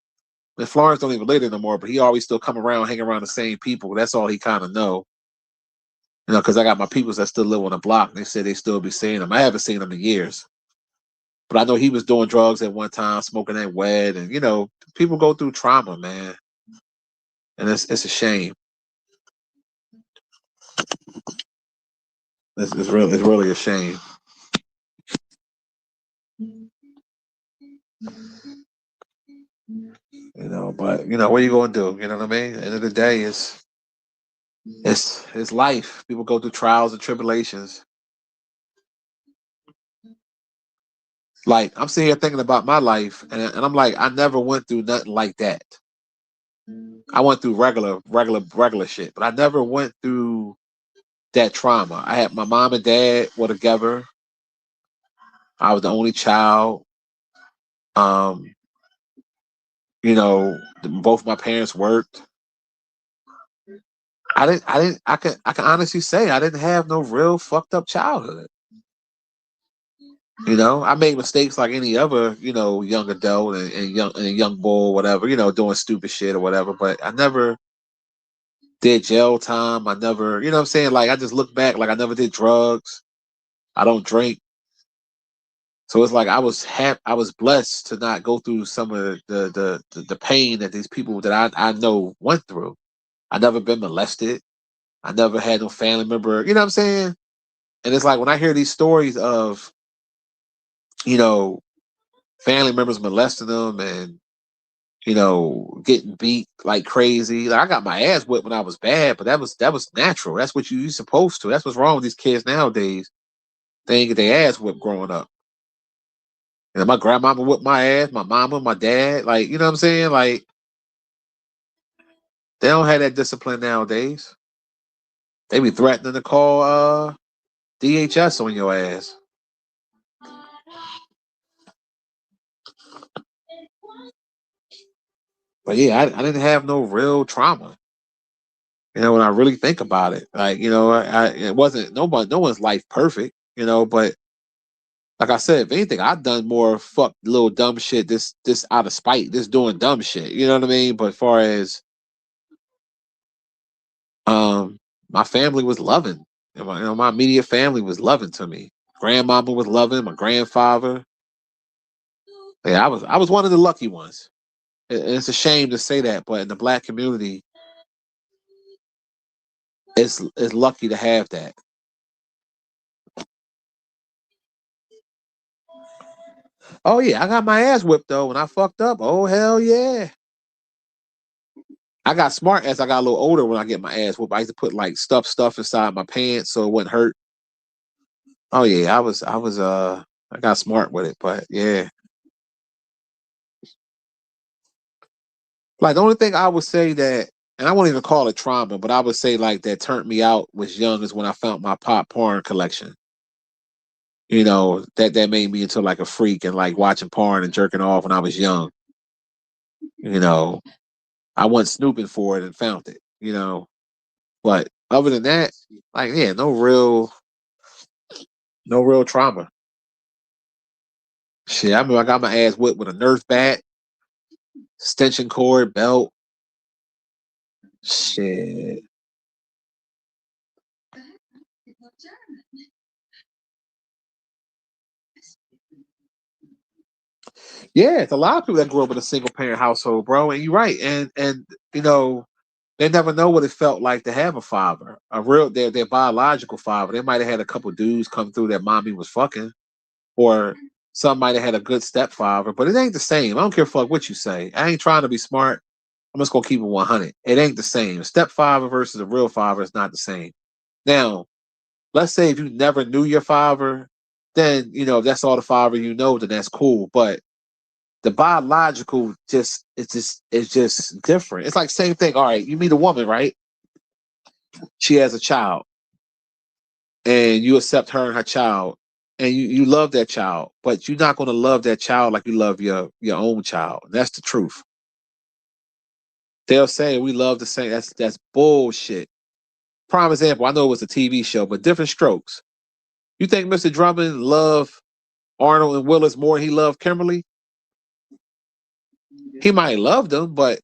And Florence don't even live there no more, but he always still come around, hang around the same people. That's all he kind of know. You know, because I got my peoples that still live on the block. And they said they still be seeing him. I haven't seen him in years. But I know he was doing drugs at one time, smoking that wet. And, you know, people go through trauma, man. And it's a shame. It's really a shame. You know, but you know, what are you gonna do? You know what I mean? At the end of the day, it's life. People go through trials and tribulations. Like I'm sitting here thinking about my life, and I'm like, I never went through nothing like that. I went through regular shit, but I never went through that trauma. I had my mom and dad were together. I was the only child. Um, you know, both my parents worked. I can honestly say I didn't have no real fucked up childhood. You know, I made mistakes like any other, you know, young adult and young bull, whatever, you know, doing stupid shit or whatever. But I never did jail time. I never, you know what I'm saying? Like I just look back like I never did drugs. I don't drink. So it's like I was blessed to not go through some of the pain that these people that I know went through. I never been molested. I never had no family member, you know what I'm saying? And it's like when I hear these stories of, you know, family members molesting them and, you know, getting beat like crazy. Like I got my ass whipped when I was bad, but that was natural. That's what you supposed to. That's what's wrong with these kids nowadays. They ain't get their ass whipped growing up. You know, my grandmama whipped my ass, my mama, my dad. Like, you know what I'm saying? Like, they don't have that discipline nowadays. They be threatening to call DHS on your ass. But yeah, I didn't have no real trauma. You know, when I really think about it, like, you know, it wasn't no one's life perfect, you know, but Like I said, if anything, I've done more fuck little dumb shit. This out of spite, this doing dumb shit. You know what I mean? But as far as um, my family was loving. And my immediate family was loving to me. Grandmama was loving. My grandfather. Yeah, I was one of the lucky ones. It's a shame to say that, but in the black community, it's lucky to have that. Oh yeah, I got my ass whipped though when I fucked up. Oh hell yeah. I got smart as I got a little older when I get my ass whooped. I used to put like stuff inside my pants so it wouldn't hurt. Oh yeah, I got smart with it, but yeah. Like the only thing I would say that, and I won't even call it trauma, but I would say like that turned me out was young is when I found my pop porn collection. You know, that made me into like a freak and like watching porn and jerking off when I was young. You know, I went snooping for it and found it, you know. But other than that, like yeah, no real trauma. Shit, I remember I got my ass whipped with a Nerf bat, extension cord, belt. Shit. Yeah, it's a lot of people that grew up in a single parent household, bro. And you're right. And you know, they never know what it felt like to have a father, a real their biological father. They might have had a couple dudes come through that mommy was fucking, or some might have had a good stepfather, but it ain't the same. I don't care fuck what you say. I ain't trying to be smart. I'm just gonna keep it 100. It ain't the same. A stepfather versus a real father is not the same. Now, let's say if you never knew your father, then you know if that's all the father you know, then that's cool. But the biological it's just different. It's like same thing. All right, you meet a woman, right? She has a child, and you accept her and her child, and you love that child, but you're not going to love that child like you love your own child. That's the truth. They'll say we love the same. That's bullshit. Prime example. I know it was a TV show, but Different Strokes. You think Mr. Drummond loved Arnold and Willis more than he loved Kimberly? He might love them, but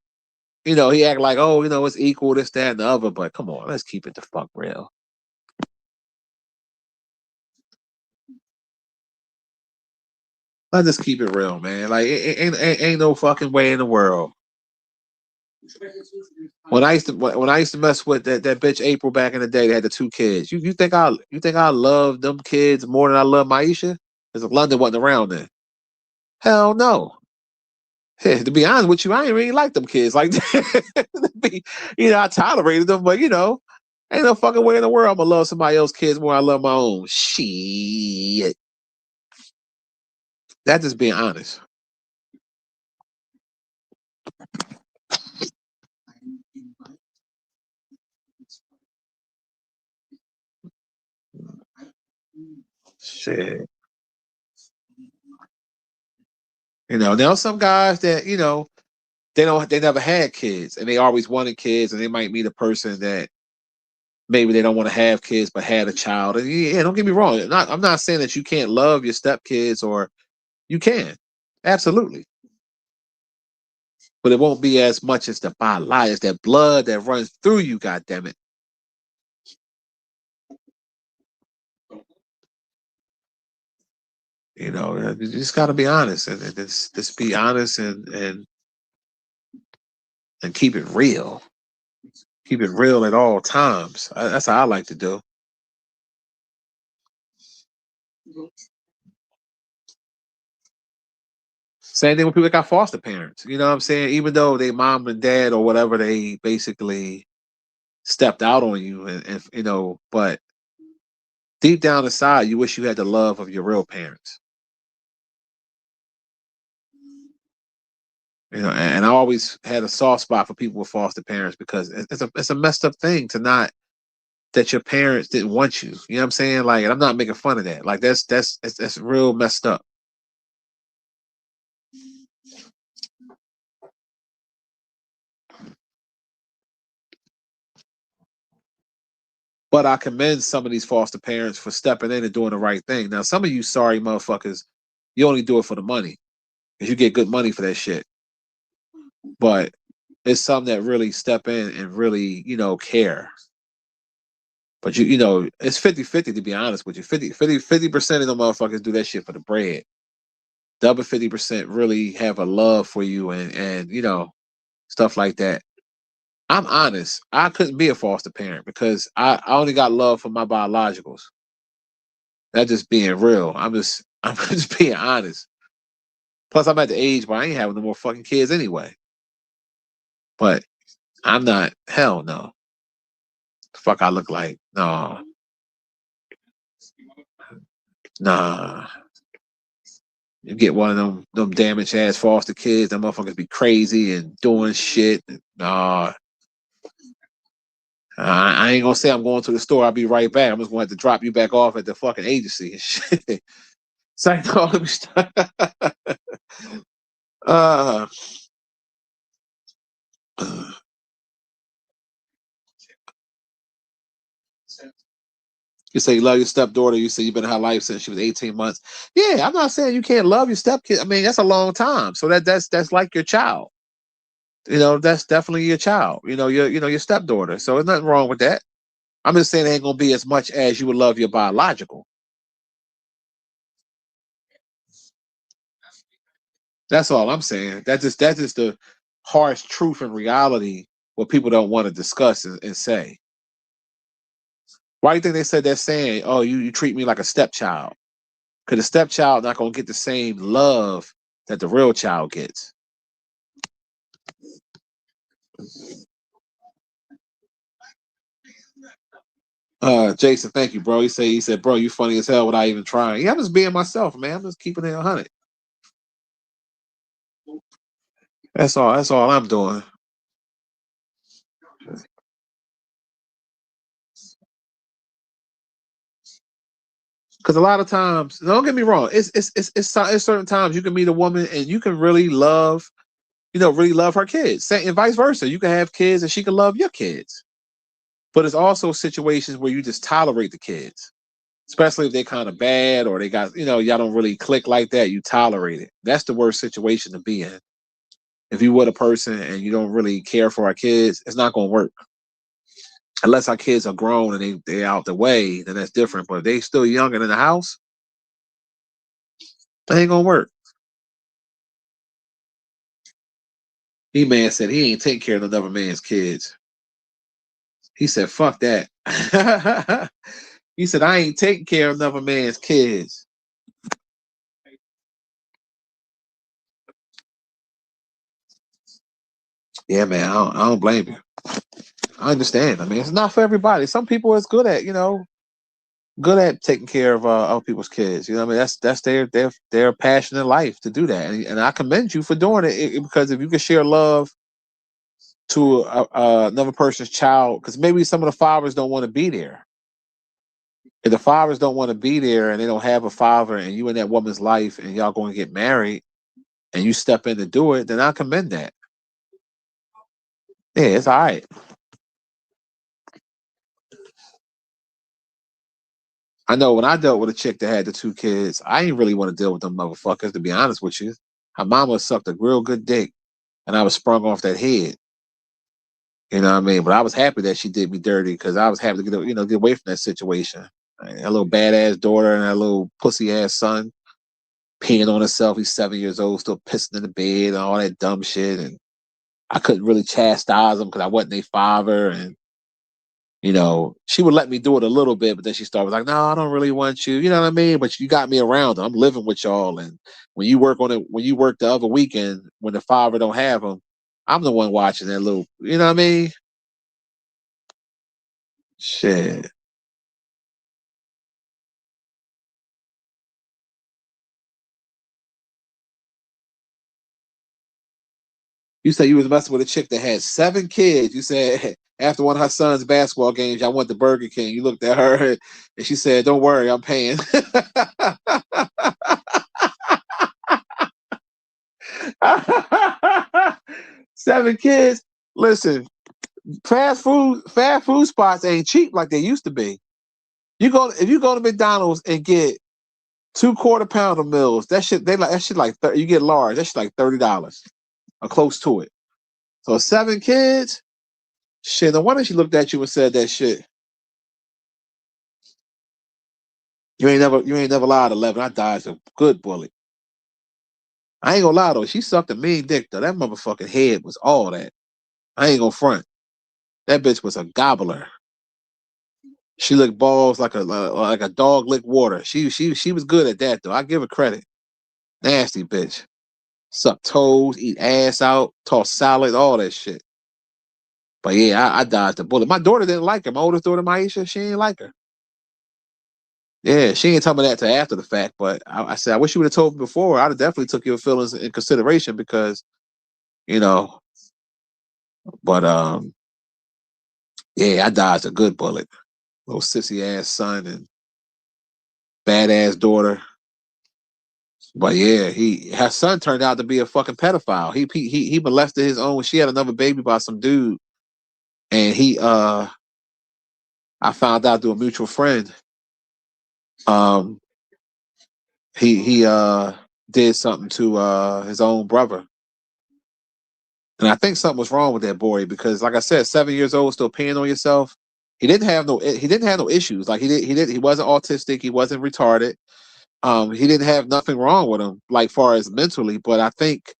he act like, oh, it's equal, this, that, and the other. But come on, let's keep it the fuck real. Let's just keep it real, man. Like, ain't no fucking way in the world. When I used to mess with that bitch April back in the day, they had the two kids. You think I love them kids more than I love Maisha? Because London wasn't around then. Hell no. To be honest with you, I ain't really like them kids. Like, I tolerated them, but ain't no fucking way in the world I'm gonna love somebody else's kids more than I love my own. Shit. That's just being honest. Shit. There are some guys that, they never had kids and they always wanted kids and they might meet a person that maybe they don't want to have kids but had a child. And yeah, don't get me wrong. I'm not saying that you can't love your stepkids or you can. Absolutely. But it won't be as much as the biologics, that blood that runs through you, goddamn it. You just gotta be honest and just be honest and keep it real. Keep it real at all times. That's how I like to do. Same thing with people that got foster parents. You know what I'm saying? Even though they mom and dad or whatever, they basically stepped out on you but deep down inside you wish you had the love of your real parents. And I always had a soft spot for people with foster parents because it's a messed up thing to not that your parents didn't want you. You know what I'm saying? Like, and I'm not making fun of that. Like, that's real messed up. But I commend some of these foster parents for stepping in and doing the right thing. Now, some of you sorry motherfuckers, you only do it for the money because you get good money for that shit. But it's some that really step in and really, care. But it's 50-50 to be honest with you. 50% of the motherfuckers do that shit for the bread. The other 50% really have a love for you and stuff like that. I'm honest. I couldn't be a foster parent because I only got love for my biologicals. That's just being real. I'm just being honest. Plus, I'm at the age where I ain't having no more fucking kids anyway. But I'm not. Hell no. The fuck I look like? No. Nah. You get one of them damaged ass foster kids, them motherfuckers be crazy and doing shit. Nah. I ain't gonna say I'm going to the store. I'll be right back. I'm just gonna have to drop you back off at the fucking agency and shit. So no, let me start. You say you love your stepdaughter. You say you've been in her life since she was 18 months. Yeah, I'm not saying you can't love your stepkid. I mean, that's a long time. So that's like your child. That's definitely your child. Your stepdaughter. So there's nothing wrong with that. I'm just saying it ain't gonna be as much as you would love your biological. That's all I'm saying. That's just the harsh truth and reality what people don't want to discuss and say. Why do you think they said that saying, oh, you treat me like a stepchild? Because the stepchild not gonna get the same love that the real child gets. Jason, thank you, bro. He said, bro, you funny as hell without even trying. Yeah, I'm just being myself, man. I'm just keeping it 100. That's all I'm doing. Because a lot of times, don't get me wrong, it's certain times you can meet a woman and you can really love, really love her kids. And vice versa. You can have kids and she can love your kids. But it's also situations where you just tolerate the kids, especially if they're kind of bad or they got, y'all don't really click like that. You tolerate it. That's the worst situation to be in. If you with a person and you don't really care for our kids, it's not going to work. Unless our kids are grown and they out the way, then that's different. But if they still young and in the house, that ain't going to work. E-Man said he ain't taking care of another man's kids. He said, fuck that. He said, I ain't taking care of another man's kids. Yeah, man, I don't blame you. I understand. I mean, it's not for everybody. Some people is good at, good at taking care of other people's kids. I mean, that's their passion in life to do that. And I commend you for doing it because if you can share love to another person's child, because maybe some of the fathers don't want to be there. If the fathers don't want to be there and they don't have a father and you in that woman's life and y'all going to get married and you step in to do it, then I commend that. Yeah, it's all right. I know when I dealt with a chick that had the 2 kids, I didn't really want to deal with them motherfuckers, to be honest with you. Her mama sucked a real good dick and I was sprung off that head. You know what I mean? But I was happy that she did me dirty because I was happy to get away from that situation. A little badass daughter and a little pussy ass son peeing on himself. He's 7 years old, still pissing in the bed and all that dumb shit. And I couldn't really chastise him because I wasn't their father. And she would let me do it a little bit, but then she started like, "No, I don't really want you." You know what I mean? But you got me around. I'm living with y'all, and when you work the other weekend, when the father don't have him, I'm the one watching that little. You know what I mean? Shit. You said you was messing with a chick that had 7 kids. You said after one of her son's basketball games, I went to Burger King. You looked at her and she said, "Don't worry, I'm paying." 7 kids. Listen, fast food spots ain't cheap like they used to be. If you go to McDonald's and get 2 quarter pounder meals, that shit like you get large. That shit like $30 or close to it. So 7 kids, shit. No wonder she looked at you and said that shit. You ain't never lied. 11. I dodged a good bullet. I ain't gonna lie though. She sucked a mean dick though. That motherfucking head was all that. I ain't gonna front. That bitch was a gobbler. She licked balls like a dog licked water. She was good at that though. I give her credit. Nasty bitch. Suck toes, eat ass out, toss salad, all that shit. But yeah, I dodged the bullet. My daughter didn't like her. My oldest daughter, Maisha, she ain't like her. Yeah, she ain't tell me that till after the fact. But I said, I wish you would have told me before. I'd have definitely took your feelings in consideration because, you know. But yeah, I dodged a good bullet. Little sissy ass son and badass daughter. But yeah, her son turned out to be a fucking pedophile. He molested his own. She had another baby by some dude, and I found out through a mutual friend. He did something to his own brother, and I think something was wrong with that boy because, like I said, 7 years old, still peeing on yourself. He didn't have no issues. Like he wasn't autistic. He wasn't retarded. He didn't have nothing wrong with him, like far as mentally. But I think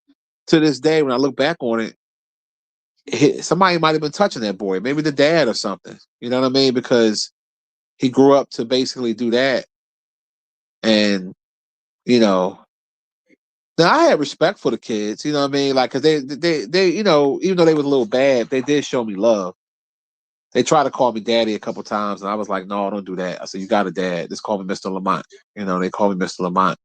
to this day, when I look back on it, somebody might have been touching that boy, maybe the dad or something. You know what I mean? Because he grew up to basically do that, and you know. Now I had respect for the kids, you know what I mean? Like, cause they, you know, even though they was a little bad, they did show me love. They tried to call me daddy a couple times, and I was like, no, don't do that. I said, you got a dad. Just call me Mr. Lamont. You know, they call me Mr. Lamont.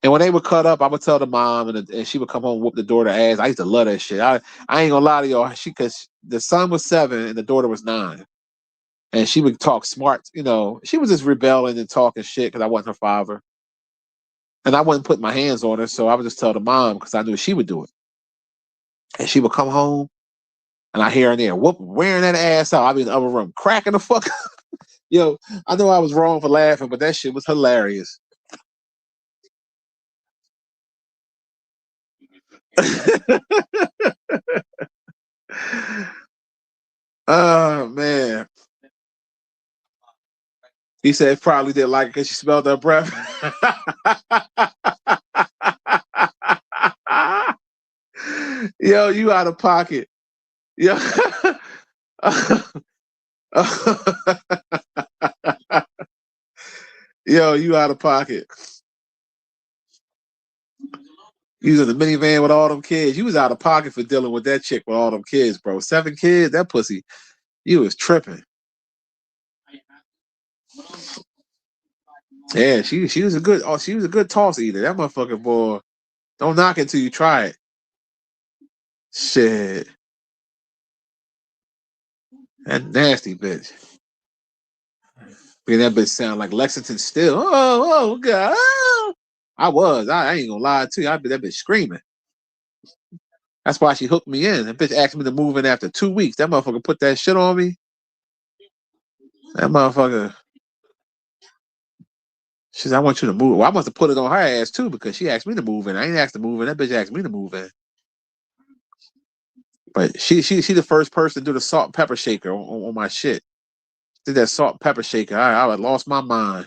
And when they would cut up, I would tell the mom, and she would come home and whoop the daughter ass. I used to love that shit. I ain't gonna lie to y'all. Cause the son was 7 and the daughter was 9, and she would talk smart. You know, she was just rebelling and talking shit because I wasn't her father, and I wasn't putting my hands on her. So I would just tell the mom because I knew she would do it, and she would come home, and I hear her in there wearing that ass out. I'd be in the other room cracking the fuck up. Yo, I know I was wrong for laughing, but that shit was hilarious. Oh man. He said probably didn't like it because she smelled her breath. Yo, you out of pocket. Yo. Yo, you out of pocket. You was in the minivan with all them kids. You was out of pocket for dealing with that chick with all them kids, bro. 7 kids, that pussy. You was tripping. Yeah, she was a good toss eater. That motherfucker boy. Don't knock it till you try it. Shit. That nasty bitch. Man, that bitch sound like Lexington Still. Oh God. Oh. I ain't gonna lie to you. I be that bitch screaming. That's why she hooked me in. That bitch asked me to move in after 2 weeks. That motherfucker put that shit on me. That motherfucker. She said, I want you to move. Well, I must have put it on her ass too because she asked me to move in. I ain't asked to move in. That bitch asked me to move in. But she the first person to do the salt and pepper shaker on my shit. Did that salt and pepper shaker. I lost my mind.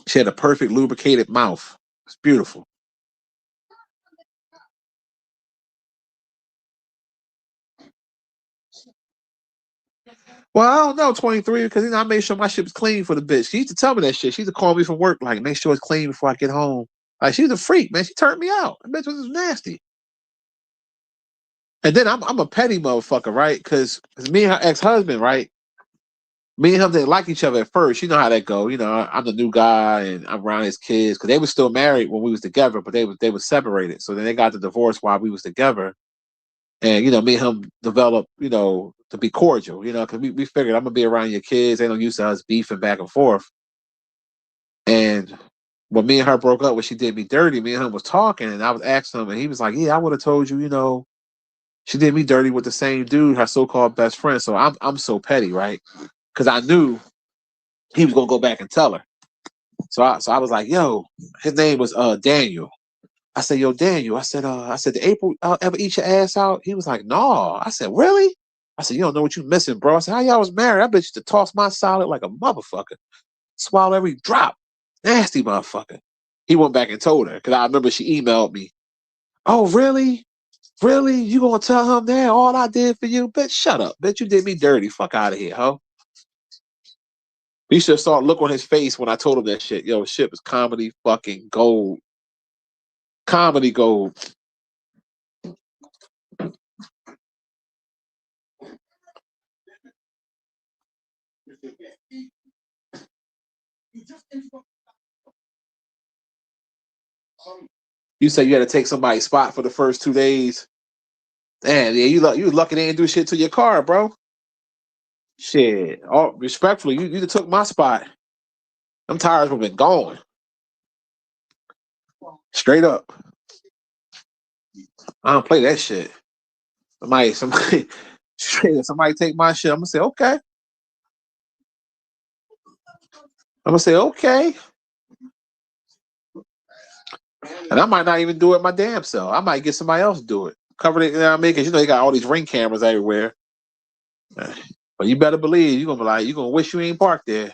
She had a perfect lubricated mouth. It's beautiful. Well, I don't know, 23, because I made sure my shit was clean for the bitch. She used to tell me that shit. She used to call me from work, like, make sure it's clean before I get home. Like, she's a freak, man. She turned me out. That bitch was nasty. And then I'm a petty motherfucker, right? Because me and her ex-husband, right? Me and him didn't like each other at first. You know how that go. You know, I'm the new guy and I'm around his kids because they were still married when we was together, but they were separated. So then they got the divorce while we was together. And, me and him developed, to be cordial, because we figured I'm gonna be around your kids. They don't used to us beefing back and forth. And when me and her broke up, when she did me dirty, me and him was talking, and I was asking him, and he was like, "Yeah, I would have told you, She did me dirty with the same dude, her so-called best friend. So I'm so petty, right? Because I knew he was gonna go back and tell her. So I was like, yo, his name was Daniel. I said, yo, Daniel. I said, did April ever eat your ass out? He was like, no. I said, really? I said, you don't know what you missing, bro. I said, how y'all was married? I bet you to toss my salad like a motherfucker. Swallow every drop. Nasty motherfucker. He went back and told her, because I remember she emailed me. Oh, really? Really? You gonna tell him that? All I did for you? Bitch, shut up. Bitch, you did me dirty. Fuck out of here, ho. You should have saw a look on his face when I told him that shit. Yo, shit was comedy fucking gold. Comedy gold. You said you had to take somebody's spot for the first 2 days. Man, yeah, you lucky they didn't do shit to your car, bro. Shit. Oh, respectfully, you took my spot. Them tires would have been gone. Straight up. I don't play that shit. Somebody somebody take my shit. I'm gonna say, okay. I'm gonna say, okay. And I might not even do it my damn self. I might get somebody else to do it. Cover it, you know what I mean? Because you know you got all these ring cameras everywhere. But you better believe you're gonna be like, you're gonna wish you ain't parked there.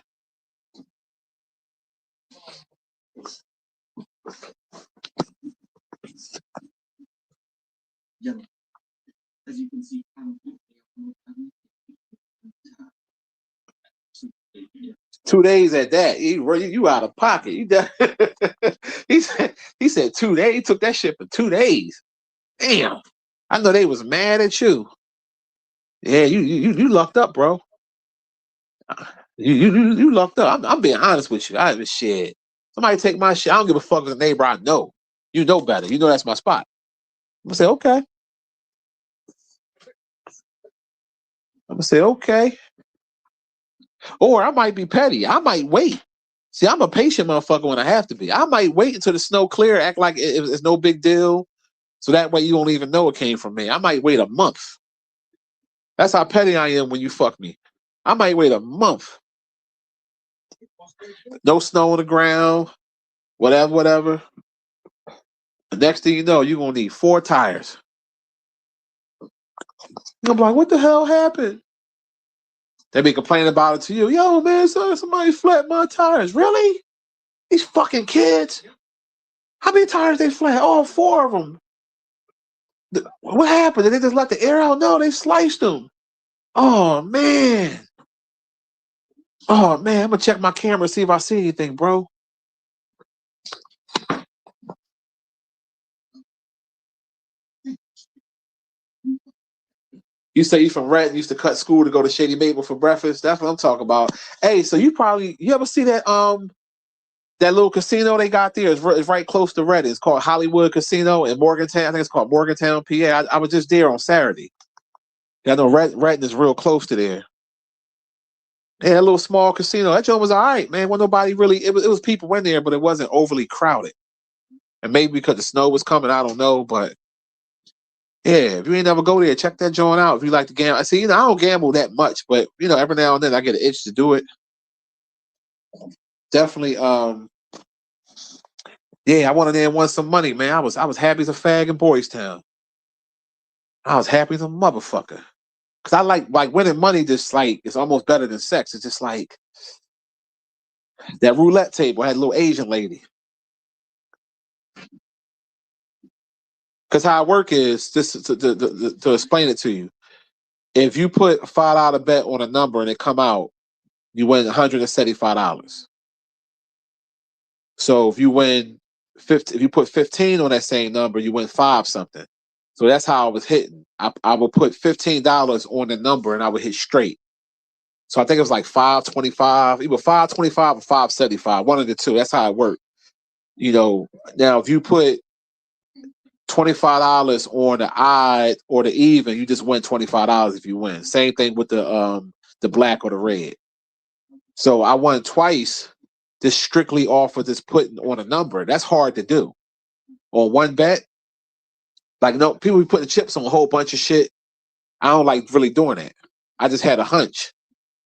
As you can see, 2 days at that. You out of pocket. He said 2 days. He took that shit for 2 days. Damn. I know they was mad at you. Yeah, you lucked up, bro. You lucked up. I'm being honest with you. I have shit. Somebody take my shit. I don't give a fuck if the neighbor I know. You know better. You know that's my spot. I'm gonna say okay. I'm gonna say okay. Or I might be petty. I might wait. See, I'm a patient motherfucker when I have to be. I might wait until the snow clear, act like it's no big deal. So that way you don't even know it came from me. I might wait a month. That's how petty I am when you fuck me. I might wait a month. No snow on the ground, whatever. The next thing you know, you're gonna need 4 tires. I'm like, what the hell happened? They be complaining about it to you. Yo, man, somebody flat my tires. Really? These fucking kids. How many tires they flat? All 4 of them. What happened? Did they just let the air out? No, they sliced them. Oh man. Oh man, I'm gonna check my camera, see if I see anything, bro. You say you from Red, used to cut school to go to Shady Maple for breakfast. That's what I'm talking about. Hey, so you ever see that little casino they got there? It's right close to Red. It's called Hollywood Casino in Morgantown. I think it's called Morgantown, PA. I was just there on Saturday. I know Red is real close to there. Yeah, a little small casino. That joint was all right, man. When nobody really, it was people in there, but it wasn't overly crowded. And maybe because the snow was coming, I don't know. But yeah, if you ain't never go there, check that joint out. If you like to gamble, I see. I don't gamble that much, but every now and then I get an itch to do it. Definitely. Yeah, I wanted to win some money, man. I was happy as a fag in Boys Town. I was happy as a motherfucker. Cause I like winning money. Just like it's almost better than sex. It's just like that roulette table. I had a little Asian lady. Because how I work is just to explain it to you. If you put a $5 bet on a number and it come out, you win $175. So if you win 50, if you put 15 on that same number, you win 5 something. So that's how I was hitting. I would put $15 on the number and I would hit straight. So I think it was like 525, either 525 or 575, one of the two. That's how it worked. Now if you put $25 on the odd or the even, you just win $25 if you win. Same thing with the black or the red. So I won twice just strictly off of just putting on a number. That's hard to do. On one bet, Like, no, people be putting chips on a whole bunch of shit. I don't like really doing that. I just had a hunch,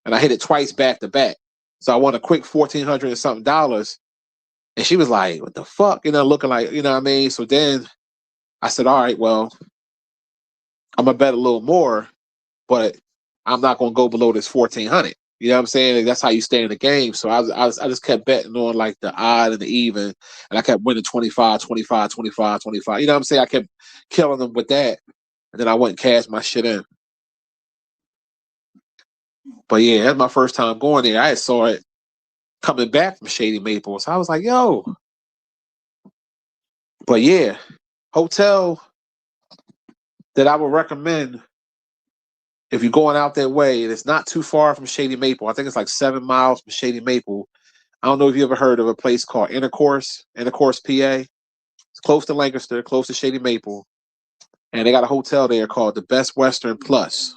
and I hit it twice back to back. So I won a quick $1,400 and something dollars. And she was like, "What the fuck?" Looking like, you know what I mean. So then I said, "All right, well, I'm gonna bet a little more, but I'm not gonna go below this 1,400." You know what I'm saying? That's how you stay in the game. So I just kept betting on like the odd and the even, and I kept winning 25, 25, 25, 25. You know what I'm saying? I kept killing them with that, and then I went and cashed my shit in. But yeah, that's my first time going there. I saw it coming back from Shady Maple, so I was like, "Yo!" But yeah, hotel that I would recommend if you're going out that way, and it's not too far from Shady Maple. I think it's like 7 miles from Shady Maple. I don't know if you ever heard of a place called Intercourse, PA. It's close to Lancaster, close to Shady Maple, and they got a hotel there called the Best Western Plus.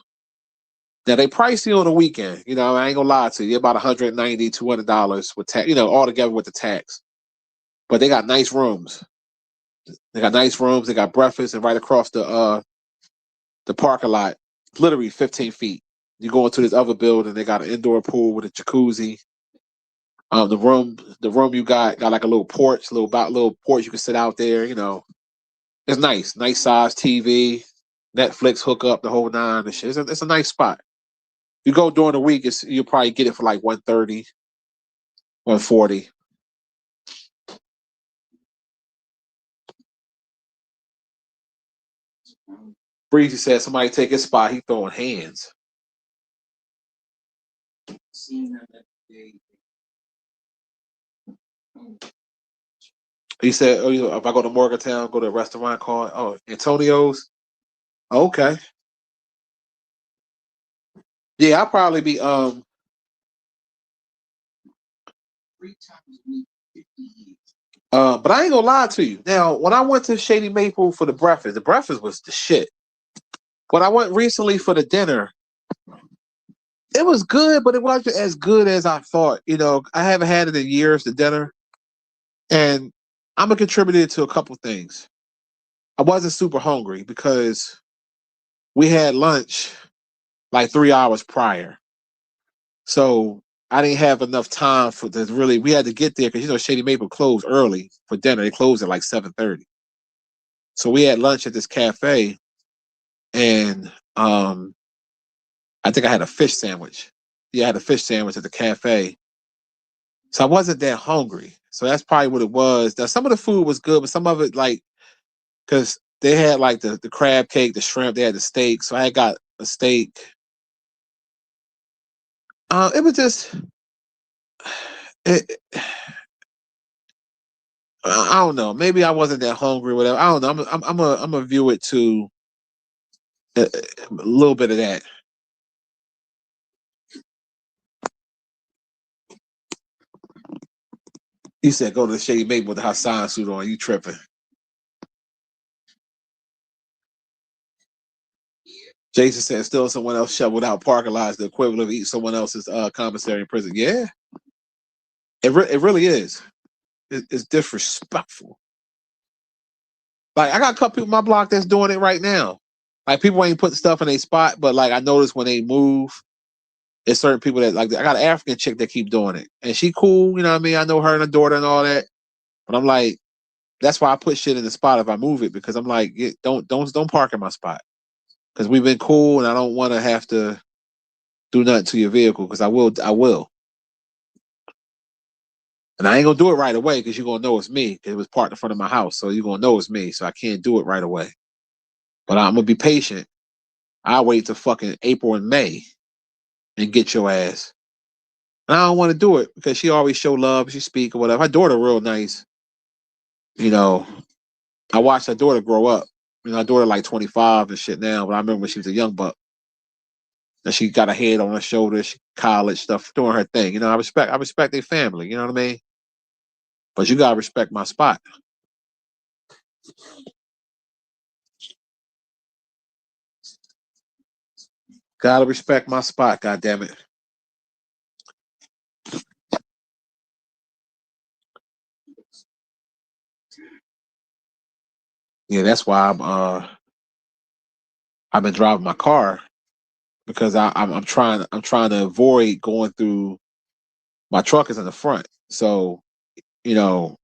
Now they pricey on the weekend. I ain't gonna lie to you. About $190, $200 with tax. All together with the tax. But they got nice rooms. They got nice rooms. They got breakfast, and right across the parking lot, literally 15 feet. You go into this other building. They got an indoor pool with a jacuzzi. The room you got like a little porch, little porch you can sit out there. It's nice size TV, Netflix hookup, the whole nine and shit. It's a nice spot. You go during the week, you'll probably get it for like 130, 140. Breezy said somebody take his spot. He throwing hands. He said, "Oh, if I go to Morgantown, go to a restaurant called Antonio's." Okay, yeah, I'll probably be 3 times a week, 50 years. But I ain't gonna lie to you. Now, when I went to Shady Maple for the breakfast was the shit. When I went recently for the dinner, it was good, but it wasn't as good as I thought. I haven't had it in years, the dinner, and I'm gonna contribute it to a couple things. I wasn't super hungry because we had lunch like 3 hours prior, so I didn't have enough time for this. Really, we had to get there because Shady Maple closed early for dinner. They closed at like 7:30, so we had lunch at this cafe, and I think I had a fish sandwich. Yeah, I had a fish sandwich at the cafe. So I wasn't that hungry. So that's probably what it was. Now some of the food was good, but some of it because they had like the crab cake, the shrimp, they had the steak. So I had got a steak. It was just it, I don't know. Maybe I wasn't that hungry, or whatever. I don't know. I'm gonna view it to a little bit of that. He said, "Go to the Shady Maple with the Hassan suit on." You tripping? Jason said, "Still, someone else shoveled out parking lots, the equivalent of eating someone else's commissary in prison." Yeah, it really is. It's disrespectful. Like I got a couple people in my block that's doing it right now. Like people ain't putting stuff in a spot, but like I notice when they move, it's certain people that like I got an African chick that keep doing it, and she cool. You know what I mean? I know her and her daughter and all that, but I'm like, that's why I put shit in the spot if I move it because I'm like, don't park in my spot because we've been cool and I don't want to have to do nothing to your vehicle because I will, and I ain't gonna do it right away because you're gonna know it's me. It was parked in front of my house, so you're gonna know it's me. So I can't do it right away, but I'm gonna be patient. I'll wait till fucking April and May and get your ass. And I don't want to do it because she always show love, she speak or whatever. Her daughter real nice. You know, I watched her daughter grow up. Her daughter like 25 and shit now, but I remember when she was a young buck. And she got a head on her shoulder, she college stuff, doing her thing. I respect their family, you know what I mean? But you gotta respect my spot. Gotta respect my spot, god damn it. Yeah, that's why I've been driving my car because I'm trying to avoid going through. My truck is in the front, so you know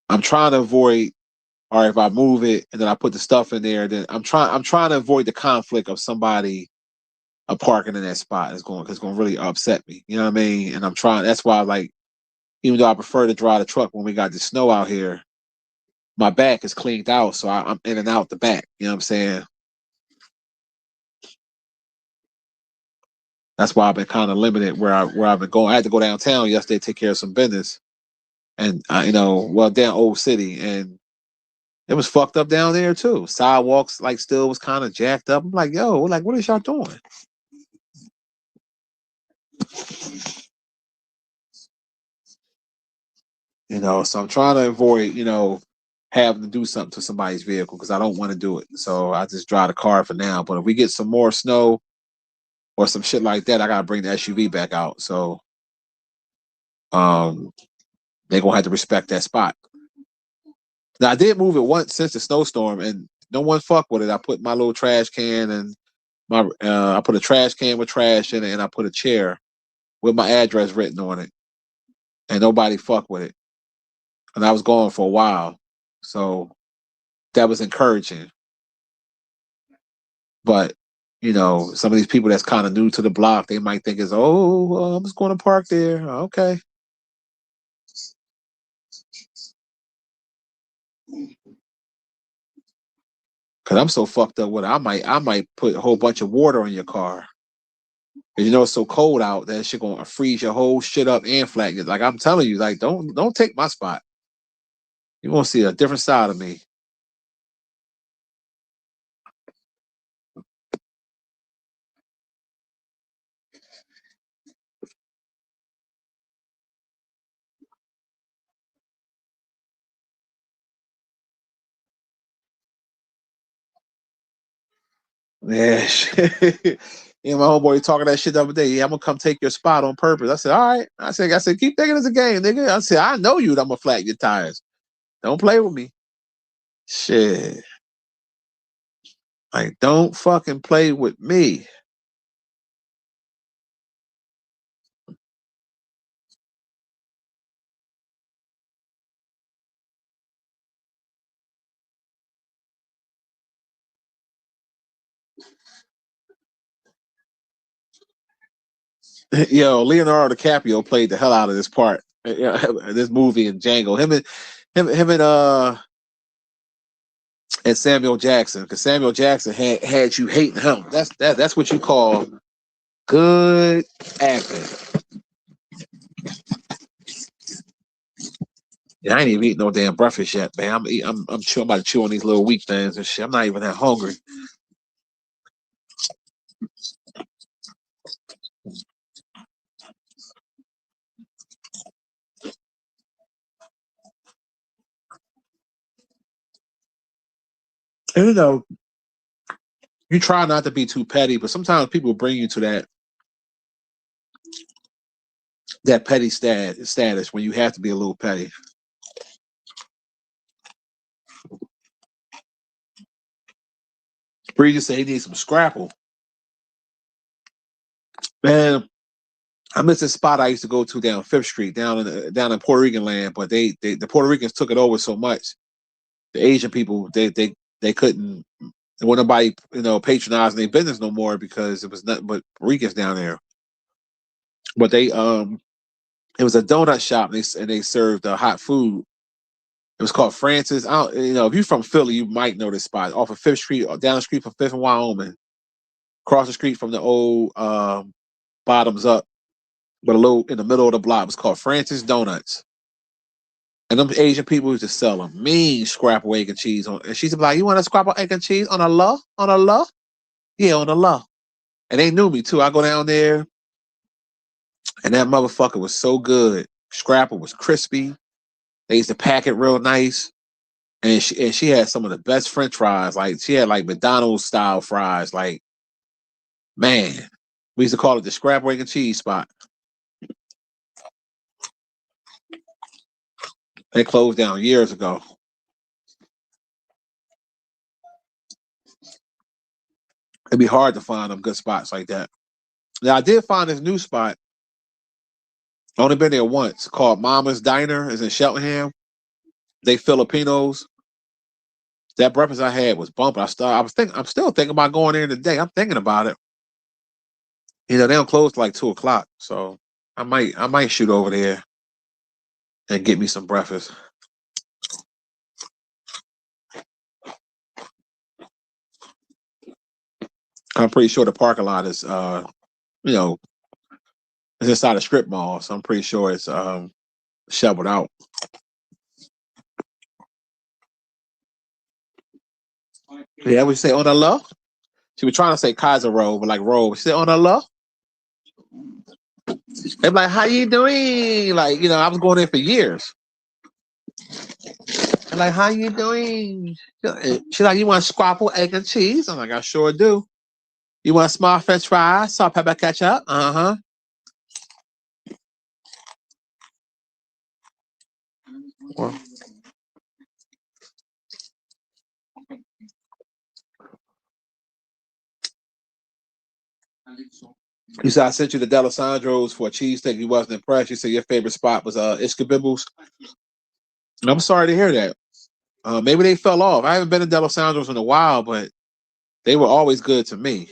I'm trying to avoid. Or if I move it and then I put the stuff in there, then I'm trying to avoid the conflict of somebody parking in that spot. It's going to really upset me. You know what I mean? And I'm trying. That's why like even though I prefer to drive the truck when we got the snow out here, my back is cleaned out, so I'm in and out the back. You know what I'm saying? That's why I've been kind of limited where I've been going. I had to go downtown yesterday to take care of some business, and well down Old City, and it was fucked up down there too. Sidewalks like still was kind of jacked up. I'm like, yo, like what is y'all doing? So I'm trying to avoid having to do something to somebody's vehicle because I don't want to do it. So I just drive the car for now. But if we get some more snow or some shit like that, I gotta bring the SUV back out. So um they're gonna have to respect that spot. Now I did move it once since the snowstorm, and no one fucked with it. I put my little trash can and I put a trash can with trash in it, and I put a chair with my address written on it, and nobody fucked with it. And I was gone for a while, so that was encouraging. But some of these people that's kind of new to the block, they might think I'm just going to park there. Okay, because I'm so fucked up with it. I might put a whole bunch of water on your car. 'Cause it's so cold out that shit gonna freeze your whole shit up and flatten it. Like I'm telling you, like don't take my spot. You gonna see a different side of me. Yeah, shit. Yeah, my homeboy talking that shit the other day. Yeah, I'm gonna come take your spot on purpose. I said, all right. I said, keep thinking it's a game, nigga. I said, I know you. I'm gonna flatten your tires. Don't play with me. Shit. Like, don't fucking play with me. Yo, Leonardo DiCaprio played the hell out of this part. This movie in Django. Him and Samuel Jackson, because Samuel Jackson had you hating him. That's what you call good acting. Yeah, I ain't even eating no damn breakfast yet, man. I'm chewing about to chew on these little wheat things and shit. I'm not even that hungry. And, you try not to be too petty, but sometimes people bring you to that petty status when you have to be a little petty. Bree just said he needs some scrapple. Man, I miss this spot I used to go to down Fifth Street, down in Puerto Rican land, but the Puerto Ricans took it over so much. The Asian people they couldn't. There wasn't nobody patronizing their business no more because it was nothing but Ricans down there. But it was a donut shop and they served hot food. It was called Francis. I don't, if you're from Philly, you might know this spot off of Fifth Street, down the street from Fifth and Wyoming, across the street from the old Bottoms Up, but a little in the middle of the block. It was called Francis Donuts. And them Asian people used to sell them mean scrapple egg and cheese on. And she's like, "You want a scrapple egg and cheese on a low? On a low? Yeah, on a low." And they knew me too. I go down there, and that motherfucker was so good. Scrapple was crispy. They used to pack it real nice, and she had some of the best French fries. Like she had like McDonald's style fries. Like man, we used to call it the scrapple egg and cheese spot. They closed down years ago. It'd be hard to find them good spots like that. Now I did find this new spot. Only been there once, called Mama's Diner. Is in Cheltenham. They Filipinos. That breakfast I had was bumping. I'm still thinking about going there today. I'm thinking about it. They don't close till like 2:00, so I might shoot over there and get me some breakfast. I'm pretty sure the parking lot is you know, it's inside a strip mall, so I'm pretty sure it's shoveled out. Yeah, what you say on the low? She was trying to say Kaiser roll, but like roll. She said on the low. They're like, how you doing? Like, I was going there for years. I'm like, how you doing? She's like, you want scrapple, egg, and cheese? I'm like, I sure do. You want small French fries, salt, pepper, ketchup? Uh-huh. Well, you said I sent you the Delisandro's for a cheesesteak. You wasn't impressed. You said your favorite spot was Ishkabibbles. I'm sorry to hear that. Maybe they fell off. I haven't been to Delisandro's in a while, but they were always good to me.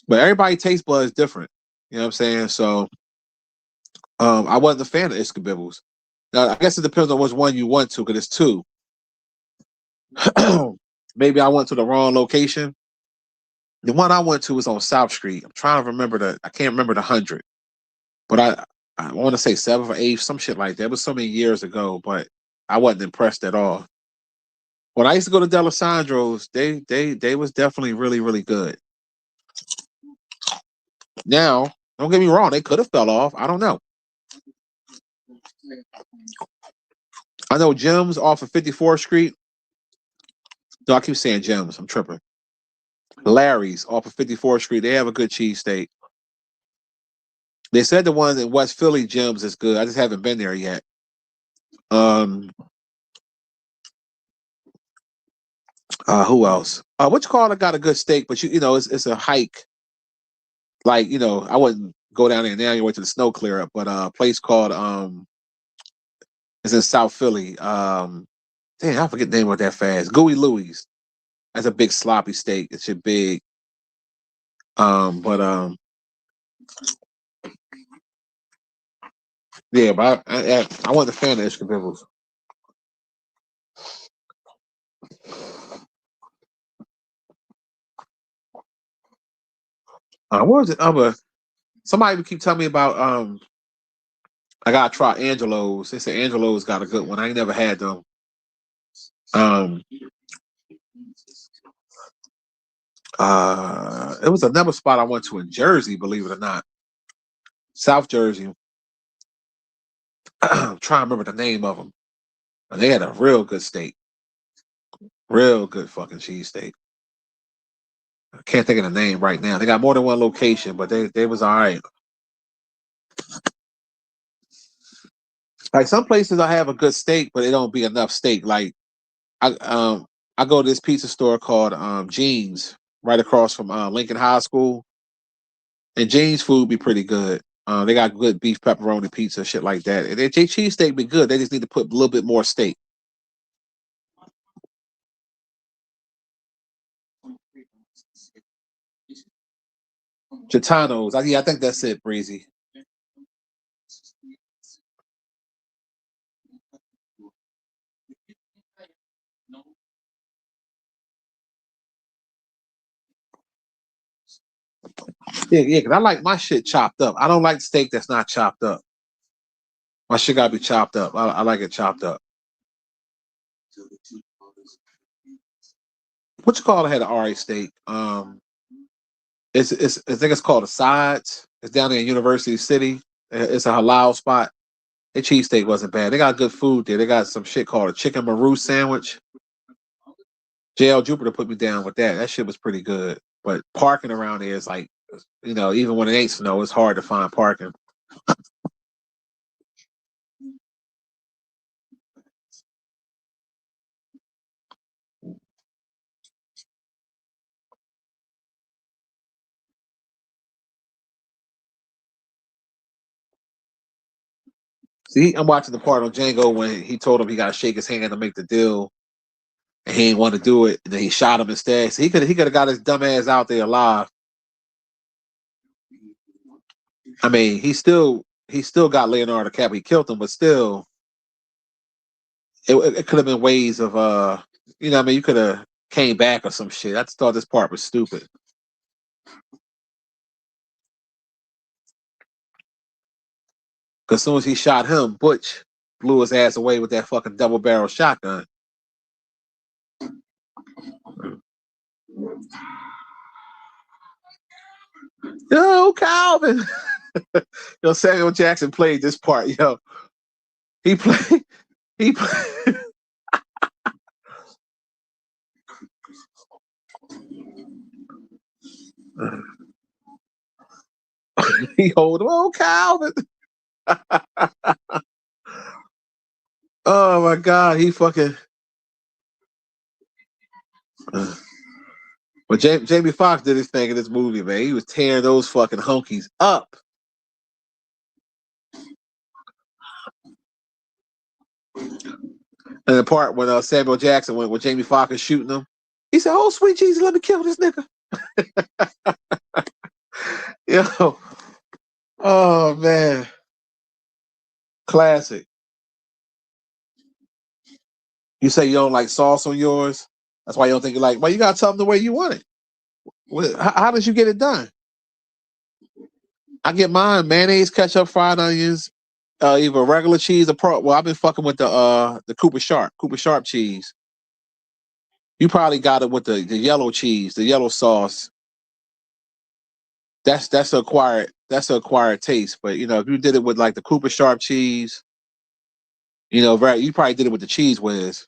But everybody taste bud is different. You know what I'm saying? So I wasn't a fan of Ishkabibbles. Now I guess it depends on which one you went to, because it's two. Maybe I went to the wrong location. The one I went to was on South Street. I'm trying to remember I can't remember the 100, but I want to say 7th or 8th, some shit like that. It was so many years ago, but I wasn't impressed at all. When I used to go to Delisandro's, they was definitely really, really good. Now, don't get me wrong, they could have fell off. I don't know. I know Jim's off of 54th Street. No, I keep saying Jim's. I'm tripping. Larry's off of 54th Street. They have a good cheesesteak. They said the ones in West Philly, Jim's, is good. I just haven't been there yet. Um, who else? What you call it? Got a good steak, but it's a hike. Like, I wouldn't go down there now. You wait till the snow clear up, but a place called it's in South Philly. Damn, I forget the name of that fast. Gooey Louie's. That's a big sloppy steak. It's a big. But yeah, but I wasn't a fan of Ishkabibbles. What was it? Somebody would keep telling me about I gotta try Angelo's. They say Angelo's got a good one. I ain't never had them. Um it was another spot I went to in Jersey, believe it or not. South Jersey. I'm trying to remember the name of them. And they had a real good steak. Real good fucking cheesesteak. I can't think of the name right now. They got more than one location, but they was all right. Like some places I have a good steak, but it don't be enough steak. Like I go to this pizza store called Jeans right across from Lincoln High School, and Jeans food be pretty good. They got good beef pepperoni pizza, shit like that. And their cheesesteak be good. They just need to put a little bit more steak. Chitanos, yeah, I think that's it, Breezy. Yeah, because I like my shit chopped up. I don't like steak that's not chopped up. My shit gotta be chopped up. I like it chopped up. What you call it? Had an RA steak. I think it's called the Sides. It's down there in University City. It's a halal spot. Their cheesesteak wasn't bad. They got good food there. They got some shit called a chicken maru sandwich. JL Jupiter put me down with that. That shit was pretty good. But parking around there is like, even when it ain't snow, it's hard to find parking. See, I'm watching the part on Django when he told him he got to shake his hand to make the deal, and he didn't want to do it, and then he shot him instead. So he could have got his dumb ass out there alive. I mean, he still got Leonardo DiCaprio. He killed him, but still, it could have been ways of you know, what I mean, you could have came back or some shit. I just thought this part was stupid. Because as soon as he shot him, Butch blew his ass away with that fucking double barrel shotgun. Yo, Calvin. Yo, Samuel Jackson played this part. Yo, he played. He played. He hold him. Oh, Calvin. Oh my God, he fucking. But Jamie Foxx did his thing in this movie, man. He was tearing those fucking honkies up. And the part when Samuel Jackson when Jamie Foxx is shooting him, he said, "Oh sweet Jesus, let me kill this nigga." Yo, oh man, classic. You say you don't like sauce on yours. That's why you don't think you like. Well, you gotta tell them the way you want it. How did you get it done? I get mine mayonnaise, ketchup, fried onions, either regular cheese or pro. Well, I've been fucking with the Cooper Sharp cheese. You probably got it with the yellow cheese, the yellow sauce. That's an acquired taste. But you know, if you did it with like the Cooper Sharp cheese, you know, right, you probably did it with the cheese whiz.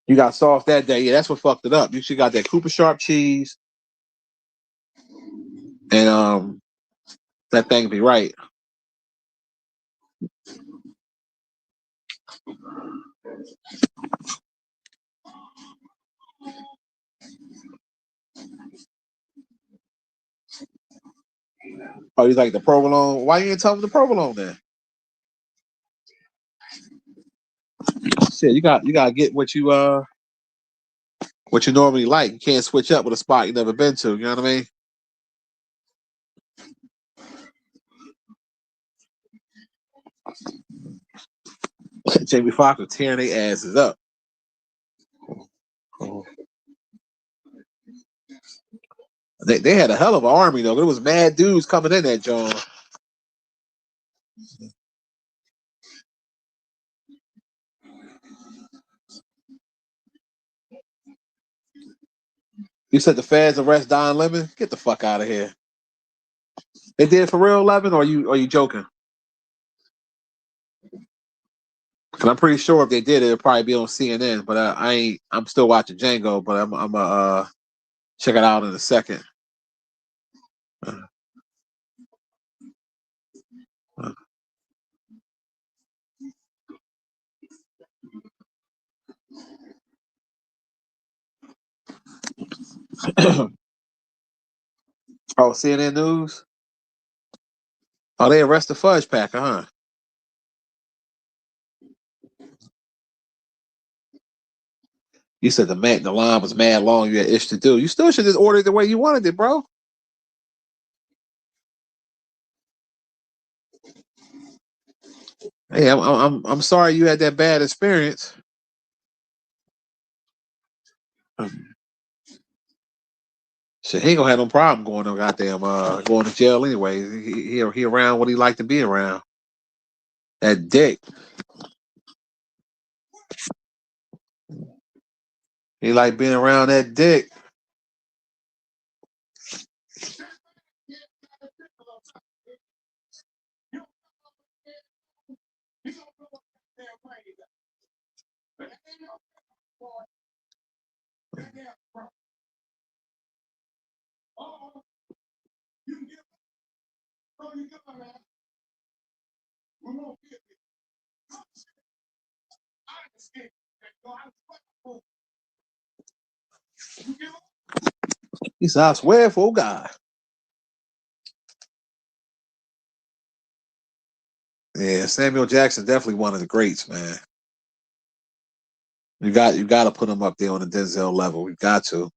You got sauce that day. Yeah, that's what fucked it up. You should got that Cooper Sharp cheese, and that thing be right. Oh, you like the provolone? Why you didn't tell them the provolone then? Shit, you gotta get what you normally like. You can't switch up with a spot you never been to. You know what I mean? Jamie Foxx was tearing their asses up. They had a hell of an army though. There was mad dudes coming in that John. You said the feds arrest Don Lemon? Get the fuck out of here. They did it for real, Lemon, or are you joking? Cause I'm pretty sure if they did, it'd probably be on CNN. But I ain't. I'm still watching Django, but I'm check it out in a second. Oh, CNN News. Oh, they arrested Fudge Packer, huh? You said the line was mad long. You had ish to do. You still should just order it the way you wanted it, bro. Hey, I'm sorry you had that bad experience. Shit, he ain't gonna have no problem going to goddamn going to jail anyway. He around what he like to be around. That dick. He like being around that dick. He said, I swear for God. Yeah, Samuel Jackson definitely one of the greats, man. You got to put him up there on the Denzel level. We got to.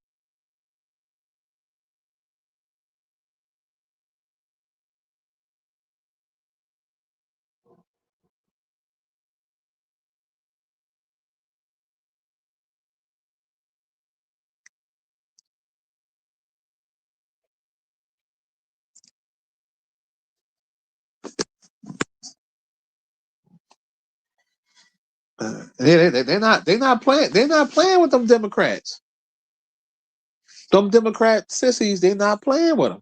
They're not playing with them Democrats. Them Democrat sissies, they're not playing with them.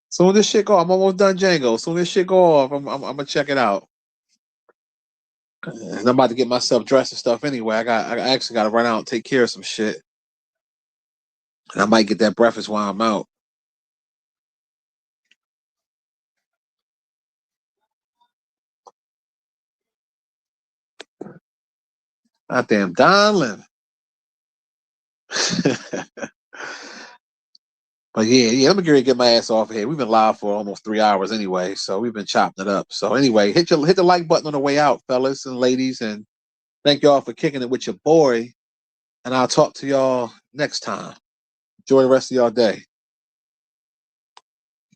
Soon this shit go, I'm almost done Django. Soon this shit go off, I'm gonna check it out. And I'm about to get myself dressed and stuff anyway. I actually got to run out and take care of some shit. And I might get that breakfast while I'm out. Goddamn Donlin. But yeah, let me get my ass off here. We've been live for almost 3 hours anyway, so we've been chopping it up. So anyway, hit the like button on the way out, fellas and ladies, and thank y'all for kicking it with your boy. And I'll talk to y'all next time. Enjoy the rest of y'all day.